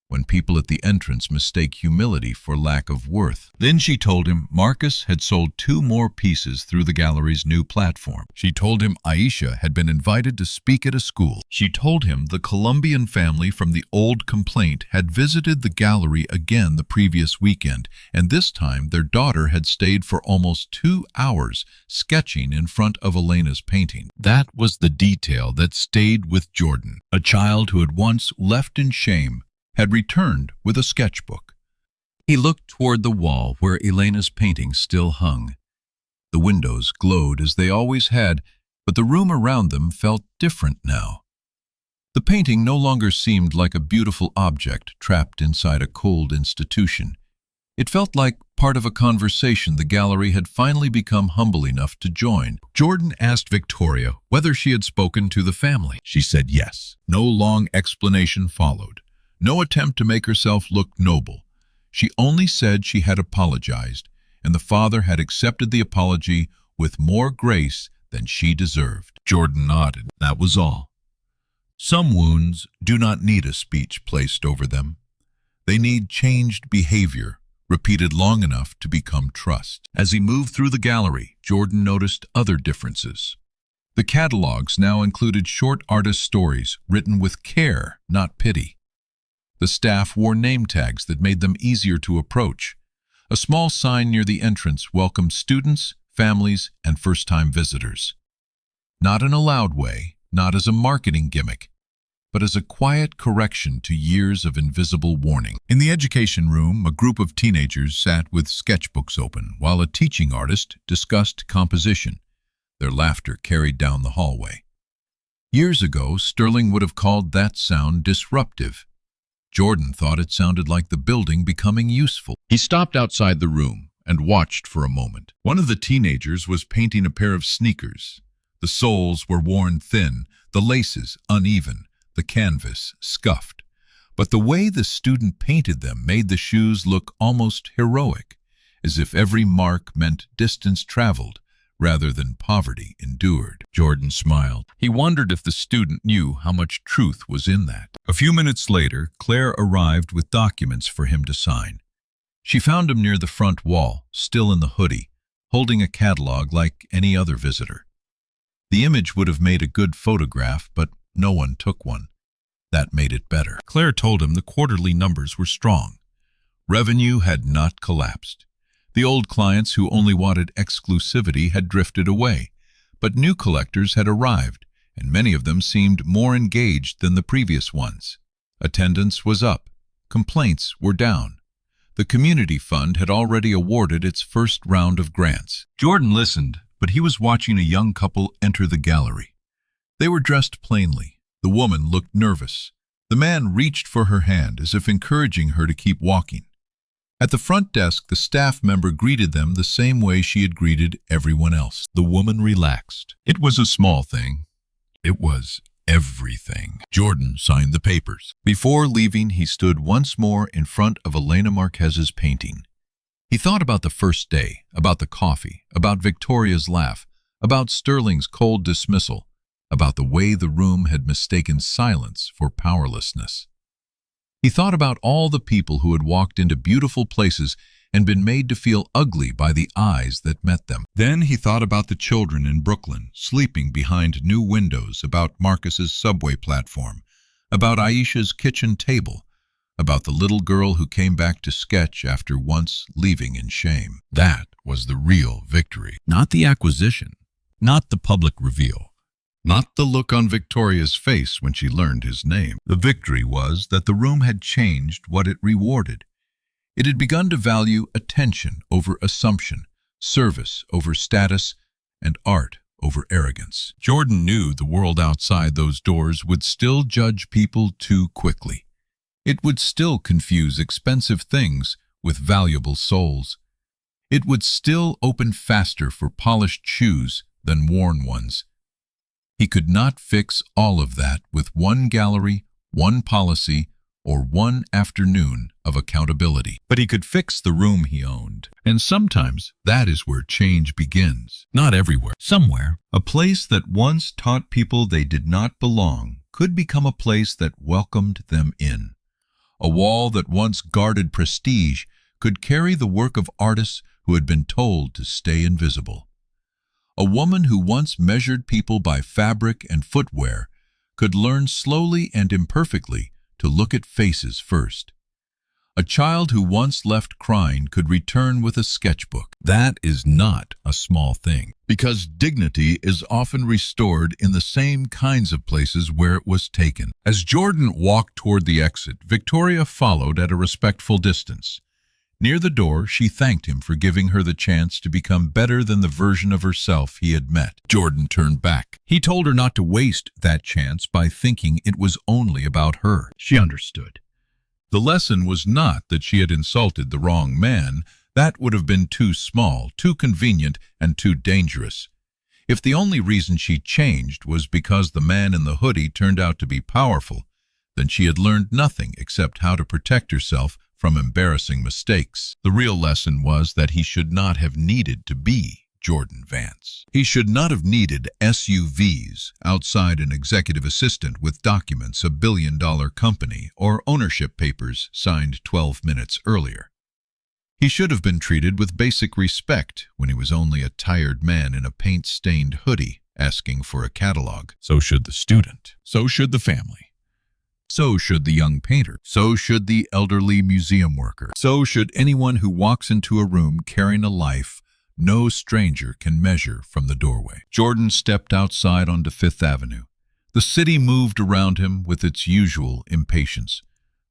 when people at the entrance mistake humility for lack of worth. Then she told him Marcus had sold 2 more pieces through the gallery's new platform. She told him Aisha had been invited to speak at a school. She told him the Colombian family from the old complaint had visited the gallery again the previous weekend, and this time their daughter had stayed for almost 2 hours sketching in front of Elena's painting. That was the detail that stayed with Jordan. A child who had once left in shame had returned with a sketchbook. He looked toward the wall where Elena's painting still hung. The windows glowed as they always had, but the room around them felt different now. The painting no longer seemed like a beautiful object trapped inside a cold institution. It felt like part of a conversation the gallery had finally become humble enough to join. Jordan asked Victoria whether she had spoken to the family. She said yes. No long explanation followed. No attempt to make herself look noble. She only said she had apologized, and the father had accepted the apology with more grace than she deserved. Jordan nodded. That was all. Some wounds do not need a speech placed over them. They need changed behavior, repeated long enough to become trust. As he moved through the gallery, Jordan noticed other differences. The catalogs now included short artist stories written with care, not pity. The staff wore name tags that made them easier to approach. A small sign near the entrance welcomed students, families, and first-time visitors. Not in a loud way, not as a marketing gimmick, but as a quiet correction to years of invisible warning. In the education room, a group of teenagers sat with sketchbooks open, while a teaching artist discussed composition. Their laughter carried down the hallway. Years ago, Sterling would have called that sound disruptive. Jordan thought it sounded like the building becoming useful. He stopped outside the room and watched for a moment. One of the teenagers was painting a pair of sneakers. The soles were worn thin, the laces uneven, the canvas scuffed. But the way the student painted them made the shoes look almost heroic, as if every mark meant distance traveled rather than poverty endured. Jordan smiled. He wondered if the student knew how much truth was in that. A few minutes later, Claire arrived with documents for him to sign. She found him near the front wall, still in the hoodie, holding a catalog like any other visitor. The image would have made a good photograph, but no one took one. That made it better. Claire told him the quarterly numbers were strong. Revenue had not collapsed. The old clients who only wanted exclusivity had drifted away, but new collectors had arrived, and many of them seemed more engaged than the previous ones. Attendance was up. Complaints were down. The community fund had already awarded its first round of grants. Jordan listened, but he was watching a young couple enter the gallery. They were dressed plainly. The woman looked nervous. The man reached for her hand as if encouraging her to keep walking. At the front desk, the staff member greeted them the same way she had greeted everyone else. The woman relaxed. It was a small thing. It was everything. Jordan signed the papers. Before leaving, he stood once more in front of Elena Marquez's painting. He thought about the first day, about the coffee, about Victoria's laugh, about Sterling's cold dismissal, about the way the room had mistaken silence for powerlessness. He thought about all the people who had walked into beautiful places and been made to feel ugly by the eyes that met them. Then he thought about the children in Brooklyn, sleeping behind new windows, about Marcus's subway platform, about Aisha's kitchen table, about the little girl who came back to sketch after once leaving in shame. That was the real victory. Not the acquisition, not the public reveal, not the look on Victoria's face when she learned his name. The victory was that the room had changed what it rewarded. It had begun to value attention over assumption, service over status, and art over arrogance. Jordan knew the world outside those doors would still judge people too quickly. It would still confuse expensive things with valuable souls. It would still open faster for polished shoes than worn ones. He could not fix all of that with one gallery, one policy, or one afternoon of accountability. But he could fix the room he owned. And sometimes that is where change begins. Not everywhere. Somewhere. A place that once taught people they did not belong could become a place that welcomed them in. A wall that once guarded prestige could carry the work of artists who had been told to stay invisible. A woman who once measured people by fabric and footwear could learn slowly and imperfectly to look at faces first. A child who once left crying could return with a sketchbook. That is not a small thing, because dignity is often restored in the same kinds of places where it was taken. As Jordan walked toward the exit, Victoria followed at a respectful distance. Near the door, she thanked him for giving her the chance to become better than the version of herself he had met. Jordan turned back. He told her not to waste that chance by thinking it was only about her. She understood. The lesson was not that she had insulted the wrong man. That would have been too small, too convenient, and too dangerous. If the only reason she changed was because the man in the hoodie turned out to be powerful, then she had learned nothing except how to protect herself from embarrassing mistakes. The real lesson was that he should not have needed to be Jordan Vance. He should not have needed SUVs outside an executive assistant with documents a billion-dollar company or ownership papers signed 12 minutes earlier. He should have been treated with basic respect when he was only a tired man in a paint-stained hoodie asking for a catalog. So should the student. So should the family. So should the young painter. So should the elderly museum worker. So should anyone who walks into a room carrying a life no stranger can measure from the doorway. Jordan stepped outside onto Fifth Avenue. The city moved around him with its usual impatience.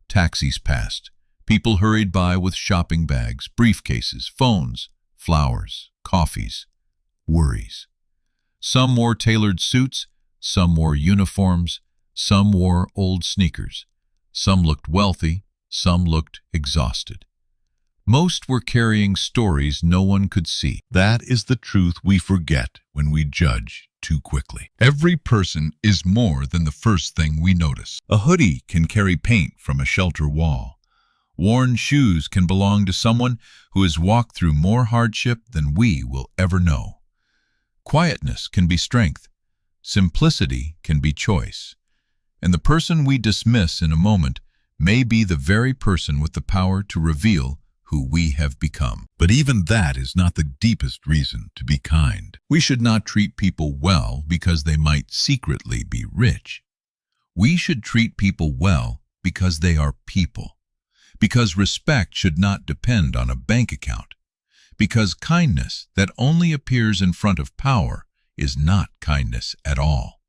Taxis passed. People hurried by with shopping bags, briefcases, phones, flowers, coffees, worries. Some wore tailored suits, some wore uniforms, some wore old sneakers. Some looked wealthy, some looked exhausted. Most were carrying stories no one could see. That is the truth we forget when we judge too quickly. Every person is more than the first thing we notice. A hoodie can carry paint from a shelter wall. Worn shoes can belong to someone who has walked through more hardship than we will ever know. Quietness can be strength. Simplicity can be choice. And the person we dismiss in a moment may be the very person with the power to reveal who we have become. But even that is not the deepest reason to be kind. We should not treat people well because they might secretly be rich. We should treat people well because they are people. Because respect should not depend on a bank account. Because kindness that only appears in front of power is not kindness at all.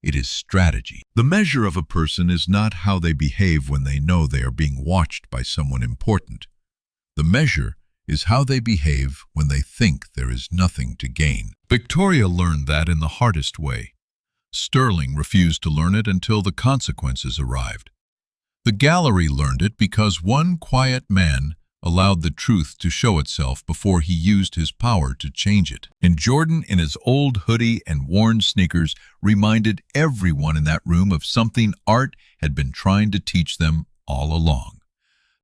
It is strategy. The measure of a person is not how they behave when they know they are being watched by someone important. The measure is how they behave when they think there is nothing to gain. Victoria learned that in the hardest way. Sterling refused to learn it until the consequences arrived. The gallery learned it because one quiet man allowed the truth to show itself before he used his power to change it. And Jordan, in his old hoodie and worn sneakers, reminded everyone in that room of something art had been trying to teach them all along.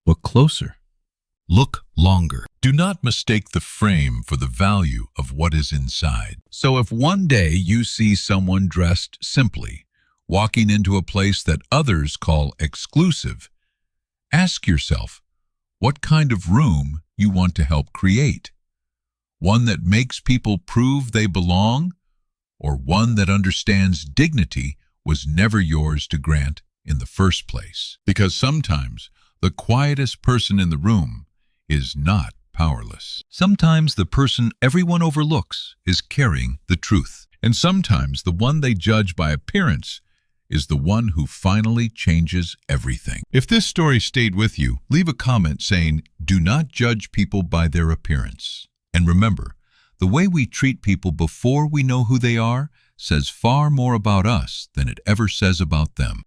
Look closer. Look longer. Do not mistake the frame for the value of what is inside. So if one day you see someone dressed simply, walking into a place that others call exclusive, Ask yourself what kind of room you want to help create. One that makes people prove they belong, or one that understands dignity was never yours to grant in the first place? Because sometimes the quietest person in the room is not powerless. Sometimes the person everyone overlooks is carrying the truth. And sometimes the one they judge by appearance is the one who finally changes everything. If this story stayed with you, leave a comment saying, "Do not judge people by their appearance." And remember, the way we treat people before we know who they are says far more about us than it ever says about them.